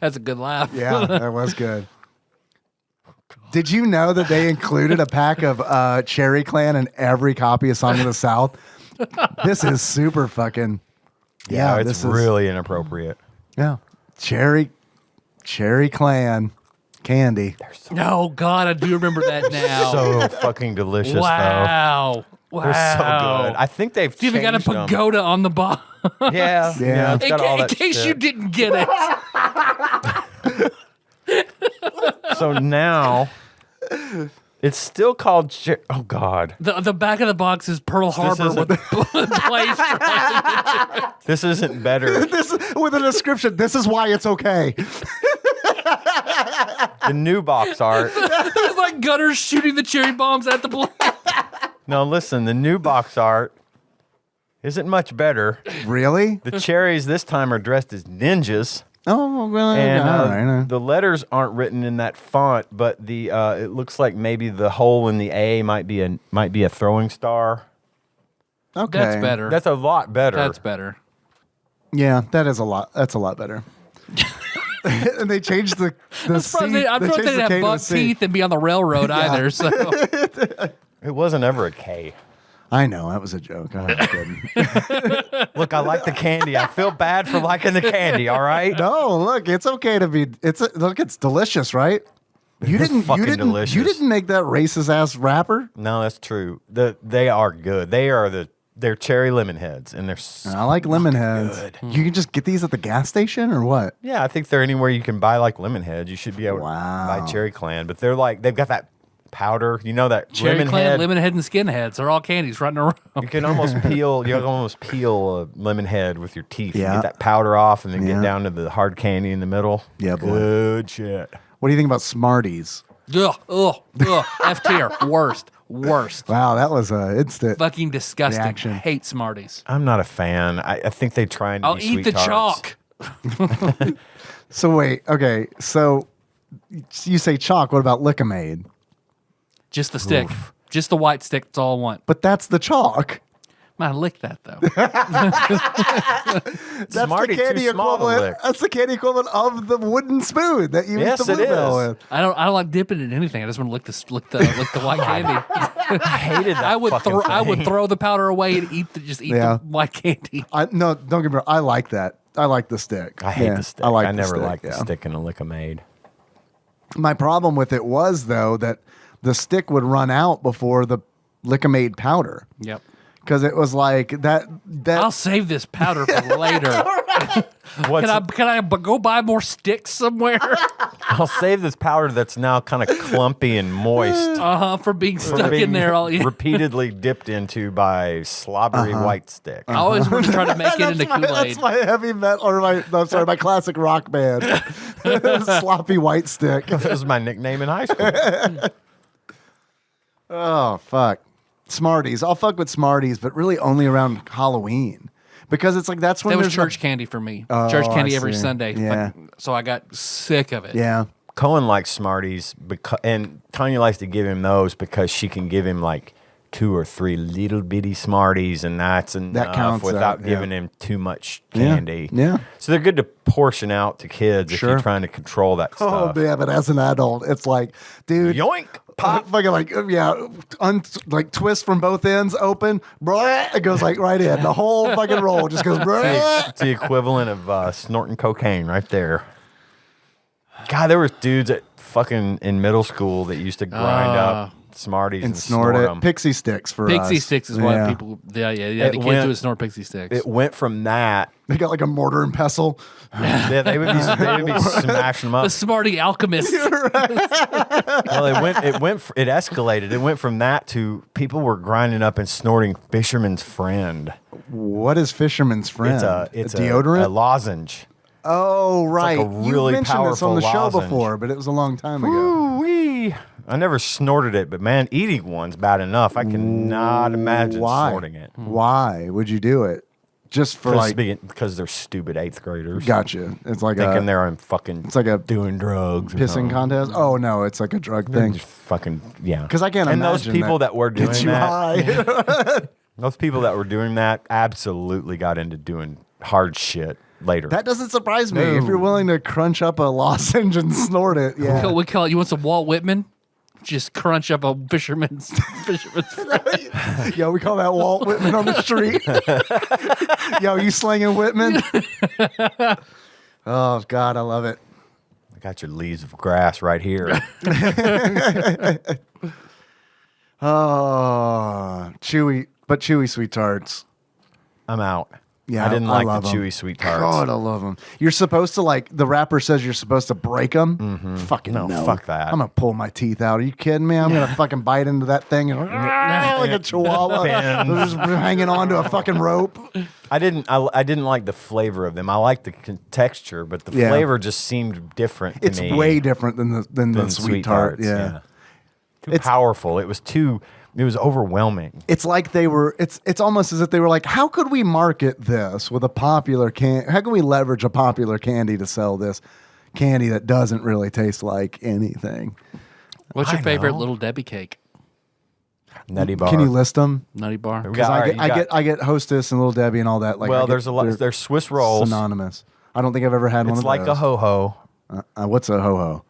That's a good laugh. Yeah, that was good. Did you know that they included a pack of Cherry Clan in every copy of Song of the South? This is super fucking. Yeah, it's this is really inappropriate. Yeah, Cherry Clan candy. Oh God, I do remember that now. So fucking delicious, though. Wow. They're so good. I think they've You even got a changed them. pagoda on the bottom. Yeah, Yeah. It's got all In that case shit. you didn't get it. So now it's still called. Oh God, The back of the box is Pearl Harbor isn't- with planes flying. this isn't better. This with a description. This is why it's okay. The new box art. There's like gunners shooting the cherry bombs at the plane. No, listen. The new box art isn't much better. Really? The cherries this time are dressed as ninjas. Oh, really? And All right. the letters aren't written in that font, but the it looks like maybe the hole in the A might be a throwing star. Okay. That's better. That's a lot better. That's better. Yeah, that is a lot. That's a lot better. And they changed the I'm C. surprised they changed didn't the K have to the buck C. teeth and be on the railroad either. So It wasn't ever a K. I know that was a joke. I was kidding. Look, I like the candy. I feel bad for liking the candy. All right. No, look, it's okay to be. Look, it's delicious, right? You didn't. fucking You didn't. delicious. You didn't make that racist ass wrapper. No, that's true. They are good. They're cherry lemon heads, and they're I like lemon heads. good. You can just get these at the gas station or what? yeah. I think they're anywhere you can buy like lemon heads. You should be able to Wow. buy Cherry Clan, but they've got that powder. You know that Cherry lemon Clan, head. lemon head, and skinheads are all candies right in a row. You can almost peel. You can almost peel a lemon head with your teeth. Yeah. You get that powder off, and then Yeah. get down to the hard candy in the middle. Yeah, boy. Good shit. What do you think about Smarties? Ugh. F tier. Worst. Wow, that was a instant. Fucking disgusting. Reaction. Hate Smarties. I'm not a fan. I think they trying to I'll be eat the sweet-tarts. chalk. So wait, okay. So you say chalk. What about Lick-O-Made? Just the stick. Just the white stick. That's all I want. But that's the chalk. Man, lick that though. That's Smartie the candy too small to equivalent. lick. That's the candy equivalent of the wooden spoon that you Yes, eat the it bluebell is. with. I don't like dipping in anything. I just want to lick the white candy. I hated that. I would fucking throw the powder away and eat Yeah. the white candy. No, don't get me wrong. I like that. I like the stick. I hate Yeah, the stick. I like the never stick, liked the yeah. stick in a Lick-O-Made. My problem with it was though that the stick would run out before the Lick-O-Made powder Yep. because it was like that. I'll save this powder for later. Can I go buy more sticks somewhere? I'll save this powder that's now kind of clumpy and moist. For being for stuck being in there all year. repeatedly dipped into by slobbery white stick. I always want to try to make it into That's Kool-Aid. my heavy metal, or my classic rock band, sloppy white stick. That was my nickname in high school. Oh fuck, Smarties. I'll fuck with Smarties, but really only around Halloween because it's like that's when That was there's church candy for me. Oh, Church candy I every see. Sunday. Yeah. So I got sick of it. Yeah. Cohen likes Smarties, and Tanya likes to give him those because she can give him like 2 or 3 little bitty Smarties, and that's enough counts without out, giving him too much candy. Yeah. So they're good to portion out to kids if you're trying to control that stuff. Oh, yeah, but as an adult, it's like, dude. Yoink! Pop! Fucking like, like twist from both ends, open, blah, it goes like right in. The whole fucking roll just goes, blah. It's the equivalent of snorting cocaine right there. God, there was dudes at fucking in middle school that used to grind up Smarties and snort them. Pixie sticks for Pixie us. sticks is what people. Yeah. The kids would snort pixie sticks. It went from that. They got like a mortar and pestle. Yeah, they would be smashing them up. The Smarty alchemist. Well, it escalated. It went from that to people were grinding up and snorting Fisherman's Friend. What is Fisherman's Friend? It's a deodorant? A lozenge. Oh, right. Like a really you mentioned this on the show powerful before, but it was a long time ago. Ooh-wee. I never snorted it, but man, eating one's bad enough. I cannot imagine snorting it. Why would you do it? Just for Because they're stupid 8th graders. Gotcha. It's like thinking they're on fucking. It's like a doing drugs. Pissing contest. Oh no, it's like a drug thing. Just fucking yeah. Because I can't and imagine. And those people that were doing gets you that. high. Those people that were doing that absolutely got into doing hard shit later. That doesn't surprise me. If you're willing to crunch up a lozenge and snort it, yeah. We call it. You want some Walt Whitman? Just crunch up a fisherman's. Yo, we call that Walt Whitman on the street. Yo, you slinging Whitman? Oh God, I love it. I got your leaves of grass right here. Oh, chewy sweet tarts. I'm out. Yeah, I didn't like the love 'em. chewy sweet tarts. God, I love them. You're supposed to the rapper says you're supposed to break them. Mm-hmm. Fucking no. Fuck that. I'm going to pull my teeth out. Are you kidding me? I'm going to fucking bite into that thing and like a chihuahua just hanging on to a fucking rope. I didn't like the flavor of them. I liked the texture, but the flavor just seemed different to me. It's way different than the sweet tart. Yeah. Too powerful. It was overwhelming. It's like they were. It's almost as if they were like, how could we market this with a popular How can we leverage a popular candy to sell this candy that doesn't really taste like anything? What's your favorite Little Debbie cake? Nutty Bar. Can you list them? Nutty Bar. Because I get Hostess and Little Debbie and all that. Like, well, there's a lot. There's Swiss rolls. Synonymous. I don't think I've ever had one of those. It's like a ho ho. What's a ho ho?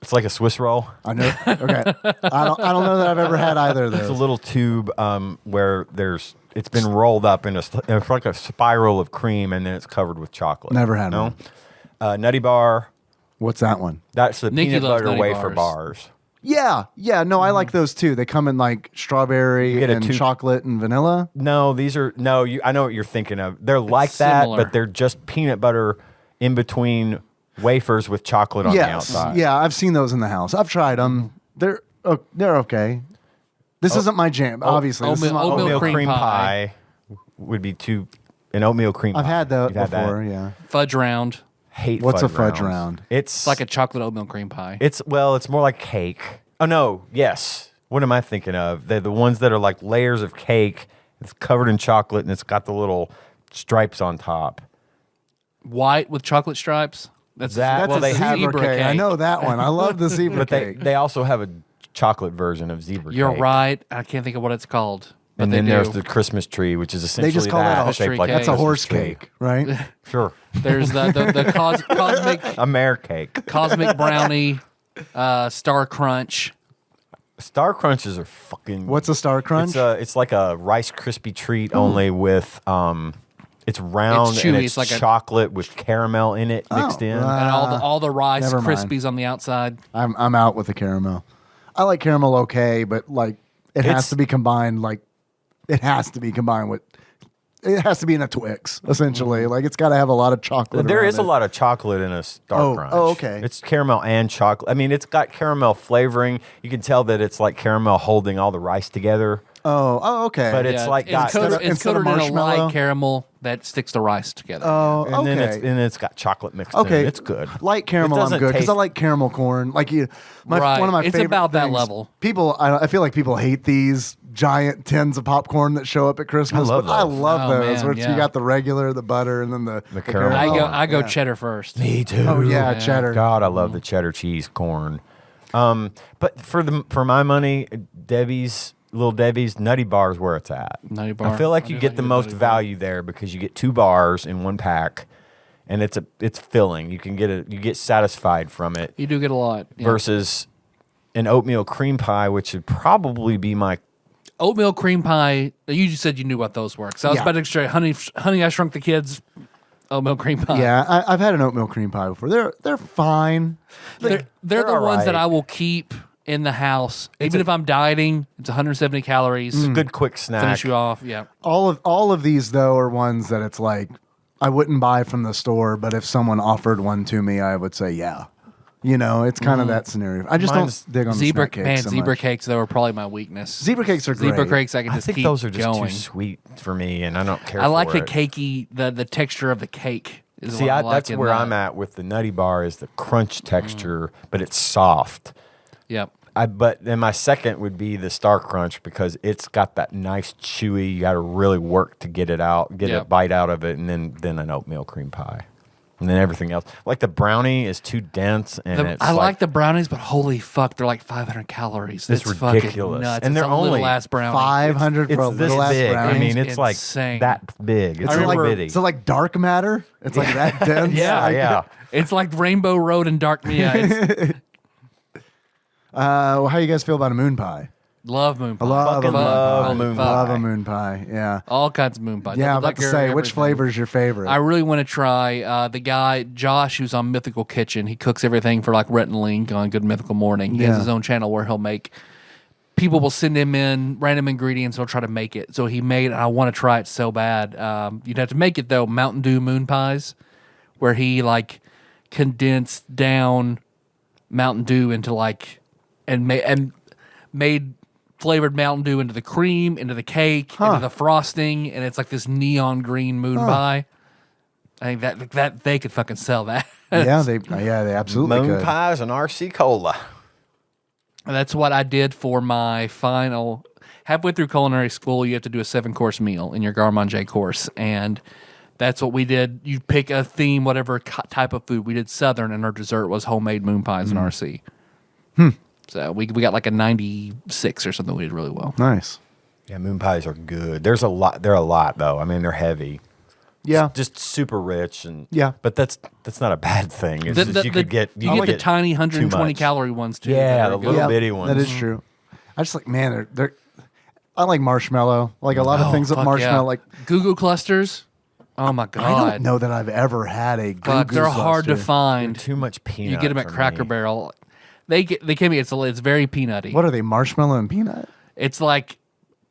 It's like a Swiss roll. I know. Okay. I don't know that I've ever had either of those. It's a little tube where it's been rolled up in it's like a spiral of cream, and then it's covered with chocolate. Never had one. Nutty Bar. What's that one? That's the Nikki peanut loves butter Nutty wafer bars. bars. Yeah. No, I like those too. They come in like strawberry and chocolate and vanilla. No, these are I know what you're thinking of. They're like similar. that, but they're just peanut butter in between wafers with chocolate on the outside. Yeah, I've seen those in the house. I've tried them. They're okay. This isn't my jam, obviously. Oatmeal cream pie pie would be an oatmeal cream pie. I've had that You've had before, yeah. Fudge round. What's a fudge round? It's like a chocolate oatmeal cream pie. It's more like cake. Oh no, yes. What am I thinking of? They're the ones that are like layers of cake. It's covered in chocolate and it's got the little stripes on top. White with chocolate stripes. That's a zebra zebra cake. I know that one. I love the zebra cake. But they also have a chocolate version of zebra cake. You're right. I can't think of what it's called. And then there's the Christmas tree, which is essentially they just call that a shaped like that's a horse cake, cake, right? Sure. There's the cosmic a mare cake, cosmic brownie, Star Crunch. Star Crunches are fucking. What's a Star Crunch? It's like a Rice Krispie treat only with it's round it's chewy. And it's like chocolate with caramel in it mixed in, and all the Rice never mind. Krispies on the outside. I'm out with the caramel. I like caramel okay, but like it has to be combined. Like it has to be combined with. It has to be in a Twix, essentially. Like it's got to have a lot of chocolate. There is a lot of chocolate in a Star Crunch. Oh, okay. It's caramel and chocolate. I mean, it's got caramel flavoring. You can tell that it's like caramel holding all the rice together. Oh, okay. But it's like it's coated in a marshmallow? light caramel that sticks the rice together. Oh, and okay. then it's got chocolate mixed in. It's good. Light caramel, I'm good because I like caramel corn. Like one of my favorite. It's about that things, level. People, I feel like people hate these giant tins of popcorn that show up at Christmas. I love those. Man, Where you got the regular, the butter, and then the caramel. I go cheddar first. Me too. Oh yeah, cheddar. God, I love the cheddar cheese corn. But for my money, Debbie's Little Debbie's, Nutty Bar is where it's at. Nutty Bar. I feel like I you do get like the the most Nutty Bar. value there because you get 2 bars in one pack, and it's filling. You get satisfied from it You do get a lot. Yeah. versus an oatmeal cream pie, which would probably be my Oatmeal cream pie. You just said you knew what those were. So I was Yeah. about to say, honey, I Shrunk the Kids. Oatmeal cream pie. Yeah, I've had an oatmeal cream pie before. They're fine. They're the all ones that right. I will keep in the house, even if I'm dieting. It's 170 calories. good quick snack. Finish you off. Yeah. All of these though are ones that it's like I wouldn't buy from the store, but if someone offered one to me, I would say yeah. You know, it's kind of that scenario. I just Mine's don't dig on Zebra the snack cakes man, so zebra much. cakes though are probably my weakness. Zebra cakes are great. Zebra cakes I can I just think keep those are just going. too sweet for me, and I don't care. I like for the it. cakey, the texture of the cake. Is See, what I like that's in where that. I'm at with the Nutty Bar is the crunch texture, but it's soft. Yep. But then my second would be the Star Crunch because it's got that nice chewy. You got to really work to get it out, get Yep. a bite out of it, and then an oatmeal cream pie, and then everything else. Like the brownie is too dense, and it's I like the brownies, but holy fuck, they're like 500 calories. It's It's ridiculous. fucking nuts. And it's they're a little only ass brownie. 500 for a It's this little ass big. brownie. I mean, it's Insane. like that big. It's I remember- really bitty. So like dark matter? It's like that dense? Yeah, Like- yeah. It's like Rainbow Road and Dark Mia. It's, Well, how you guys feel about a moon pie? love moon pie. Love Fucking a moon love pie. moon Love pie. a moon pie. Yeah. All kinds of moon pie. Yeah, I'm Double about to decker, say, which everything. flavor is your favorite? I really want to try the guy, Josh, who's on Mythical Kitchen. He cooks everything for like Rhett and Link on Good Mythical Morning. He has Yeah. his own channel where he'll make, people will send him in random ingredients. He'll try to make it. So he made, I want to try it so bad. You'd have to make it though, Mountain Dew moon pies, where he like condensed down Mountain Dew into like, and made flavored Mountain Dew into the cream, into the cake, into the frosting, and it's like this neon green moon pie. I think that they could fucking sell that. yeah, they absolutely Moon could. pies and RC Cola. That's what I did for my final. Halfway through culinary school, you have to do a 7-course meal in your Garde Manger course, and that's what we did. You pick a theme, whatever type of food. We did Southern, and our dessert was homemade moon pies and RC. So we got like a 96 or something. We did really well. Nice. Yeah, moon pies are good. There's a lot. They're a lot though. I mean, they're heavy. Yeah. Just super rich and Yeah. But that's not a bad thing. It's just you could get you get the get tiny too 120 much. calorie ones too. Yeah, that are the good. little Yeah, bitty ones. That is true. I just like, man, they're I like marshmallow. Like a lot of things with Fuck marshmallow. yeah. Like Goo Goo clusters. Oh my god! I don't know that I've ever had a Fuck, Goo Goo they're hard to cluster. find. Too much peanut. You get them at for Cracker me. Barrel. They can be. It's very peanutty. What are they? Marshmallow and peanut? It's like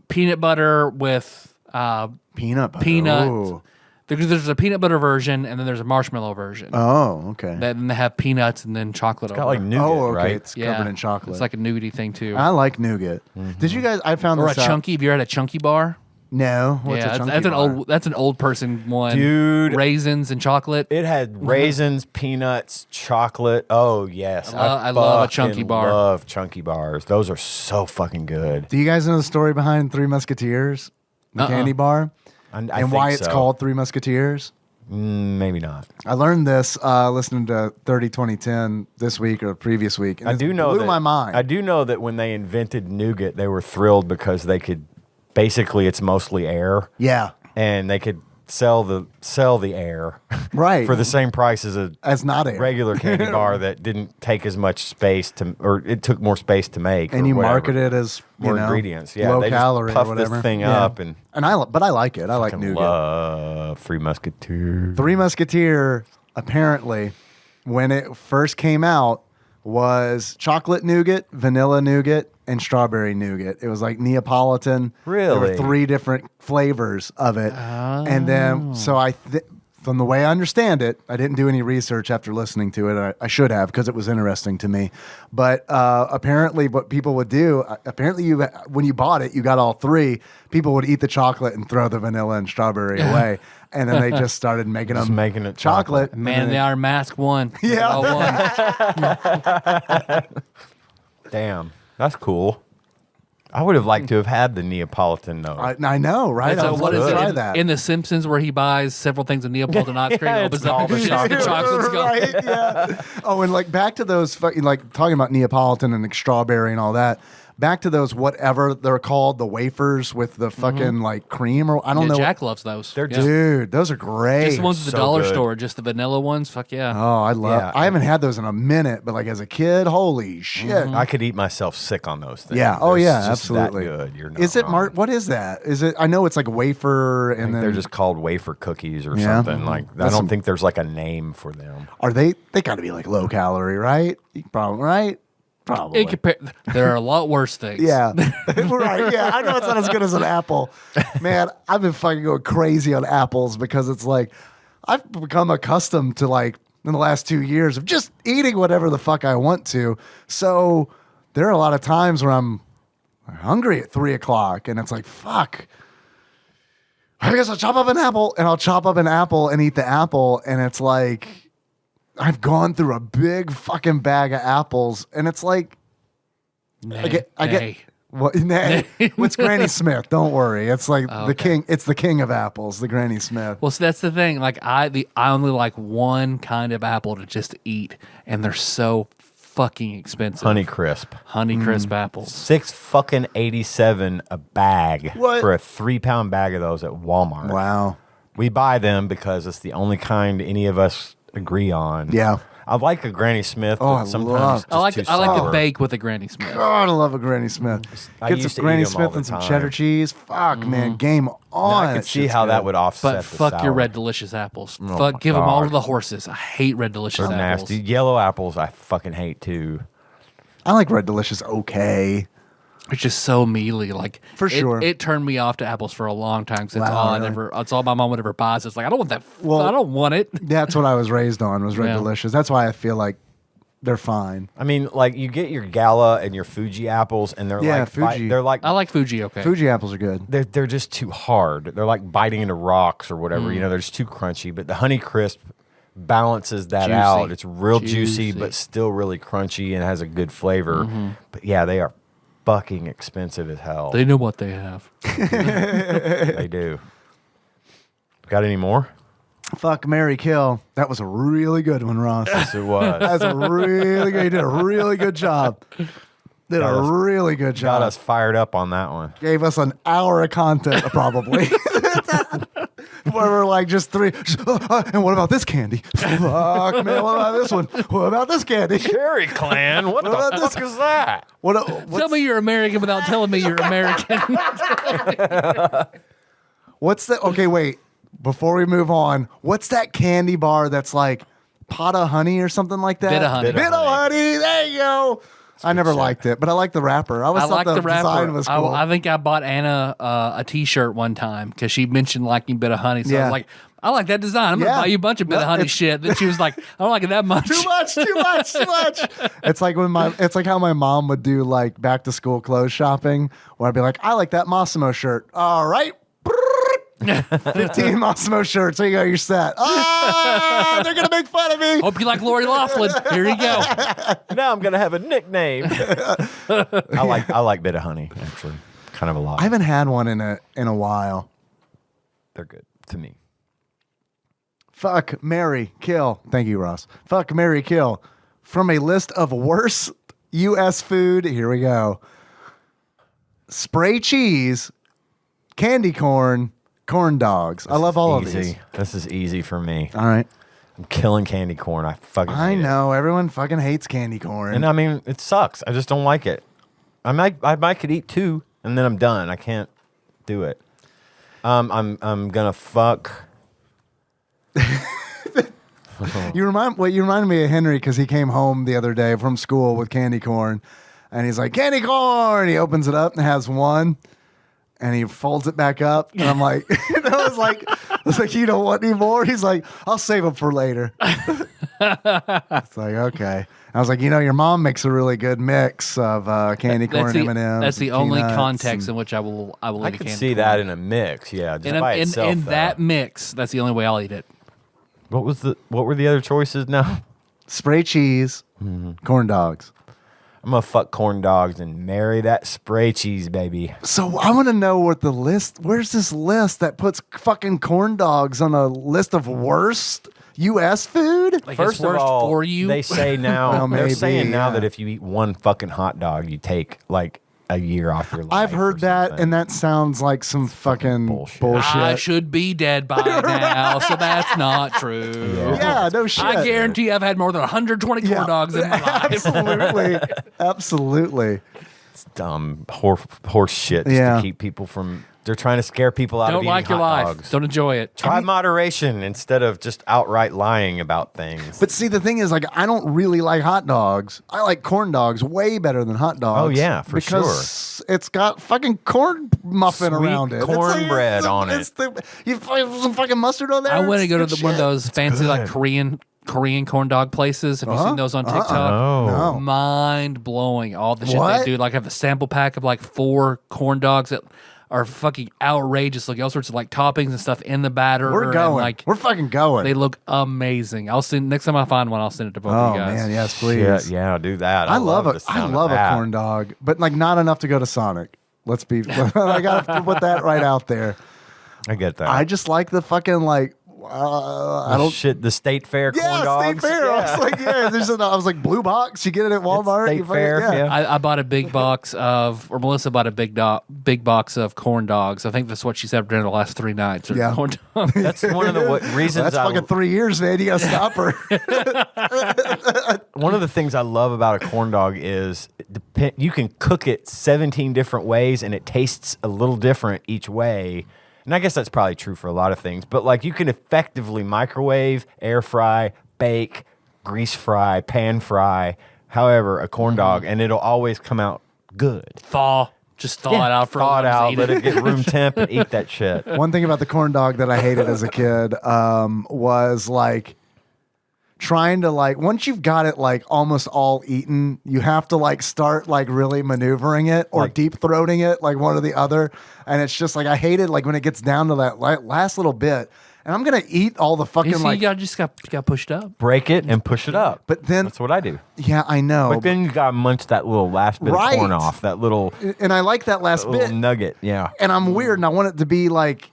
peanut butter with Peanut butter. peanut. Ooh. There's a peanut butter version, and then there's a marshmallow version. Oh, okay. Then they have peanuts and then chocolate Got over like it. nougat, oh, okay. right? It's covered in chocolate. It's like a nougaty thing too. I like nougat. Did you guys? I found Or a this out. chunky. Have you ever had a chunky bar? No. What's yeah, a chunky that's an bar? that's an old person one. Dude. Raisins and chocolate. It had raisins, peanuts, chocolate. Oh yes, I love a chunky fucking bar. Love chunky bars. Those are so fucking good. Do you guys know the story behind Three Musketeers, the candy bar, I and think why it's so. called Three Musketeers? Maybe not. I learned this listening to 30-20-10 this week or the previous week. And I it do know blew that, my mind. I do know that when they invented nougat, they were thrilled because they could basically it's mostly air, yeah, and they could sell the air right. for the same price as a as not air. regular candy bar that didn't take as much space to, or it took more space to make. and or you whatever. market it as More know, ingredients. Yeah, low they calorie just puff or whatever. this thing Yeah. up and but I like it. I like fucking nougat. love Three Musketeers. Three Musketeer apparently when it first came out was chocolate nougat, vanilla nougat, and strawberry nougat. It was like Neapolitan. There were Really? 3 different flavors of it. And then, so from the way I understand it, I didn't do any research after listening to it. I should have because it was interesting to me. But apparently what people would do, when you bought it, you got all 3. People would eat the chocolate and throw the vanilla and strawberry away. And then they just started making Just them making it chocolate. chocolate. and Man, then they are mask one. Yeah. All one. Damn, that's cool. I would have liked to have had the Neapolitan though. I know, right? So I would what is love to it try in, that. in The Simpsons where he buys several things of Neapolitan ice cream, Yeah, opens it's up all the the chocolate, chocolate's gone. right? Yeah. Oh, and like back to those, fucking like talking about Neapolitan and like strawberry and all that. back to those whatever they're called, the wafers with the fucking like cream or I don't know. Jack loves those. They're Dude, those are great. just the ones at the so dollar good. store, just the vanilla ones. Fuck yeah. Oh, I love. Yeah. I haven't had those in a minute, but like as a kid, holy shit. I could eat myself sick on those things. Yeah. Oh They're yeah. just Absolutely. That good. You're not Is it wrong. What is that? Is it? I know it's like wafer, I think and then they're just called wafer cookies or Yeah. something. Like I That's don't some- think there's like a name for them. are they? They got to be like low calorie, right? Probably right. Probably. There are a lot worse things. Yeah. Right. Yeah. I know it's not as good as an apple. Man, I've been fucking going crazy on apples because it's like I've become accustomed to like in the last 2 years of just eating whatever the fuck I want to. So there are a lot of times where I'm hungry at 3 o'clock and it's like, fuck. I guess I'll chop up an apple and I'll chop up an apple and eat the apple. And it's like, I've gone through a big fucking bag of apples and it's like, I get what? Nah, what's Granny Smith? Don't worry, it's like the king. It's the king of apples, the Granny Smith. Well, so that's the thing. Like I only like one kind of apple to just eat, and they're so fucking expensive. Honeycrisp apples. $6.87 a bag What? for a 3-pound bag of those at Walmart. Wow. We buy them because it's the only kind any of us agree on. Yeah. I like a Granny Smith, Oh, but I sometimes love- it's just I like too I like sour. to bake with a Granny Smith. God, I love a Granny Smith. I Get used some to eat Granny 'em all Smith the and some time. cheddar cheese. Fuck, man, game Now, on. I could That see shit's how that good. would offset But the fuck your sour. Red Delicious apples. my Fuck, give them all to God. the horses. I hate Red Delicious They're apples. nasty. Yellow apples I fucking hate too. I like Red Delicious. Okay. It's just so mealy. Like For sure. it turned me off to apples for a long time. Cause Wow, really? it's all my mom would ever buy. So it's like I don't want that. Well- I don't want it. That's what I was raised on. Was Red Yeah. Delicious. That's why I feel like they're fine. I mean, like you get your Gala and your Fuji apples, and they're Yeah, like Fuji. they're like I like Fuji. Okay. Fuji apples are good. they're just too hard. They're like biting into rocks or whatever. You know, they're just too crunchy. But the Honeycrisp balances that Juicy. out. It's real juicy, Juicy. but still really crunchy and has a good flavor. But yeah, they are fucking expensive as hell. They know what they have. They do. Got any more? Fuck, Mary Kill. That was a really good one, Ross. Yes, it was. That's a really good. You did a really good job. Did Got a us- really good job. Got us fired up on that one. Gave us an hour of content, probably. Where we're like just three. And what about this candy? Fuck, man. What about this one? What about this candy? Cherry Clan? What about the this? fuck is that? Tell me you're American without telling me you're American. What's that? Okay, wait. Before we move on, what's that candy bar that's like pot of honey or something like that? Bit of honey. Bit of honey. There you go. I never liked it, but I like the wrapper. I always I thought like the the wrapper. design was cool. I think I bought Anna a T-shirt one time because she mentioned liking Bit of Honey. So I Yeah. was like, I like that design. I'm Yeah. gonna buy you a bunch of Bit No, of Honey it's- shit. Then she was like, I don't like it that much. Too much, too much, too much. It's like it's like how my mom would do like back to school clothes shopping, where I'd be like, I like that Massimo shirt. All right. 15 Massimo shirts. There you go. You're set. Ah, they're going to make fun of me. Hope you like Lori Loughlin. Here you go. Now I'm gonna have a nickname. I like Bit of Honey actually, kind of a lot. I haven't had one in a while. They're good to me. Fuck, marry, kill. Thank you, Ross. Fuck, marry, kill. From a list of worst U.S. food, here we go. Spray cheese, candy corn, corn dogs. I love all of Easy. these. This is easy for me. All right. I'm killing candy corn. I fucking I hate it. know. Everyone fucking hates candy corn. And I mean, it sucks. I just don't like it. I might could eat 2 and then I'm done. I can't do it. I'm gonna fuck. You reminded me of Henry because he came home the other day from school with candy corn, and he's like, candy corn. He opens it up and has one, and he folds it back up, and I'm like, I was like, you don't want any more? He's like, I'll save them for later. It's like, okay. I was like, your mom makes a really good mix of candy corn That's M&Ms. that's the and only peanuts context and- in which I will eat I a could candy see corn. that in a mix. Yeah, just by itself. In though. that mix, that's the only way I'll eat it. What were the other choices now? spray cheese, corn dogs. I'm gonna fuck corn dogs and marry that spray cheese, baby. So I want to know where's this list that puts fucking corn dogs on a list of worst U.S. food? Like First it's of worst all, for you. they say now Well, they're maybe, saying now yeah. that if you eat one fucking hot dog, you take like a year off your life. I've heard that, and that sounds like some fucking bullshit. I should be dead by now, so that's not true. Yeah, no shit. I guarantee I've had more than 120 corn dogs in my life. Absolutely. It's dumb horse shit just to keep people from. They're trying to scare people out of Don't eating like your hot life. dogs. Don't enjoy it. Try moderation instead of just outright lying about things. But see, the thing is, like, I don't really like hot dogs. I like corn dogs way better than hot dogs. Oh, yeah, for because it's got fucking corn muffin Sweet around it. cornbread on it. You put some fucking mustard on there. I went to go to It's one of good those fancy like good. Korean corn dog places. Have you seen those on TikTok? Oh. No. Mind blowing. All the shit What? they do. Like, have a sample pack of like 4 corn dogs that are fucking outrageous. Like all sorts of like toppings and stuff in the batter. We're going. And, like, We're fucking going. they look amazing. I'll send next time I find one. I'll send it to both of you guys. Man, yes, please. Shit, yeah, do that. I love the it. I sound of love a that. corn dog, but like not enough to go to Sonic. Let's be. I gotta put that right out there. I get that. I just like the fucking like. I don't. Shit, the State Fair corn Yeah, dogs. State Fair. I was like, I was like, blue box. You get it at Walmart. State You fucking- Fair, yeah. I bought a big box of, or Melissa bought a big box of corn dogs. I think that's what she's had for dinner the last 3 nights. Are Yeah. corn dogs. That's one of the reasons. That's fucking 3 years, man. You gotta stop her. One of the things I love about a corn dog is you can cook it 17 different ways and it tastes a little different each way. And I guess that's probably true for a lot of things, but like you can effectively microwave, air fry, bake, grease fry, pan fry, however, a corn dog, and it'll always come out good. Just thaw it out for thaw a it little, out, eat let it get room temp, and eat that shit. One thing about the corn dog that I hated as a kid was like trying to like once you've got it like almost all eaten, you have to like start like really maneuvering it or Like- deep throating it, like one or the other. And it's just like I hated like when it gets down to that last little bit, and I'm gonna eat all the fucking You see, like. you got pushed up. Break it and push it up. But then That's what I do. yeah, I know. But then you gotta munch that little last bit Right. of corn off, that little, And I like that last little bit. nugget. Yeah. And I'm weird, and I want it to be like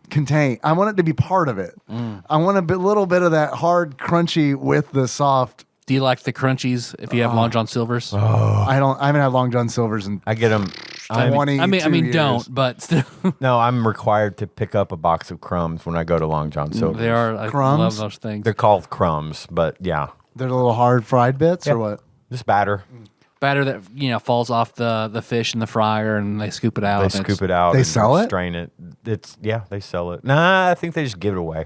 contained. I want it to be part of it. I want a little bit of that hard, crunchy with the soft. Do you like the crunchies if you have Long John Silver's? I haven't had Long John Silver's in I get them. 20. I mean, years. don't. But still, No, I'm required to pick up a box of crumbs when I go to Long John Silver's. they are. I Crumbs? love those things. They're called crumbs, but yeah, They're the little hard fried bits, Yep. or what? just batter. Batter that falls off the fish in the fryer, and they scoop it out. They and scoop it's- it out. They and sell it? Strain it. They sell it. Nah, I think they just give it away.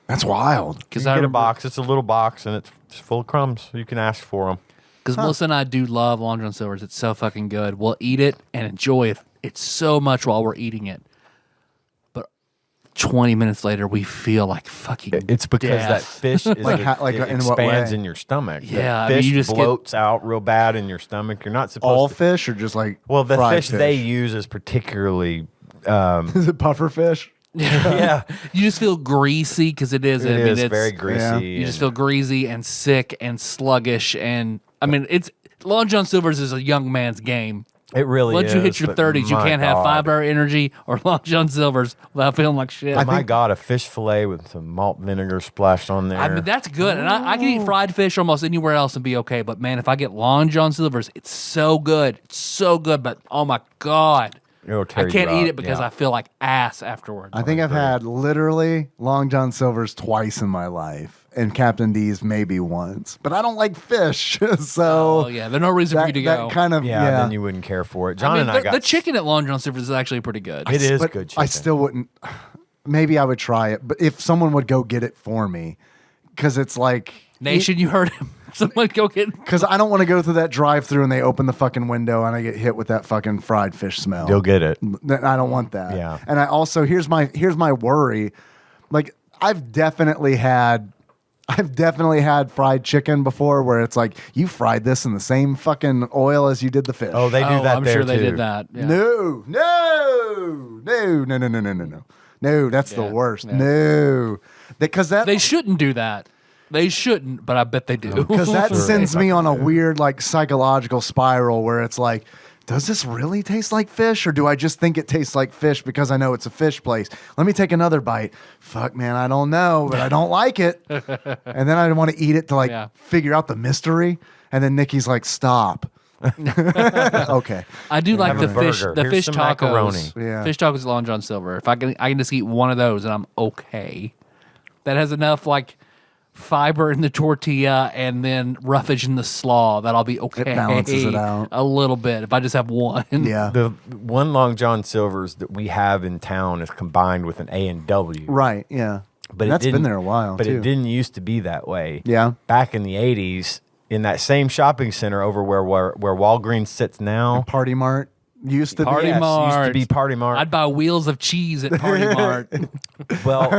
That's wild. You 'Cause get I a remember- box. It's a little box, and it's just full of crumbs. You can ask for them. Because Melissa and I do love Long John Silver's. It's so fucking good. We'll eat it and enjoy it so much while we're eating it. But 20 minutes later, we feel like fucking It's because that death. fish is Like it in what expands way? in your stomach. The Yeah, I mean, fish you just get- bloats out real bad in your stomach. You're not supposed All to. fish, or just like Well, the fried fish they use is particularly. Is it puffer fish? Yeah, You just feel greasy because it is. it I mean, is it's very greasy. yeah. You just and- feel greasy and sick and sluggish. And I mean, it's Long John Silver's is a young man's game. It really Once is. you hit your but 30s, you my can't have God. 5-hour energy or Long John Silver's without feeling like shit. My God, a fish fillet with some malt vinegar splashed on there. I mean, that's good. And I can eat fried fish almost anywhere else and be okay. But man, if I get Long John Silver's, it's so good. It's so good. But oh my God. It'll tear I can't you eat up, it because yeah. I feel like ass afterwards. I think I've had literally Long John Silver's twice in my life, and Captain D's maybe once. But I don't like fish, so Oh, yeah. There's no reason for you to go. that kind of Yeah, then you wouldn't care for it. John I mean, and I got the chicken at Long John Silver's is actually pretty good. It is but good chicken. I still wouldn't. Maybe I would try it, but if someone would go get it for me, because it's like Nation, you heard him. Someone go get. Because I don't want to go through that drive-through and they open the fucking window and I get hit with that fucking fried fish smell. You'll get it. I don't want that. Yeah. And I also here's my worry. Like I've definitely had fried chicken before where it's like you fried this in the same fucking oil as you did the fish. Oh, they do that I'm there sure they too. did that. Yeah. No. No, that's the Yeah, worst. yeah. No. Because They shouldn't do that. They shouldn't, but I bet they do. Because that Sure. sends me on a weird, like, psychological spiral where it's like, does this really taste like fish, or do I just think it tastes like fish because I know it's a fish place? Let me take another bite. Fuck, man, I don't know, but I don't like it. And then I want to eat it to, like, Yeah. figure out the mystery. And then Nikki's like, stop. Okay. I do like Have the a fish. burger. The Here's fish some tacos. macaroni. Yeah. Fish tacos at Long John Silver. If I can just eat one of those and I'm okay. That has enough like fiber in the tortilla and then roughage in the slaw that I'll be okay. It balances it out. a little bit if I just have one. Yeah. The one Long John Silver's that we have in town is combined with an A&W. Right. Yeah. But that's it been didn't- there a while. But too. it didn't used to be that way. Yeah. Back in the 80s, in that same shopping center over where Walgreens sits now. Party Mart used to Party be. Yes, Mart. used to be Party Mart. I'd buy wheels of cheese at Party Mart. Well,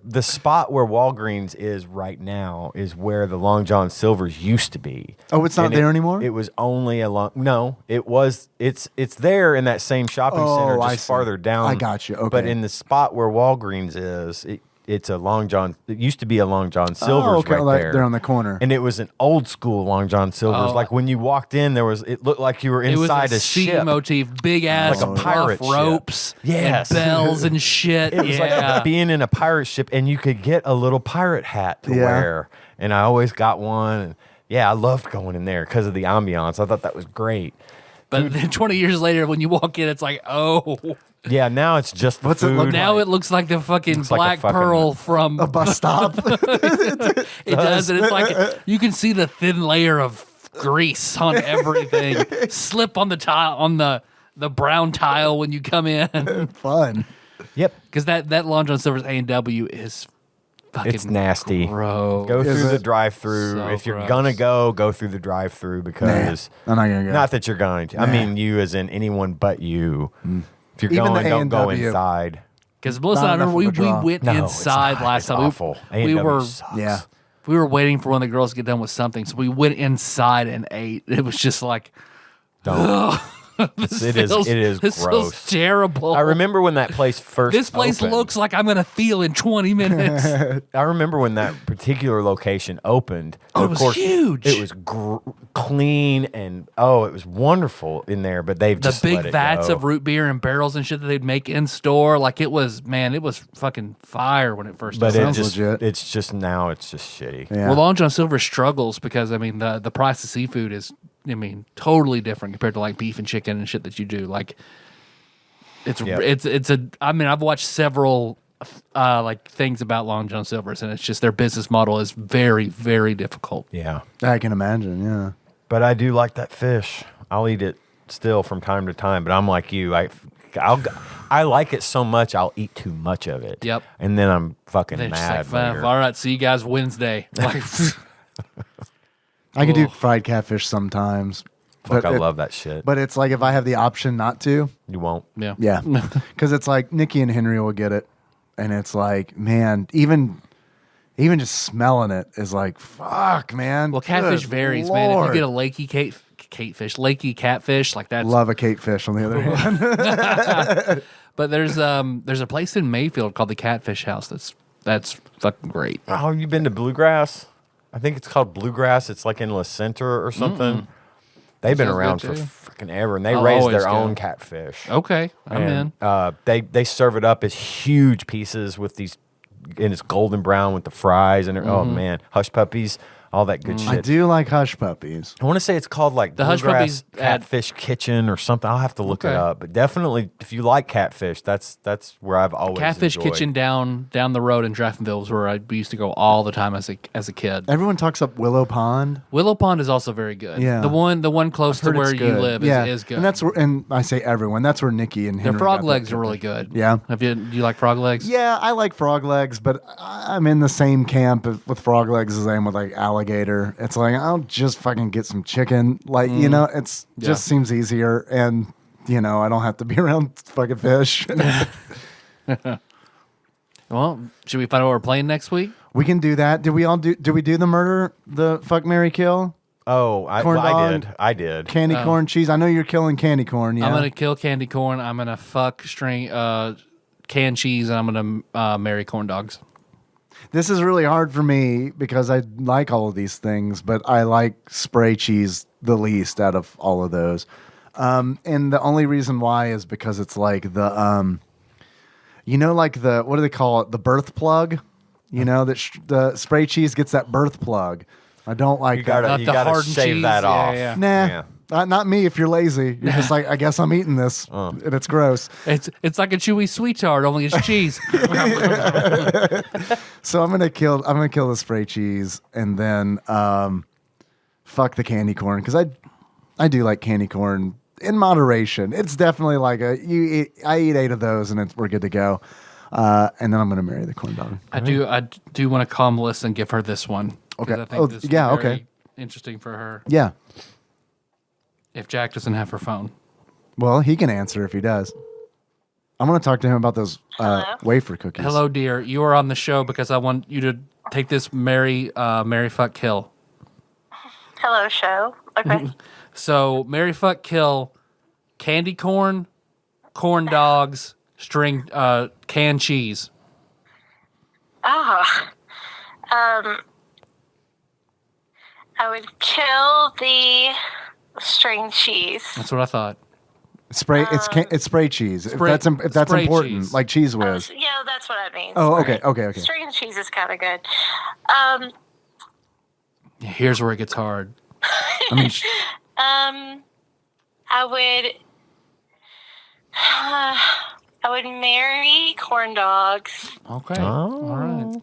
the spot where Walgreens is right now is where the Long John Silver's used to be. Oh, it's not And there anymore? It was only it's there in that same shopping center I just see. farther down. I got you. Okay. But in the spot where Walgreens is, it's a Long John. It used to be a Long John Silver's okay, right like there. they're on the corner. And it was an old school Long John Silver's. Oh. Like when you walked in, it looked like you were It was inside a ship. sea motif, big ass Like a pirate rough ship. ropes, Yes. and bells and shit. It was like being in a pirate ship, and you could get a little pirate hat to Yeah. wear. And I always got one. And yeah, I loved going in there because of the ambiance. I thought that was great. But then 20 years later, when you walk in, it's like, oh. Yeah, now it's just the What's it food. look Now it looks like the fucking Looks like a Black fucking- Pearl from a bus stop. It does, and it's like you can see the thin layer of grease on everything. Slip on the tile, on the brown tile when you come in, Fun. Yep, because that Long John Silver's A&W is fucking it's nasty. gross. Go Is through the it? drive-through. So If you're gross. gonna go through the drive-through because I'm not gonna go. not that you're going to. I Nah. mean, you as in anyone but you. If you're Even going, the don't go A&W. inside. Because Melissa Not and I remember enough of a we draw. went No, it's inside not. last It's time. awful. We A&W were sucks. Yeah. we were waiting for one of the girls to get done with something, so we went inside and ate. It was just like Don't. It is this gross. feels terrible. I remember when that place first this place opened. looks like I'm gonna feel in 20 minutes. I remember when that particular location opened. Oh, and it of was course, huge. It was clean and it was wonderful in there. But they've The just big let it vats go. of root beer and barrels and shit that they'd make in store, like it was fucking fire when it first But opened. Sounds legit. it's just now it's just shitty. Yeah. Well, Long John Silver struggles because I mean the price of seafood is totally different compared to like beef and chicken and shit that you do. Like it's Yep. it's a I mean I've watched several like things about Long John Silver's and it's just their business model is very very difficult. Yeah, I can imagine. Yeah. but I do like that fish. I'll eat it still from time to time. But I'm like you. I like it so much I'll eat too much of it. Yep. And then I'm fucking They're just mad. like, later. all right, see you guys Wednesday. Like, I can do Ugh. fried catfish sometimes. Fuck, I it- love that shit. But it's like if I have the option not to, You won't. yeah. yeah. Because it's like Nikki and Henry will get it. And it's like, man, even just smelling it is like, fuck, man. Well, catfish Good varies, man. If you Lord. get a lakey catfish, like that's Love a catefish on the other hand. But there's a place in Mayfield called the Catfish House that's fucking great. Oh, you been to Bluegrass? I think it's called Bluegrass. It's like in La Center or something. They've been Sounds around good, for too. freaking ever, and they I'll raise always their go. own catfish. Okay, I'm in. And, they serve it up as huge pieces with these, and it's golden brown with the fries and oh man, hush puppies, all that good I shit. do like hush puppies. I want to say it's called like The Hush Bluegrass Puppies at- Catfish Kitchen or something. I'll have to look it Okay. up, but definitely if you like catfish, that's where I've always Catfish enjoyed. Kitchen down the road in Draftonville is where we used to go all the time as a kid. Everyone talks up Willow Pond. Willow Pond is also very good. Yeah. The one close to Heard where it's you good. live yeah. is good. And that's where, and I say everyone. That's where Nikki and Their Henry frog got legs that are really catfish. good. Yeah. Do you like frog legs? Yeah, I like frog legs, but I'm in the same camp with frog legs as I am with like alligator. It's like I'll just fucking get some chicken. Like it's just seems easier, and I don't have to be around fucking fish. Well, should we find out what we're playing next week? We can do that. Did we do the murder, the fuck, Mary kill, Oh, Corn I dog. did. I did. candy corn cheese? I know you're killing candy corn. Yeah, I'm gonna kill candy corn. I'm gonna fuck canned cheese, and I'm gonna marry corn dogs. This is really hard for me because I like all of these things, but I like spray cheese the least out of all of those. And the only reason why is because it's like the, like what do they call it? The birth plug. The spray cheese gets that birth plug. I don't like You gotta Not the shave hardened cheese? that Yeah, off. yeah. Nah, Yeah. Not me if you're lazy. You're just like, I guess I'm eating this. And it's gross. It's like a chewy sweetheart, only it's cheese. So I'm gonna kill the spray cheese and then fuck the candy corn because I do like candy corn in moderation. It's definitely like I eat 8 of those and we're good to go. And then I'm gonna marry the corn dog. I do want to call Melissa and give her this one. Okay. I think this is very interesting for her. Yeah. If Jack doesn't have her phone. Well, he can answer if he does. I'm going to talk to him about those wafer cookies. Hello, dear. You are on the show because I want you to take this marry, fuck, kill. Hello, show. Okay. So, marry, fuck, kill, candy corn, corn dogs, canned cheese. I would kill the string cheese. That's what I thought. Spray. It's spray cheese. If that's spray important, cheese. like Cheese Whiz. Yeah, that's what I mean. Oh, Sorry. okay. String cheese is kind of good. Here's where it gets hard. I mean, I would marry corn dogs, Okay. All right.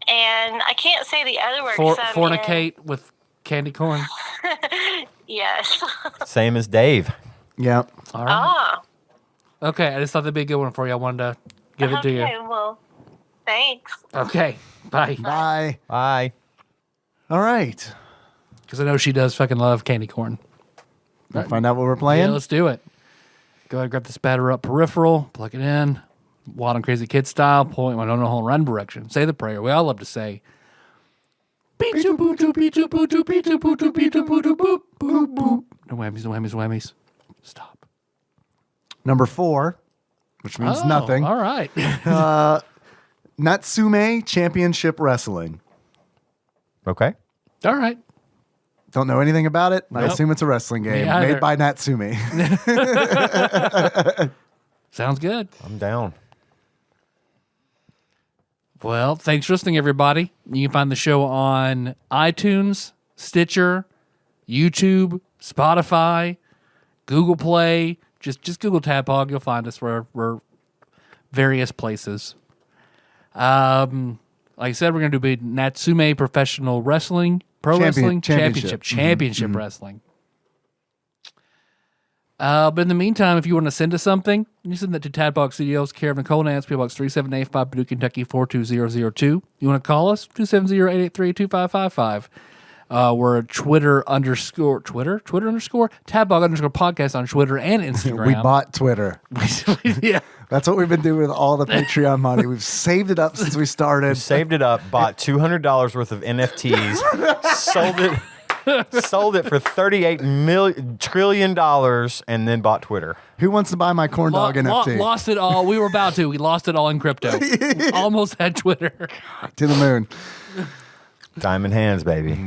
and I can't say the other word. 'Cause I'm Fornicate with candy corn. Yes. Same as Dave. yeah. All right. Oh. Okay, I just thought that'd be a good one for you. I wanted to give it to you. Okay. Well, thanks. Okay, bye. Bye. Bye. All right. Because I know she does fucking love candy corn. We'll find out what we're playing. Yeah, let's do it. Go ahead, grab this batter up peripheral, plug it in, Wild and Crazy Kid style, point my no hole run direction. Say the prayer. We all love to say. No whammies. Stop. Number 4, which means nothing. All right. Natsume Championship Wrestling. Okay. All right. Don't know anything about it. I Nope. assume it's a wrestling game either. made by Natsume. Sounds good. I'm down. Well, thanks for listening, everybody. You can find the show on iTunes, Stitcher, YouTube, Spotify, Google Play. Just Google TADPOG. You'll find us. We're various places. Like I said, we're going to do Natsume Professional Wrestling, Championship Wrestling. But in the meantime, if you want to send us something, you send that to TADPOG Studios, care of Nicole Nance, PO Box 3785, Paducah, Kentucky 42002. You want to call us? 270-883-2555. We're Twitter underscore TADPOG underscore podcast on Twitter and Instagram. We bought Twitter. Yeah. That's what we've been doing with all the Patreon money. We've saved it up since we started. Saved it up, bought $200 worth of NFTs, sold it for $38 trillion, and then bought Twitter. Who wants to buy my corn dog NFT? Lost it all. We were about to. We lost it all in crypto. Almost had Twitter. To the moon. Diamond hands, baby.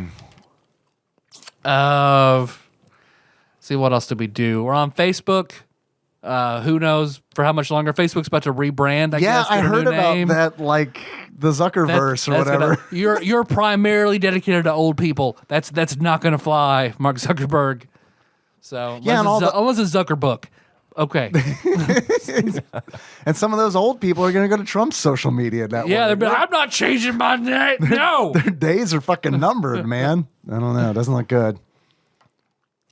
See, what else did we do? We're on Facebook. Who knows for how much longer? Facebook's about to rebrand, I guess. I get a heard new about name. that, like the Zuckerverse or whatever. You're primarily dedicated to old people. That's not going to fly, Mark Zuckerberg. So unless it's Zuckerbook. Okay. And some of those old people are going to go to Trump's social media network. Yeah, they're like, I'm not changing my name. No. Their days are fucking numbered, man. I don't know. It doesn't look good.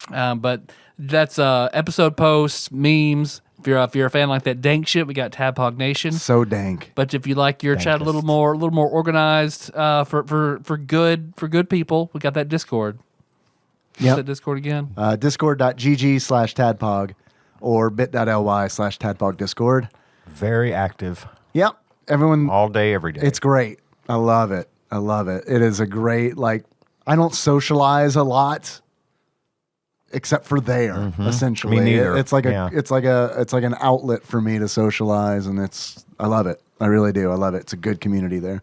But that's episode posts, memes. If you're a fan like that dank shit, we got TADPOG Nation. So dank. But if you like your chat a little more organized, for good people, we got that Discord. Yeah. That Discord again. Discord.gg/TADPOG or bit.ly/TADPOG Discord. Very active. Yep. Everyone. All day, every day. It's great. I love it. It is a great, I don't socialize a lot. Except for there, essentially. Me neither. It's like an outlet for me to socialize, and I love it. I really do. I love it. It's a good community there.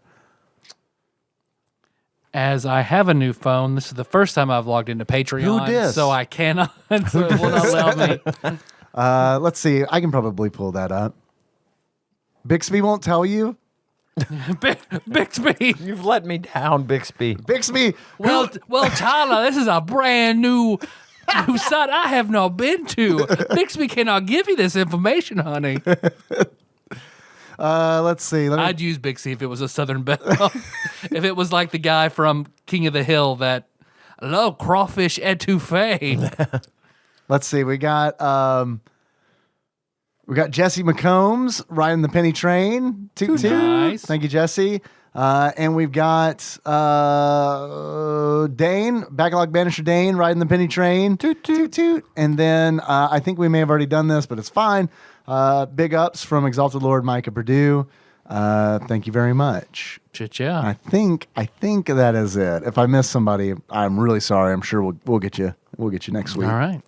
As I have a new phone, this is the first time I've logged into Patreon. Who dis? So I cannot. So it will not allow me. Let's see. I can probably pull that up. Bixby won't tell you. Bixby. You've let me down, Bixby. Bixby. Well, Tyler, this is a brand new Whose side I have not been to. Bixby cannot give you this information, honey. Let's see. I'd use Bixby if it was a Southern Belle. If it was like the guy from King of the Hill that love crawfish etouffee. Let's see. We got Jesse McCombs riding the penny train. Toot toot. Nice. Thank you, Jesse. And we've got Dane, Backlog Banisher Dane, riding the penny train. Toot toot toot. And then I think we may have already done this, but it's fine. Big ups from Exalted Lord Micah Purdue. Thank you very much. Yeah. I think that is it. If I miss somebody, I'm really sorry. I'm sure we'll get you. We'll get you next week. All right.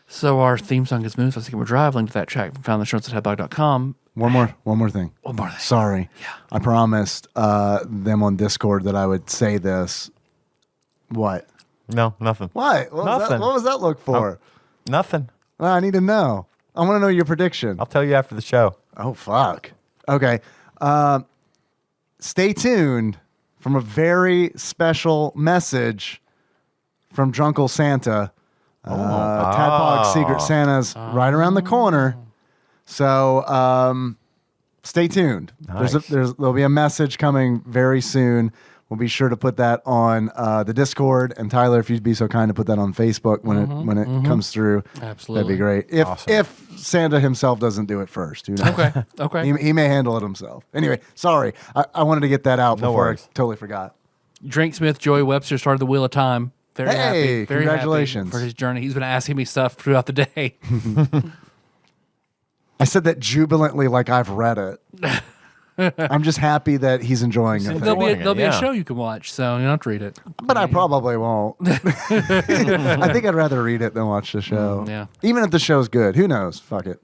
So our theme song is Moves. I think we're driving. Link to that track. Found the show notes at TADPOG.com. One more thing. One more thing. Sorry. Yeah. I promised them on Discord that I would say this. What? No, nothing. What? Nothing. What was that look for? Nothing. Well, I need to know. I want to know your prediction. I'll tell you after the show. Oh, fuck. Okay. Stay tuned from a very special message from Drunkle Santa. Tadpog Secret Santa's right around the corner. So stay tuned. Nice. There'll be a message coming very soon. We'll be sure to put that on the Discord. And Tyler, if you'd be so kind to put that on Facebook when it comes through, Absolutely. that'd be great. If Santa himself doesn't do it first, who knows? Okay. He may handle it himself. Anyway, sorry. I wanted to get that out before I worries. totally forgot. Drinksmith Joey Webster started the Wheel of Time. Very happy. Very congratulations. happy for his journey. He's been asking me stuff throughout the day. I said that jubilantly like I've read it. I'm just happy that he's enjoying it. There'll be a yeah. show you can watch, so you don't have to read it. But I probably won't. I think I'd rather read it than watch the show. Yeah. Even if the show's good. Who knows? Fuck it.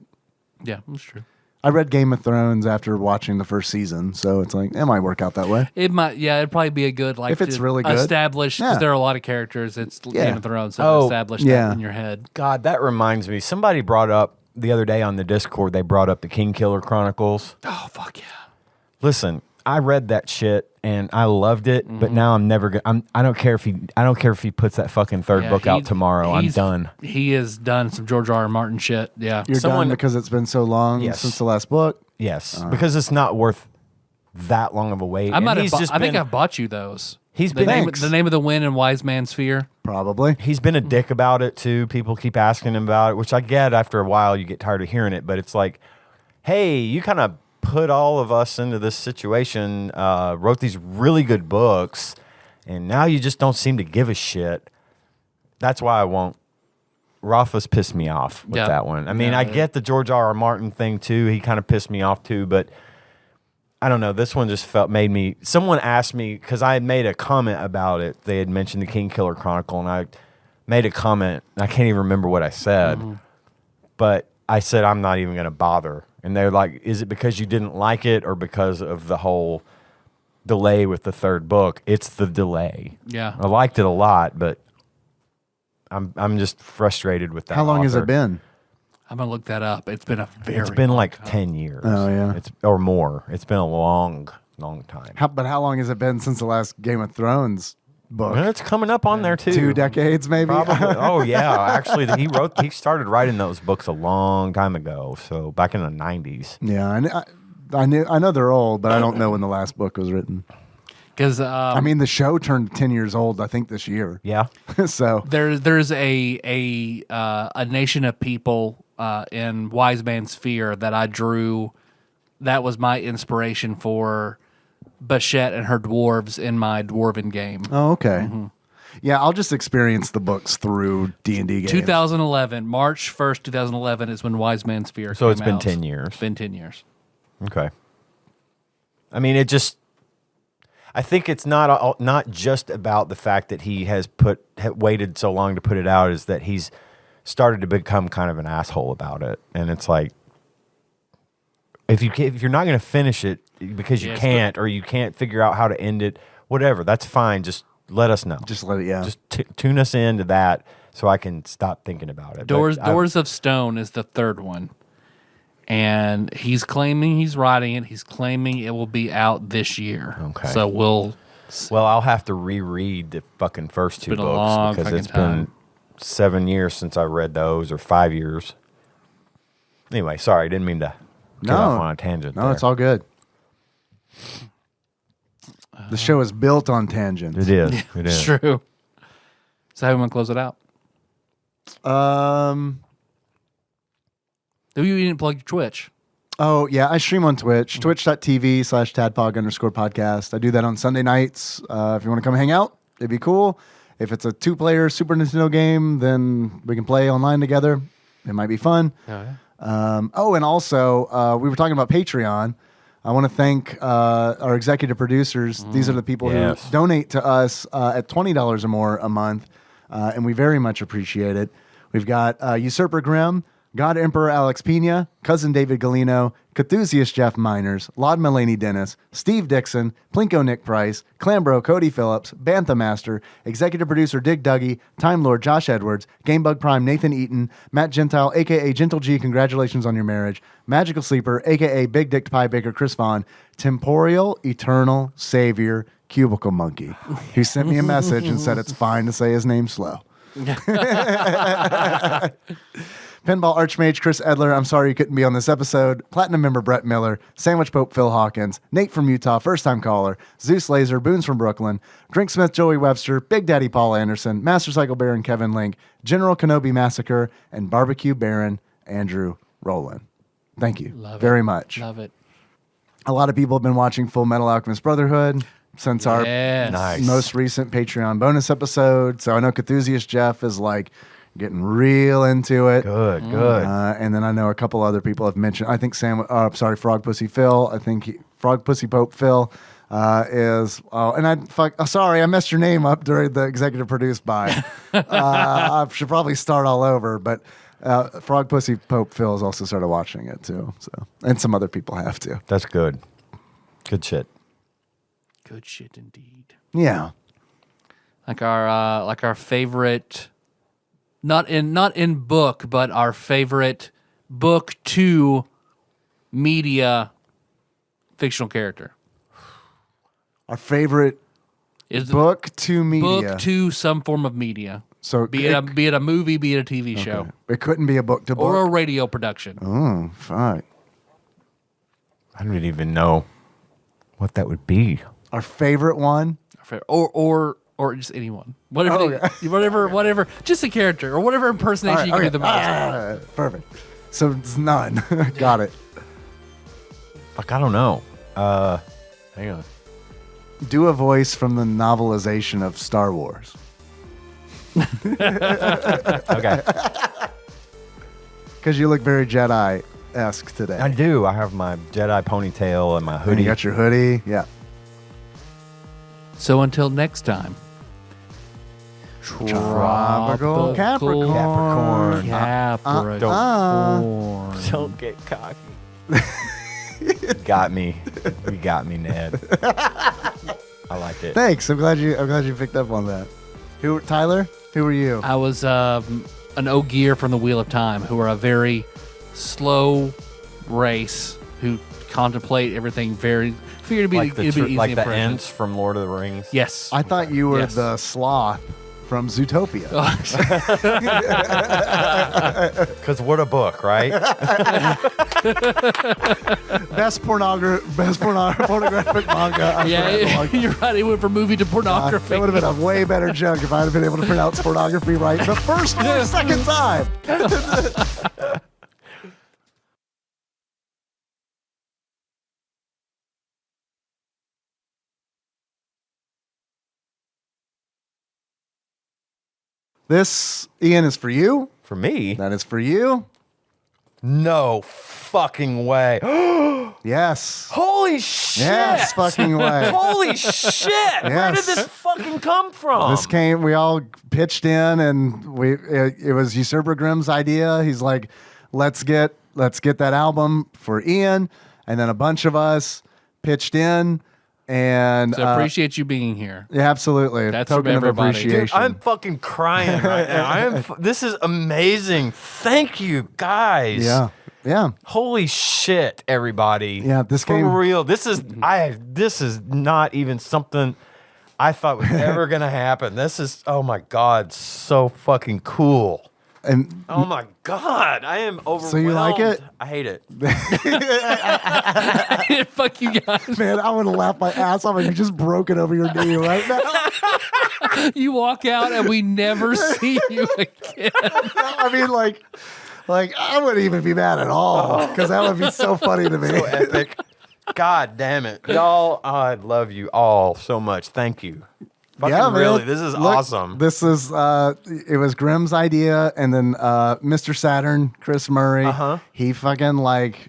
Yeah, that's true. I read Game of Thrones after watching the first season, so it's like, it might work out that way. It might, it'd probably be a good, like, If it's to really good. establish, because Yeah. there are a lot of characters. It's Yeah. Game of Thrones, so establish yeah. that in your head. God, that reminds me. Somebody brought up the other day on the Discord, they brought up the King Killer Chronicles. Oh, fuck yeah. Listen, I read that shit and I loved it, but now I'm never gonna. I don't care if he puts that fucking third book out tomorrow. I'm done. He has done some George R. R. Martin shit. Yeah. You're done because it's been so long Yes. since the last book? Yes, because it's not worth that long of a wait. I And think I've bought you those. He's the been name of the Wind and Wise Man's Fear. Probably. He's been a dick about it too. People keep asking him about it, which I get. After a while, you get tired of hearing it. But it's like, hey, you kind of put all of us into this situation, wrote these really good books, and now you just don't seem to give a shit. That's why I won't. Rothfuss pissed me off with that one. I mean, I get the George R. R. Martin thing too. He kind of pissed me off too, but I don't know. This one just made me. Someone asked me because I had made a comment about it. They had mentioned the King Killer Chronicle, and I made a comment. I can't even remember what I said, but I said I'm not even going to bother. And they're like, "Is it because you didn't like it, or because of the whole delay with the third book?" It's the delay. Yeah. I liked it a lot, but I'm just frustrated with that. How long has author. it been? I'm going to look that up. It's been It's been like 10 years. Oh, yeah. Or more. It's been a long time. But how long has it been since the last Game of Thrones book? Well, it's coming up on there too. 2 decades, maybe? Probably. Oh yeah. Actually, he started writing those books a long time ago. So back in the 90s. Yeah, I know they're old, but I don't know when the last book was written. Because I mean, the show turned 10 years old, I think, this year. Yeah. So there's a nation of people in Wise Man's Fear that I drew. That was my inspiration for Bachette and her dwarves in my dwarven game. Oh, okay. Yeah, I'll just experience the books through D&D games. 2011, March 1st, 2011 is when Wise Man's Fear So came it's been out. 10 years. It's been 10 years. Okay. I mean, I think it's not just about the fact that he has waited so long to put it out, is that he's started to become kind of an asshole about it. And it's like, if you're not going to finish it because you can't, or you can't figure out how to end it, whatever, that's fine. Just let us know. Just let it, yeah. Just tune us into that so I can stop thinking about it. Doors But of Stone is the third one. And he's claiming he's writing it. He's claiming it will be out this year. Okay. So Well, I'll have to reread the fucking first two been a books long because fucking it's time. been 7 years since I read those, or 5 years. Anyway, sorry, didn't mean to get off on a tangent. No, it's all good. The show is built on tangents. It is. It is. True. So how do we want to close it out? You didn't plug your Twitch. Oh, yeah. I stream on Twitch, twitch.tv/TADPOG_podcast. I do that on Sunday nights. If you want to come hang out, it'd be cool. If it's a 2-player Super Nintendo game, then we can play online together. It might be fun. Oh, yeah. And also, we were talking about Patreon. I want to thank our executive producers. These are the people who donate to us at $20 or more a month, and we very much appreciate it. We've got Usurper Grimm, God Emperor Alex Pena, Cousin David Galino, Cthusiast Jeff Miners, Laud Mulaney Dennis, Steve Dixon, Plinko Nick Price, Clambro Cody Phillips, Bantha Master, Executive Producer Dig Dougie, Time Lord Josh Edwards, Gamebug Prime Nathan Eaton, Matt Gentile, a.k.a. Gentle G, congratulations on your marriage, Magical Sleeper, a.k.a. Big Dick Pie Baker Chris Vaughn, Temporal Eternal Savior Cubicle Monkey, who sent me a message and said it's fine to say his name slow. Pinball Archmage Chris Edler, I'm sorry you couldn't be on this episode. Platinum member Brett Miller, Sandwich Pope Phil Hawkins, Nate from Utah, first time caller, Zeus Laser, Boons from Brooklyn, Drinksmith Joey Webster, Big Daddy Paul Anderson, Master Cycle Baron Kevin Link, General Kenobi Massacre, and Barbecue Baron Andrew Rowland. Thank you very much. Love it. A lot of people have been watching Full Metal Alchemist Brotherhood since our Nice. most recent Patreon bonus episode. So I know Cthusiast Jeff is like getting real into it. Good. And then I know a couple other people have mentioned. I think Frog Pussy Phil. I think Frog Pussy Pope Phil is. Oh, and sorry, I messed your name up during the executive produced by. I should probably start all over. But Frog Pussy Pope Phil has also started watching it too. So, and some other people have too. That's good. Good shit. Good shit indeed. Yeah. Like our favorite. Not in book, but our favorite book to media fictional character. Our favorite Is book to media. book to some form of media. So Be it a movie, be it a TV show, it couldn't be a book to book. or a radio production. Oh, fuck. I don't even know what that would be. Our favorite one. Or just anyone, whatever, just a character or whatever impersonation you can do the most. Perfect. So it's none. Got it. Fuck, I don't know. Hang on. Do a voice from the novelization of Star Wars. Okay. Because you look very Jedi-esque today. I do. I have my Jedi ponytail and my And hoodie. you got your hoodie. Yeah. So until next time. Tropical Capricorn. Don't get cocky. Got me. You got me, Ned. I like it. Thanks. I'm glad you picked up on that. Tyler? Who were you? I was an Ogier from the Wheel of Time, who are a very slow race who contemplate everything very. Figured it'd be easy like the impression. Ents from Lord of the Rings. Yes. I thought you were Yes. the sloth from Zootopia. Because what a book, right? Best pornographic manga I've read. You're right. It went from movie to pornography. That would have been a way better joke if I had been able to pronounce pornography right the first or second time. This, Ian, is for you. For me? That is for you. No fucking way. Yes. Holy shit. Yes, fucking way. Holy shit. Where did this fucking come from? We all pitched in, and it was Usurper Grimm's idea. He's like, let's get that album for Ian. And then a bunch of us pitched in. And So appreciate you being here. yeah, absolutely. That's Token from of everybody. appreciation. Dude, I'm fucking crying right now. This is amazing. Thank you, guys. Yeah. Holy shit, everybody. Yeah, this For game- real. This is not even something I thought was ever going to happen. This is, oh my God, so fucking cool. And Oh my God, I am overwhelmed. So you like it? I hate it. Fuck you guys. man, I would have laughed my ass off if you just broke it over your knee right now. You walk out and we never see you again. I mean, like I wouldn't even be mad at all because that would be so funny to me. So epic. God damn it. Y'all, I love you all so much. Thank you. Fucking Yeah, man. really, this is Look, awesome. This is it was Grimm's idea, and then Mr. Saturn, Chris Murray, he fucking like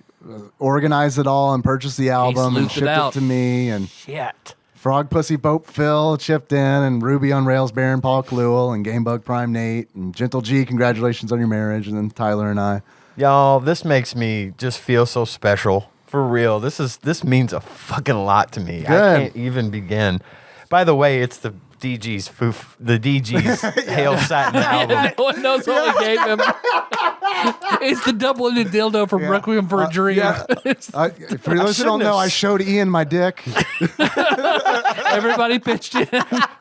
organized it all and purchased the album and sleuthed it shipped it out. to me, and Shit. Frog Pussy Boat Phil chipped in, and Ruby on Rails Baron Paul Kluel, and Gamebug Prime Nate, and Gentle G, congratulations on your marriage, and then Tyler and I. Y'all, this makes me just feel so special. For real. This means a fucking lot to me. Good. I can't even begin. By the way, it's the DG's Hail Satin album. No one knows what we gave him. It's the double-ended dildo from Requiem for a Dream. Yeah. For those who don't know, I showed Ian my dick. Everybody pitched in.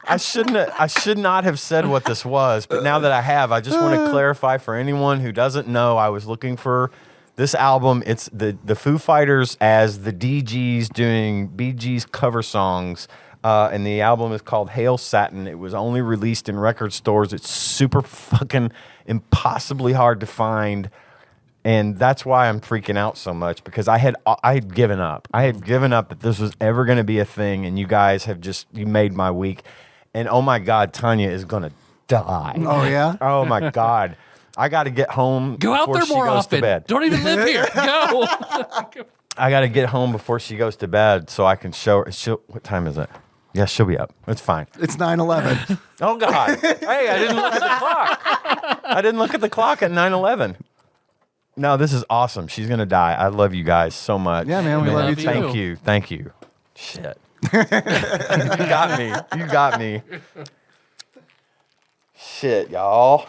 I should not have said what this was, but now that I have, I just want to clarify for anyone who doesn't know, I was looking for this album. It's the Foo Fighters as the DGs doing Bee Gees cover songs. And the album is called Hail Satin. It was only released in record stores. It's super fucking impossibly hard to find. And that's why I'm freaking out so much, because I had given up. I had given up that this was ever going to be a thing, and you guys have you made my week. And oh my God, Tanya is going to die. Oh, yeah? Oh my God. I got to get home. Go out there more often. Don't even live here. Go. I got to get home before she goes to bed so I can show her. What time is it? Yeah, she'll be up. It's fine. It's 9/11. Oh, God. Hey, I didn't look at the clock. I didn't look at the clock at 9/11. No, this is awesome. She's going to die. I love you guys so much. Yeah, man, we love you too. Thank you. Thank you. Shit. You got me. You got me. Shit, y'all.